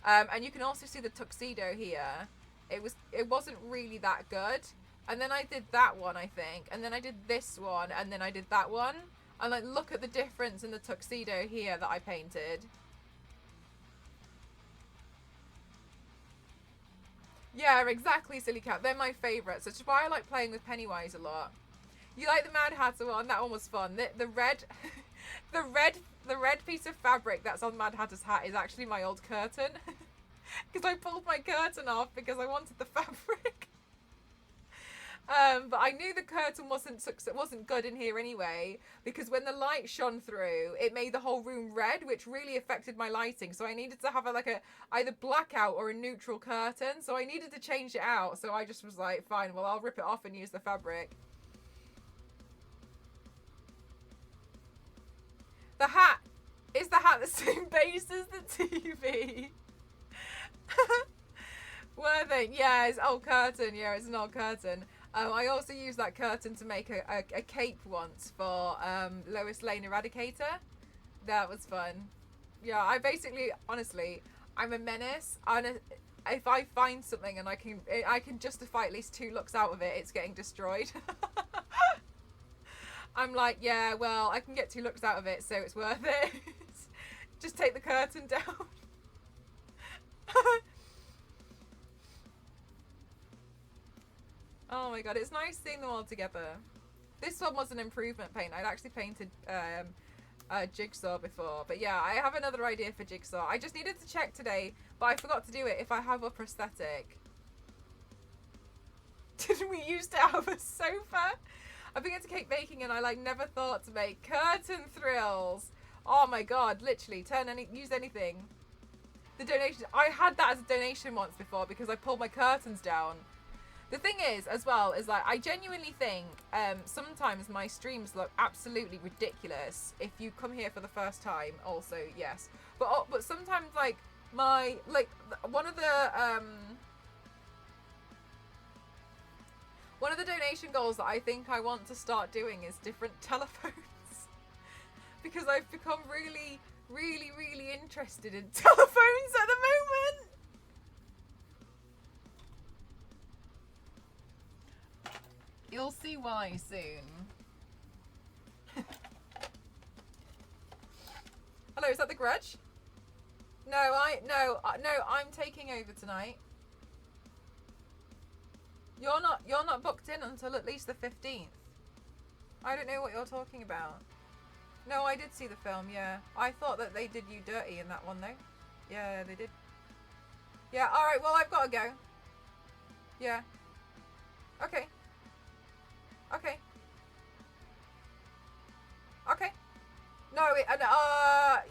and you can also see the tuxedo here. It wasn't really that good, and then I did that one, I think, and then I did this one, and then I did that one, and like look at the difference in the tuxedo here that I painted. Yeah, exactly, Silly Cat. They're my favourites, which is why I like playing with Pennywise a lot. You like the Mad Hatter one? That one was fun. The red, the red piece of fabric that's on Mad Hatter's hat is actually my old curtain, because I pulled my curtain off because I wanted the fabric. But I knew the curtain wasn't good in here anyway, because when the light shone through, it made the whole room red, which really affected my lighting. So I needed to have a either blackout or a neutral curtain. So I needed to change it out. So I just was like, fine, well, I'll rip it off and use the fabric. Is the hat the same base as the TV? Worthing, yeah, it's old curtain. Yeah, it's an old curtain. I also used that curtain to make a cape once for Lois Lane Eradicator. That was fun. Yeah, I basically, honestly, I'm a menace. If I find something and I can justify at least 2 looks out of it, it's getting destroyed. I'm like, yeah, well, I can get 2 looks out of it, so it's worth it. Just take the curtain down. Oh my god, it's nice seeing them all together. This one was an improvement paint. I'd actually painted Jigsaw before, but yeah, I have another idea for Jigsaw. I just needed to check today, but I forgot to do it if I have a prosthetic. Didn't we used to have a sofa? I've been into cake baking and I like never thought to make curtain thrills. Oh my god, literally use anything. The donation, I had that as a donation once before because I pulled my curtains down. The thing is, as well, is like I genuinely think sometimes my streams look absolutely ridiculous. If you come here for the first time, also yes, but sometimes like one of the donation goals that I think I want to start doing is different telephones because I've become really, really, really interested in telephones at the moment. You'll see why soon. Hello, is that the Grudge? No, I'm taking over tonight. You're not booked in until at least the 15th. I don't know what you're talking about. No, I did see the film, yeah. I thought that they did you dirty in that one though. Yeah, they did. Yeah, alright, well I've gotta go. Yeah. Okay. Okay. Okay. No,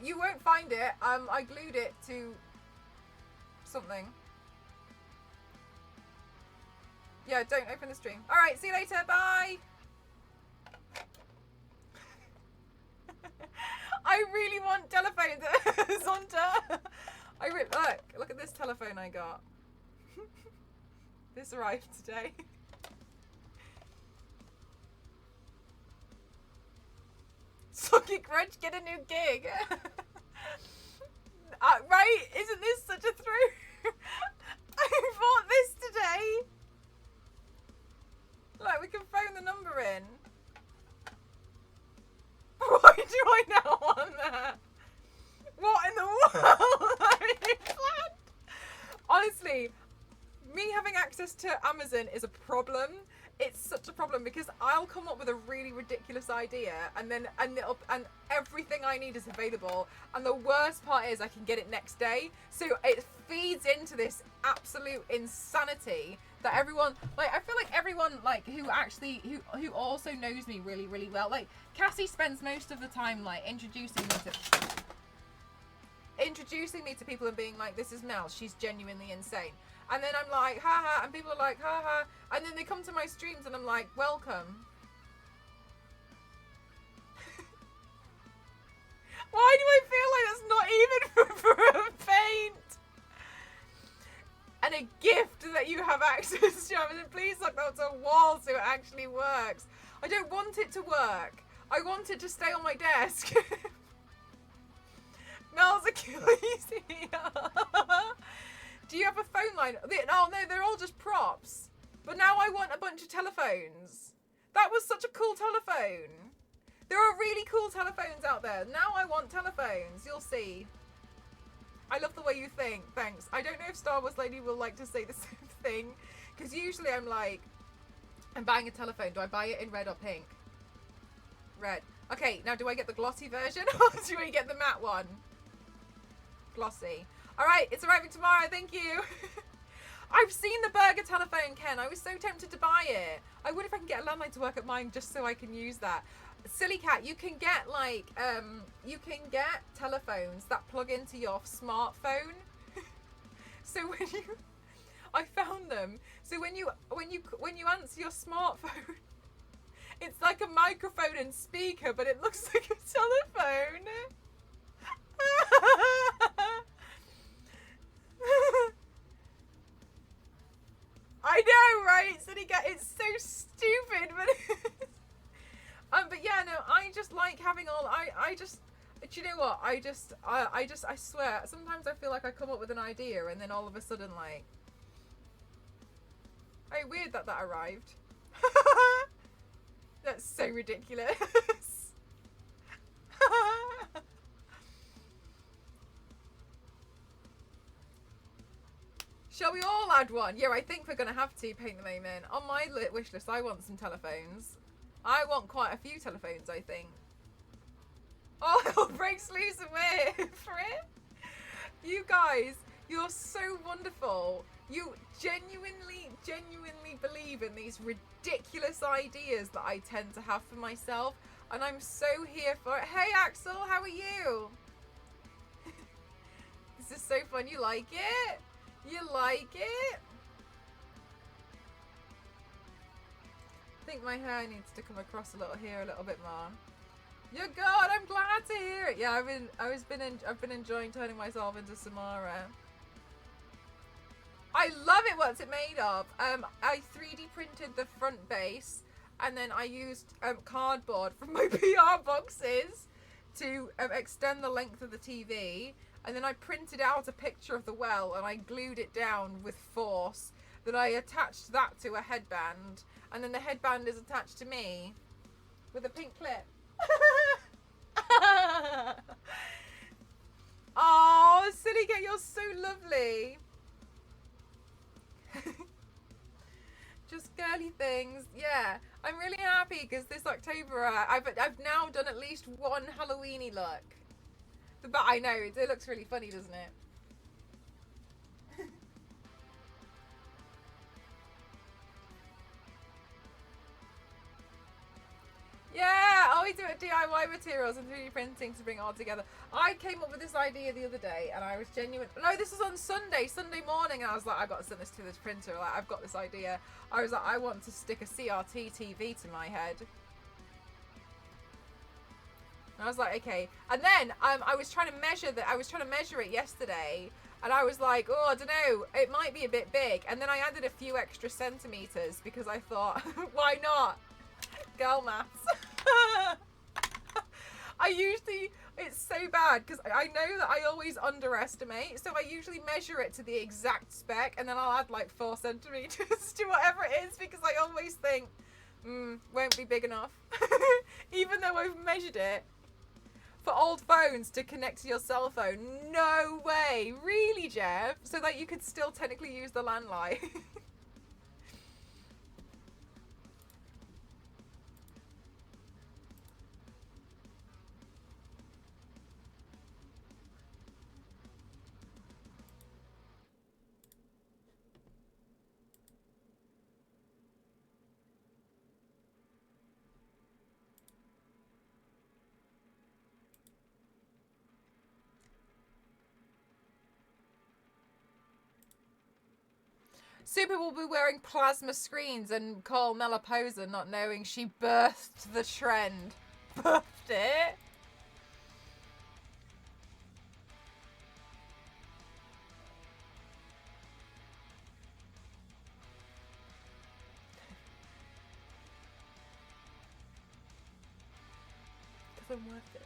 you won't find it. I glued it to something. Yeah, don't open the stream. All right, see you later. Bye. I really want telephones, Zonta. Look at this telephone I got. This arrived today. Socket Grudge, get a new gig. Right? Isn't this such a through? I bought this today. Like, we can phone the number in. Why do I now want that? What in the world have you planned? Honestly, me having access to Amazon is a problem. It's such a problem because I'll come up with a really ridiculous idea and everything I need is available, and the worst part is I can get it next day. So it feeds into this absolute insanity that everyone, like, I feel like everyone, like, who also knows me really, really well, like, Cassie spends most of the time, like, introducing me to people and being like, this is Mel, she's genuinely insane. And then I'm like, haha, and people are like, haha, and then they come to my streams and I'm like, welcome. Why do I feel like that's not even for a paint? And a gift that you have access to. And please look, that's a wall so it actually works. I don't want it to work. I want it to stay on my desk. Mel's Achilles here. Do you have a phone line? Oh no, they're all just props. But now I want a bunch of telephones. That was such a cool telephone. There are really cool telephones out there. Now I want telephones. You'll see. I love the way you think. Thanks. I don't know if Star Wars Lady will like to say the same thing. Because usually I'm like, I'm buying a telephone. Do I buy it in red or pink? Red. Okay, now do I get the glossy version or do I get the matte one? Glossy. Alright, it's arriving tomorrow. Thank you. I've seen the burger telephone, Ken. I was so tempted to buy it. I would if I can get a landline to work at mine just so I can use that. Silly Cat, you can get like you can get telephones that plug into your smartphone. So I found them. So when you answer your smartphone, it's like a microphone and speaker, but it looks like a telephone. get. It's so stupid, but yeah, no, I just like having all. I just. Do you know what? I swear. Sometimes I feel like I come up with an idea, and then all of a sudden, like, oh, weird that arrived. That's so ridiculous. Shall we all add one? Yeah, I think we're going to have to paint the moment. On my wish list, I want some telephones. I want quite a few telephones, I think. Oh, it'll break loose away for it. You guys, you're so wonderful. You genuinely believe in these ridiculous ideas that I tend to have for myself. And I'm so here for it. Hey, Axel, how are you? This is so fun. You like it? You like it? I think my hair needs to come across a little here, a little bit more. You're good. I'm glad to hear it. Yeah, I've been enjoying turning myself into Samara. I love it. What's it made of? I 3D printed the front base, and then I used cardboard from my PR boxes to extend the length of the TV. And then I printed out a picture of the well, and I glued it down with force. Then I attached that to a headband, and then the headband is attached to me with a pink clip. Oh, Silly Cat, you're so lovely. Just girly things. Yeah, I'm really happy because this October I've now done at least one Halloweeny look. But I know it looks really funny, doesn't it? Yeah, I always do it DIY materials and 3D printing to bring it all together. I came up with this idea the other day, and I was genuine. No, this was on Sunday morning, and I was like, I've got to send this to this printer. Like, I've got this idea. I was like, I want to stick a CRT TV to my head. And I was like, okay. And then I was trying to measure that. I was trying to measure it yesterday, and I was like, oh, I don't know, it might be a bit big. And then I added a few extra centimeters because I thought, why not? Girl maths. It's so bad because I know that I always underestimate. So I usually measure it to the exact spec, and then I'll add like 4 centimeters to whatever it is because I always think, won't be big enough. Even though I've measured it. For old phones to connect to your cell phone. No way. Really, Jeff? So that you could still technically use the landline. Super will be wearing plasma screens and call Mela Poser, not knowing she birthed the trend. Birthed it? Because I'm worth it.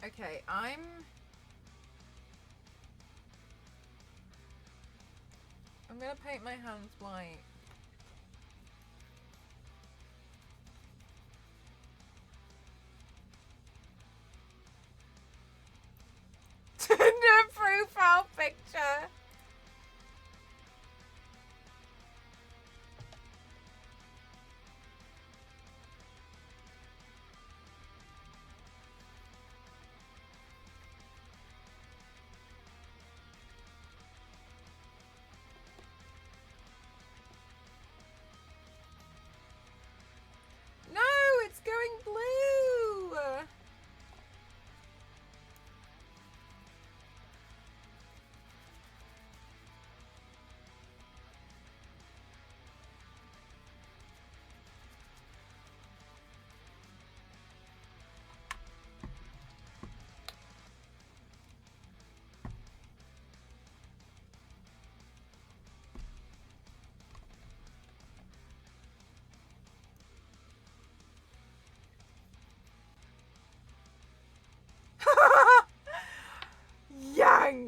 Okay, I'm gonna paint my hands white. Tinder profile picture.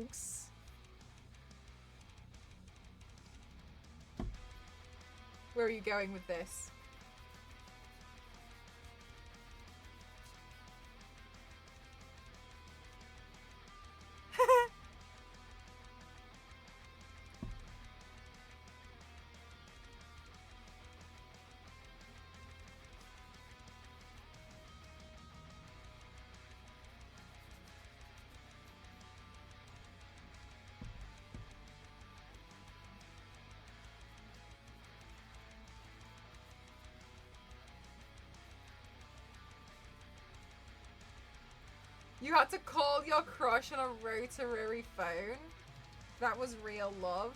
Thanks. Where are you going with this? You had to call your crush on a rotary phone? That was real love.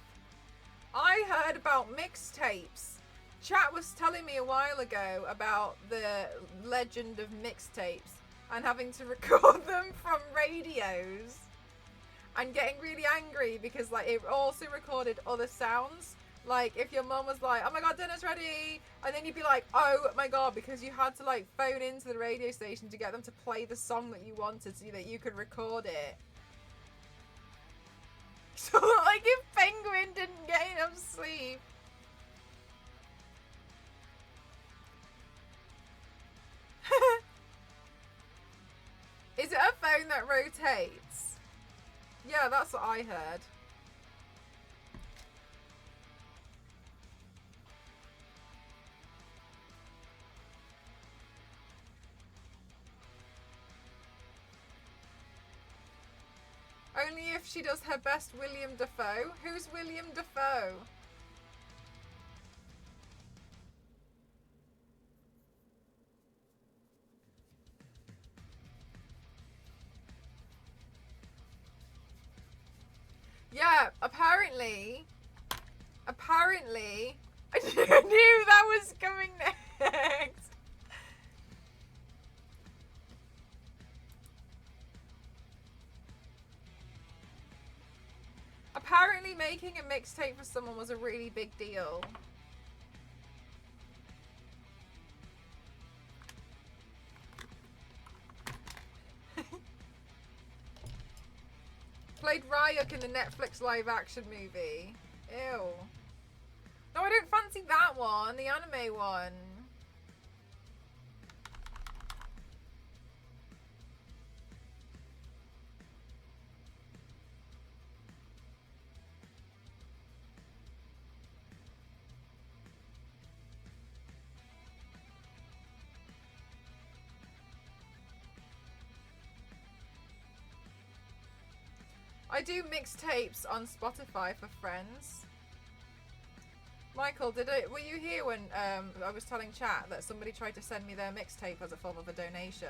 I heard about mixtapes. Chat was telling me a while ago about the legend of mixtapes and having to record them from radios and getting really angry because like it also recorded other sounds. Like if your mom was like, oh my god, dinner's ready, and then you'd be like, oh my god, because you had to like phone into the radio station to get them to play the song that you wanted so that you could record it. So like if Penguin didn't get enough sleep. Is it a phone that rotates? Yeah, that's what I heard. Only if she does her best William Dafoe. Who's William Dafoe? Yeah, apparently, I knew that was coming next. Apparently making a mixtape for someone was a really big deal. Played Ryuk in the Netflix live action movie. Ew. No, I don't fancy that one, the anime one. I do mixtapes on Spotify for friends. Michael, were you here when I was telling chat that somebody tried to send me their mixtape as a form of a donation,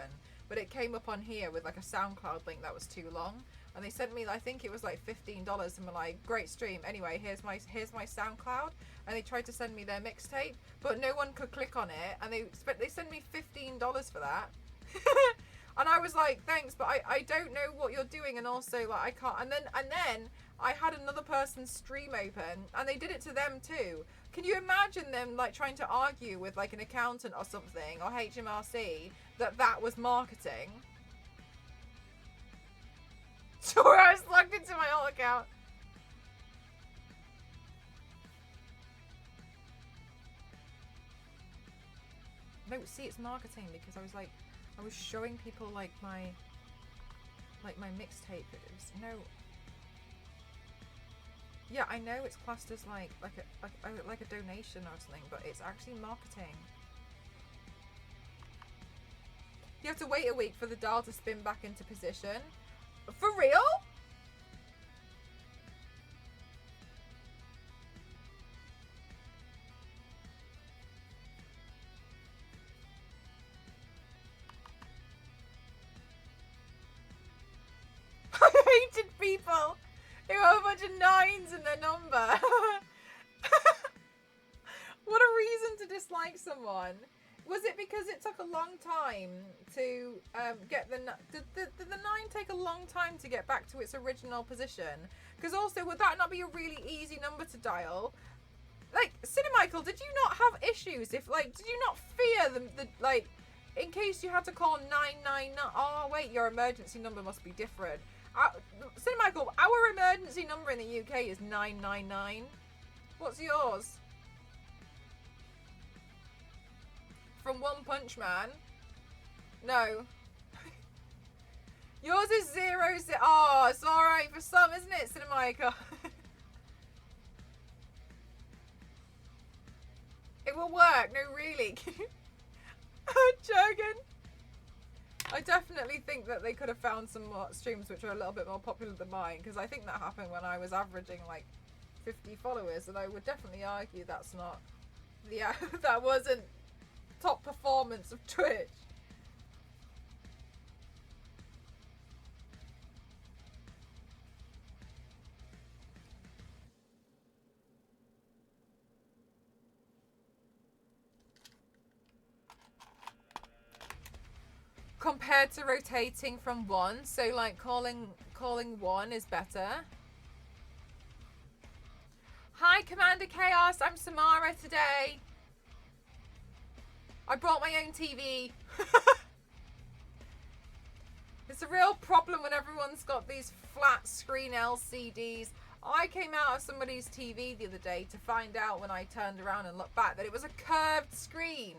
but it came up on here with like a SoundCloud link that was too long, and they sent me, I think it was like $15, and were like, great stream. Anyway, here's my SoundCloud, and they tried to send me their mixtape, but no one could click on it, and they sent me $15 for that. And I was like, thanks, but I don't know what you're doing, and also like I can't. And then I had another person's stream open, and they did it to them too. Can you imagine them like trying to argue with like an accountant or something, or HMRC, that was marketing? Sure, I was logged into my old account. No, see, it's marketing because I was showing people like my mixtape. No. Yeah, I know it's classed as like a donation or something, but it's actually marketing. You have to wait a week for the dial to spin back into position. For real? I hated people who have a bunch of 9s in their number. What a reason to dislike someone. Was it because it took a long time to get did the 9 take a long time to get back to its original position? Because also, would that not be a really easy number to dial? Like, Cinemichael, did you not have issues? If like, did you not fear the like, in case you had to call 999? Oh wait, your emergency number must be different. Cinemichael, our emergency number in the UK is 999. What's yours? From One Punch Man? No. Yours is 0. Oh, it's alright for some, isn't it, Cinemichael? It will work. No, really. Jurgen. I definitely think that they could have found some more streams which are a little bit more popular than mine, because I think that happened when I was averaging like 50 followers, and I would definitely argue that's not the that wasn't top performance of Twitch. Compared to rotating from one, so like calling one is better. Hi Commander Chaos, I'm Samara today. I brought my own TV. It's a real problem when everyone's got these flat screen LCDs. I came out of somebody's TV the other day to find out when I turned around and looked back that it was a curved screen.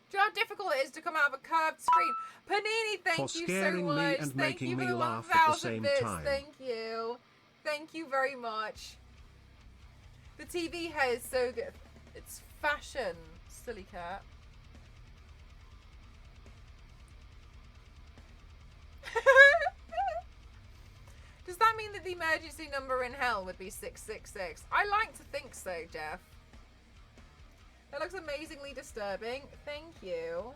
Do you know how difficult it is to come out of a curved screen? Panini, thank you so much. And thank you for the 1,000 bits. Thank you. Thank you very much. The TV hair is so good. It's fashion, silly cat. Does that mean that the emergency number in hell would be 666? I like to think so, Jeff. That looks amazingly disturbing. Thank you.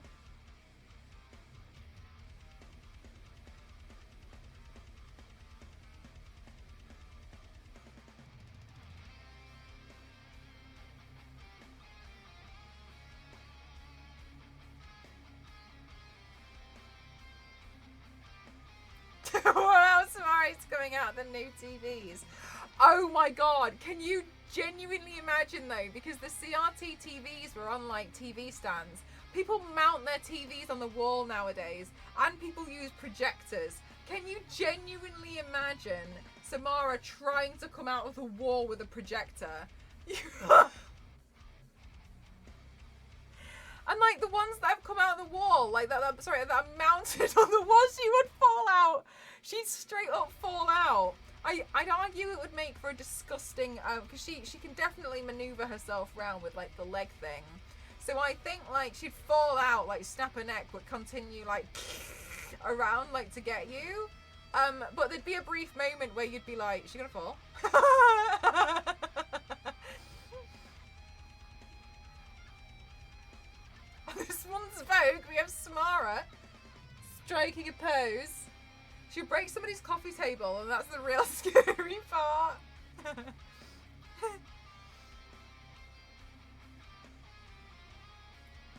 What else, Samari's coming out? The new TVs. Oh my god, can you genuinely imagine though, because the CRT TVs were on like TV stands. People mount their TVs on the wall nowadays, and people use projectors. Can you genuinely imagine Samara trying to come out of the wall with a projector? And like the ones that have come out of the wall, like that are mounted on the wall, she would fall out. She'd straight up fall out. I'd argue it would make for a disgusting, because she can definitely maneuver herself around with like the leg thing. So I think like she'd fall out, like snap her neck, would continue like around like to get you. But there'd be a brief moment where you'd be like, is she gonna fall? This one's Vogue. We have Samara striking a pose. She'll break somebody's coffee table, and that's the real scary part.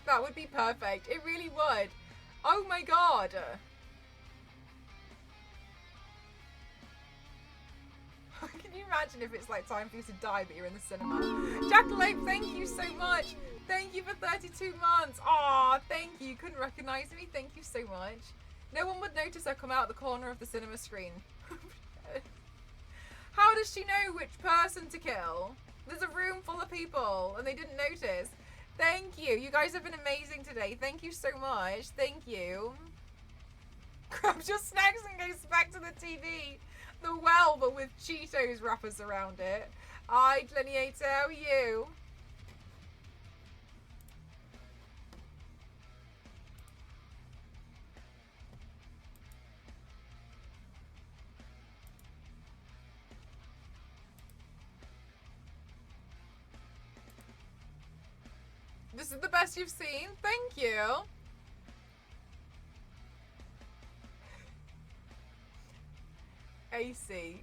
That would be perfect. It really would. Oh my god. Can you imagine if it's like time for you to die but you're in the cinema? Jackalope, thank you so much. Thank you for 32 months. Aw, thank you. Couldn't recognise me. Thank you so much. No one would notice her come out the corner of the cinema screen. How does she know which person to kill? There's a room full of people and they didn't notice. Thank you. You guys have been amazing today. Thank you so much. Thank you. Grabs your snacks and goes back to the TV. The well, but with Cheetos wrappers around it. Hi, Gleniator. How are you? This is the best you've seen. Thank you. AC.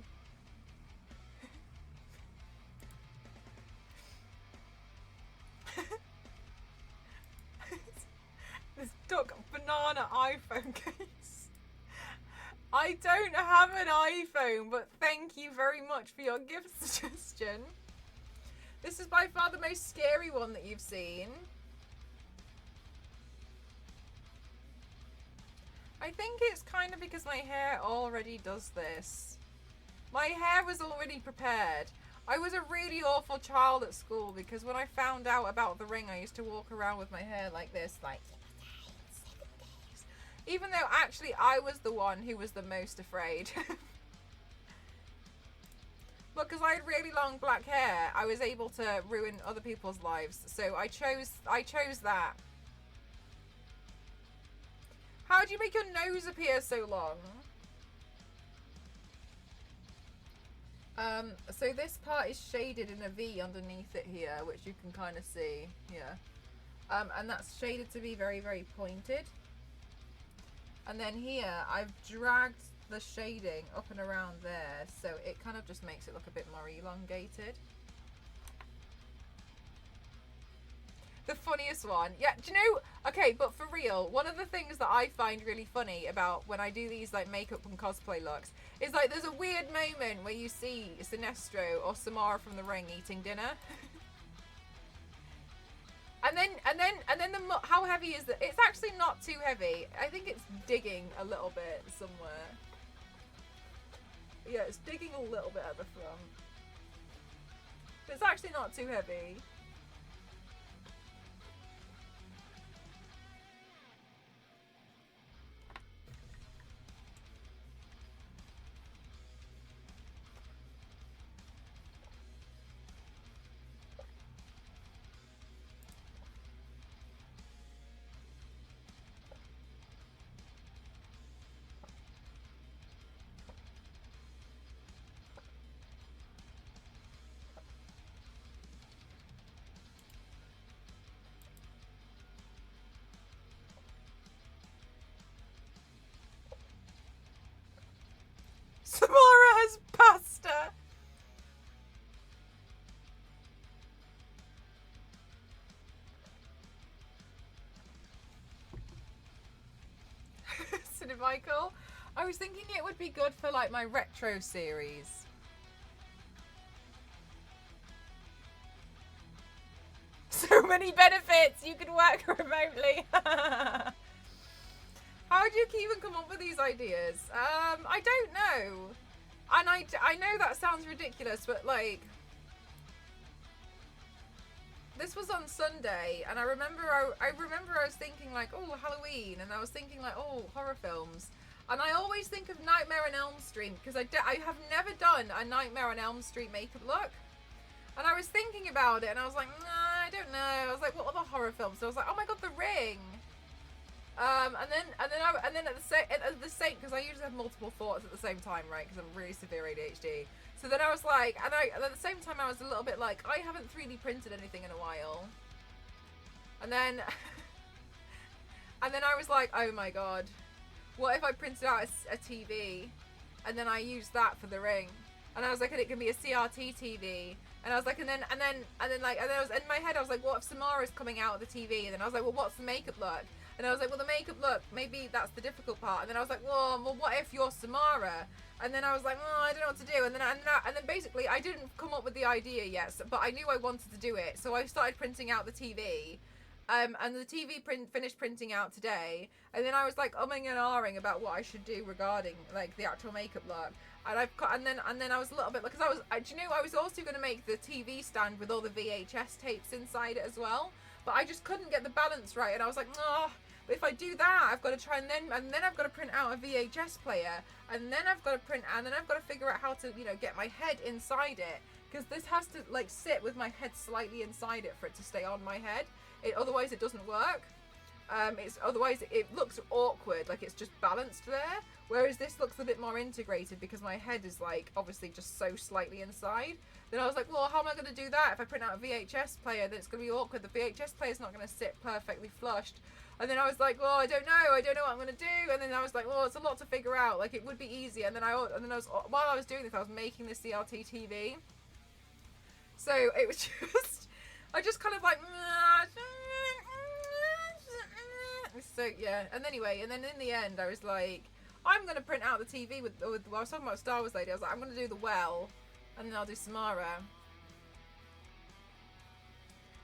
This duck banana iPhone case. I don't have an iPhone, but thank you very much for your gift suggestion. This is by far the most scary one that you've seen. I think it's kind of because my hair already does this. My hair was already prepared. I was a really awful child at school because when I found out about the ring, I used to walk around with my hair like this, like 7 days. Even though actually I was the one who was the most afraid. But because I had really long black hair, I was able to ruin other people's lives. So I chose that. How do you make your nose appear so long? So this part is shaded in a V underneath it here, which you can kind of see here. And that's shaded to be very, very pointed. And then here, I've dragged the shading up and around there, so it kind of just makes it look a bit more elongated. The funniest one. Yeah, do you know, okay, but for real, one of the things that I find really funny about when I do these like makeup and cosplay looks is like there's a weird moment where you see Sinestro or Samara from The Ring eating dinner. and then how heavy is it? It's actually not too heavy. I think it's digging a little bit somewhere. Yeah, it's digging a little bit at the front. But it's actually not too heavy. Samara has pasta. Cinemichael. I was thinking it would be good for like my retro series. So many benefits. You can work remotely. How do you even come up with these ideas? I don't know. And I know that sounds ridiculous, but like, this was on Sunday, and I remember I was thinking like, oh, Halloween, and I was thinking like, oh, horror films, and I always think of Nightmare on Elm Street because I have never done a Nightmare on Elm Street makeup look, and I was thinking about it, and I was like, nah, I don't know. I was like, what other horror films? So I was like, oh my god, The Ring. And then at the same, because I usually have multiple thoughts at the same time, right? Because I'm really severe ADHD. So then I was like, and at the same time I was a little bit like, I haven't 3D printed anything in a while. And then, and then I was like, oh my god, what if I printed out a TV, and then I used that for The Ring? And I was like, and it can be a CRT TV. And I was like, and then I was in my head, I was like, what if Samara's coming out of the TV? And then I was like, well, what's the makeup look? And I was like, well, the makeup look, maybe that's the difficult part. And then I was like, well, what if you're Samara? And then I was like, oh, I don't know what to do. And then basically, I didn't come up with the idea yet, but I knew I wanted to do it. So I started printing out the TV. And the TV finished printing out today. And then I was like umming and ahhing about what I should do regarding like the actual makeup look. And then I was a little bit, because do you know, I was also going to make the TV stand with all the VHS tapes inside it as well. But I just couldn't get the balance right, and I was like, oh, but if I do that, I've got to try and then I've got to print out a VHS player, and then I've got to figure out how to, you know, get my head inside it, because this has to like sit with my head slightly inside it for it to stay on my head. Otherwise it doesn't work. Otherwise it looks awkward, like it's just balanced there. Whereas this looks a bit more integrated because my head is like obviously just so slightly inside. Then I was like, well, how am I going to do that? If I print out a VHS player, then it's going to be awkward. The VHS player is not going to sit perfectly flushed. And then I was like, well, I don't know what I'm going to do. And then I was like, well, it's a lot to figure out. Like, it would be easy. And then while I was doing this, I was making this CRT TV. So it was just, I just kind of like, so yeah. And anyway, and then in the end, I was like, I'm going to print out the TV with I was talking about Star Wars Lady. I was like, I'm going to do the well, and then I'll do Samara.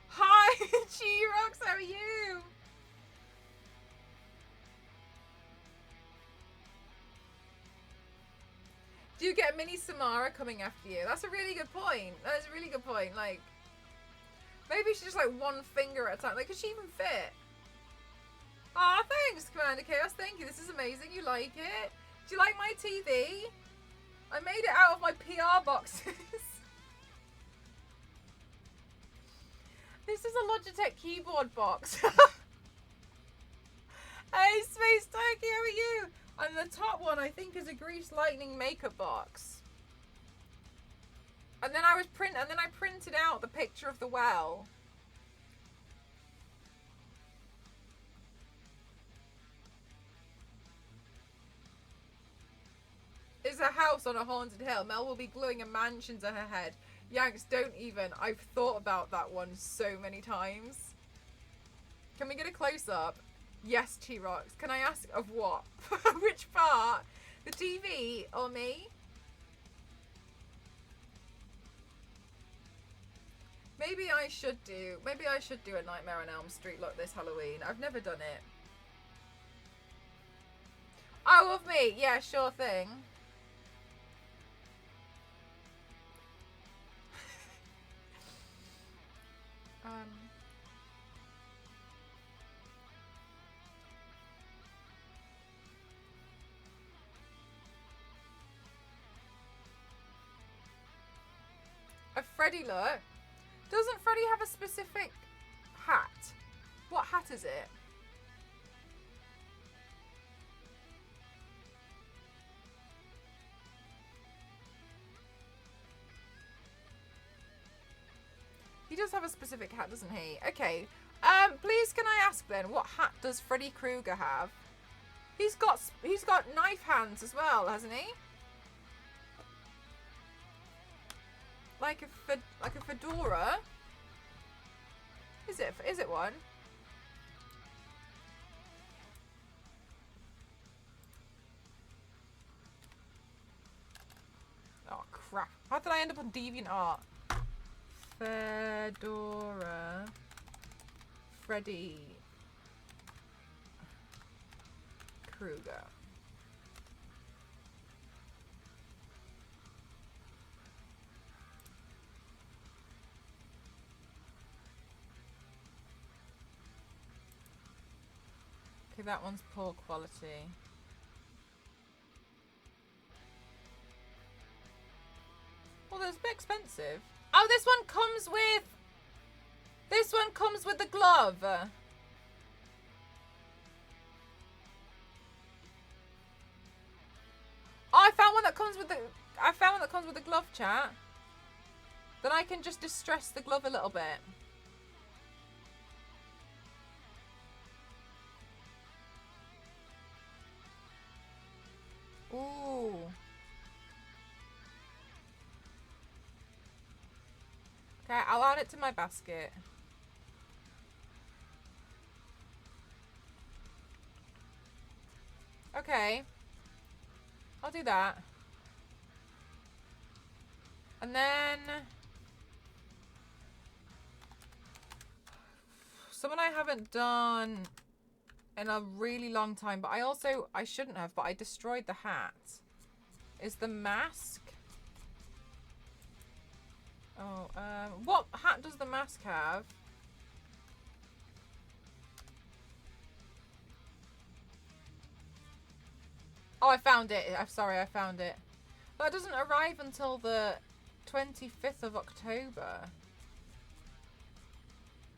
Hi, G-Rox, how are you? Do you get mini Samara coming after you? That's a really good point. That is a really good point. Like, maybe she's just like one finger at a time. Like, could she even fit? Aw, thanks, Commander Chaos. Thank you. This is amazing. You like it? Do you like my TV? I made it out of my PR boxes. This is a Logitech keyboard box. Hey, Space Turkey, how are you? And the top one, I think, is a Grease Lightning makeup box. And then I printed out the picture of the well. It's a house on a haunted hill. Mel will be gluing a mansion to her head. Yanks, don't even. I've thought about that one so many times. Can we get a close-up? Yes, T-Rox. Can I ask of what? Which part? The TV or me? Maybe I should do a Nightmare on Elm Street look this Halloween. I've never done it. Oh, of me. Yeah, sure thing. A Freddy look? Doesn't Freddy have a specific hat? What hat is it? He does have a specific hat, doesn't he? Okay. Please can I ask then, what hat does Freddy Krueger have? He's got knife hands as well, hasn't he? Like a fedora? Is it one? Oh crap. How did I end up on DeviantArt? Fedora Freddy Krueger. Okay, that one's poor quality. Well, that's a bit expensive. Oh, this one comes with the glove. Oh, I found one that comes with the glove, chat. Then I can just distress the glove a little bit. Ooh. Okay, I'll add it to my basket. Okay. I'll do that. And then someone I haven't done in a really long time, but I shouldn't have, but I destroyed the hat. Is the mask? Oh, what hat does the mask have? Oh, I found it. I'm sorry, I found it. But it doesn't arrive until the 25th of October.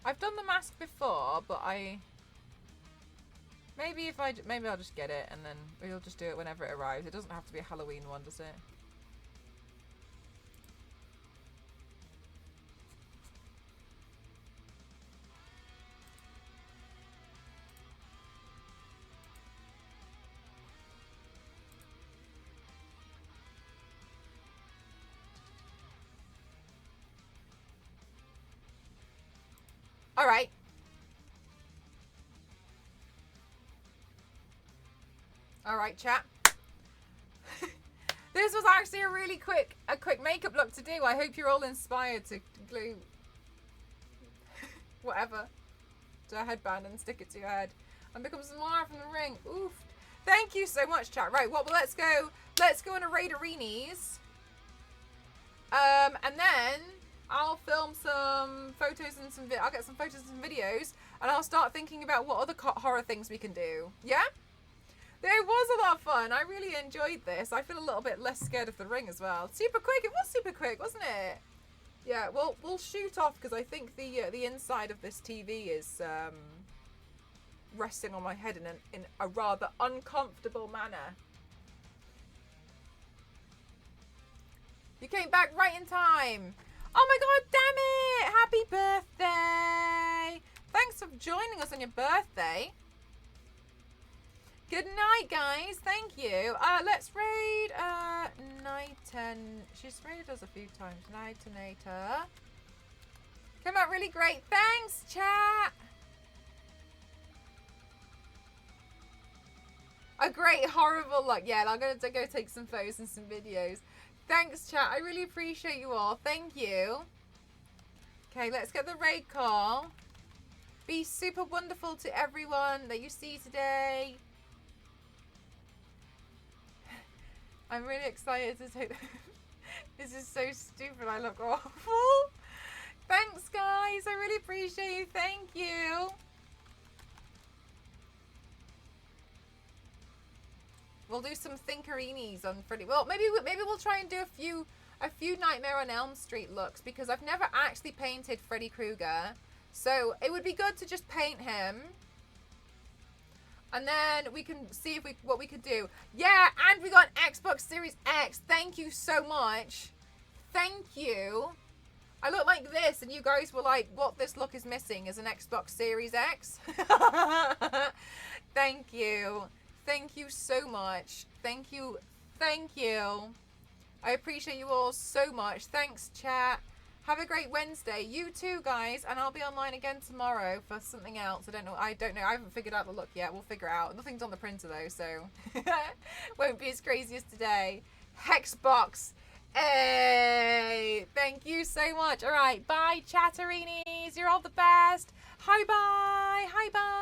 I've done the mask before, but maybe I'll just get it and then we'll just do it whenever it arrives. It doesn't have to be a Halloween one, does it? All right. All right, chat. This was actually a quick makeup look to do. I hope you're all inspired to glue whatever to a headband and stick it to your head and become Samara from The Ring. Oof. Thank you so much, chat. Right, well, let's go on a raid arenas. And then I'll film some photos and I'll get some photos and some videos, and I'll start thinking about what other horror things we can do. Yeah? It was a lot of fun. I really enjoyed this. I feel a little bit less scared of the ring as well. Super quick. It was super quick, wasn't it? Yeah, well, we'll shoot off because I think the inside of this TV is resting on my head in a rather uncomfortable manner. You came back right in time. Oh my god, damn it! Happy birthday! Thanks for joining us on your birthday. Good night, guys. Thank you. Let's raid Nita. She's raided us a few times. Nita. Came out really great. Thanks, chat. A great horrible luck. Yeah, I'm going to go take some photos and some videos. Thanks, chat. I really appreciate you all. Thank you. Okay, let's get the raid call. Be super wonderful to everyone that you see today. I'm really excited to take this is so stupid. I look awful. Thanks, guys. I really appreciate you. Thank you. We'll do some thinkerinis on Freddy. Well, maybe we'll try and do a few Nightmare on Elm Street looks, because I've never actually painted Freddy Krueger. So it would be good to just paint him. And then we can see what we could do. Yeah, and we got an Xbox Series X. Thank you so much. Thank you. I look like this, and you guys were like, what this look is missing is an Xbox Series X. Thank you. Thank you so much. Thank you. Thank you. I appreciate you all so much. Thanks, chat. Have a great Wednesday. You too, guys. And I'll be online again tomorrow for something else. I don't know. I haven't figured out the look yet. We'll figure it out. Nothing's on the printer, though, so won't be as crazy as today. Hexbox. Hey! Thank you so much. All right. Bye, chatterinis. You're all the best. Hi, bye. Hi, bye.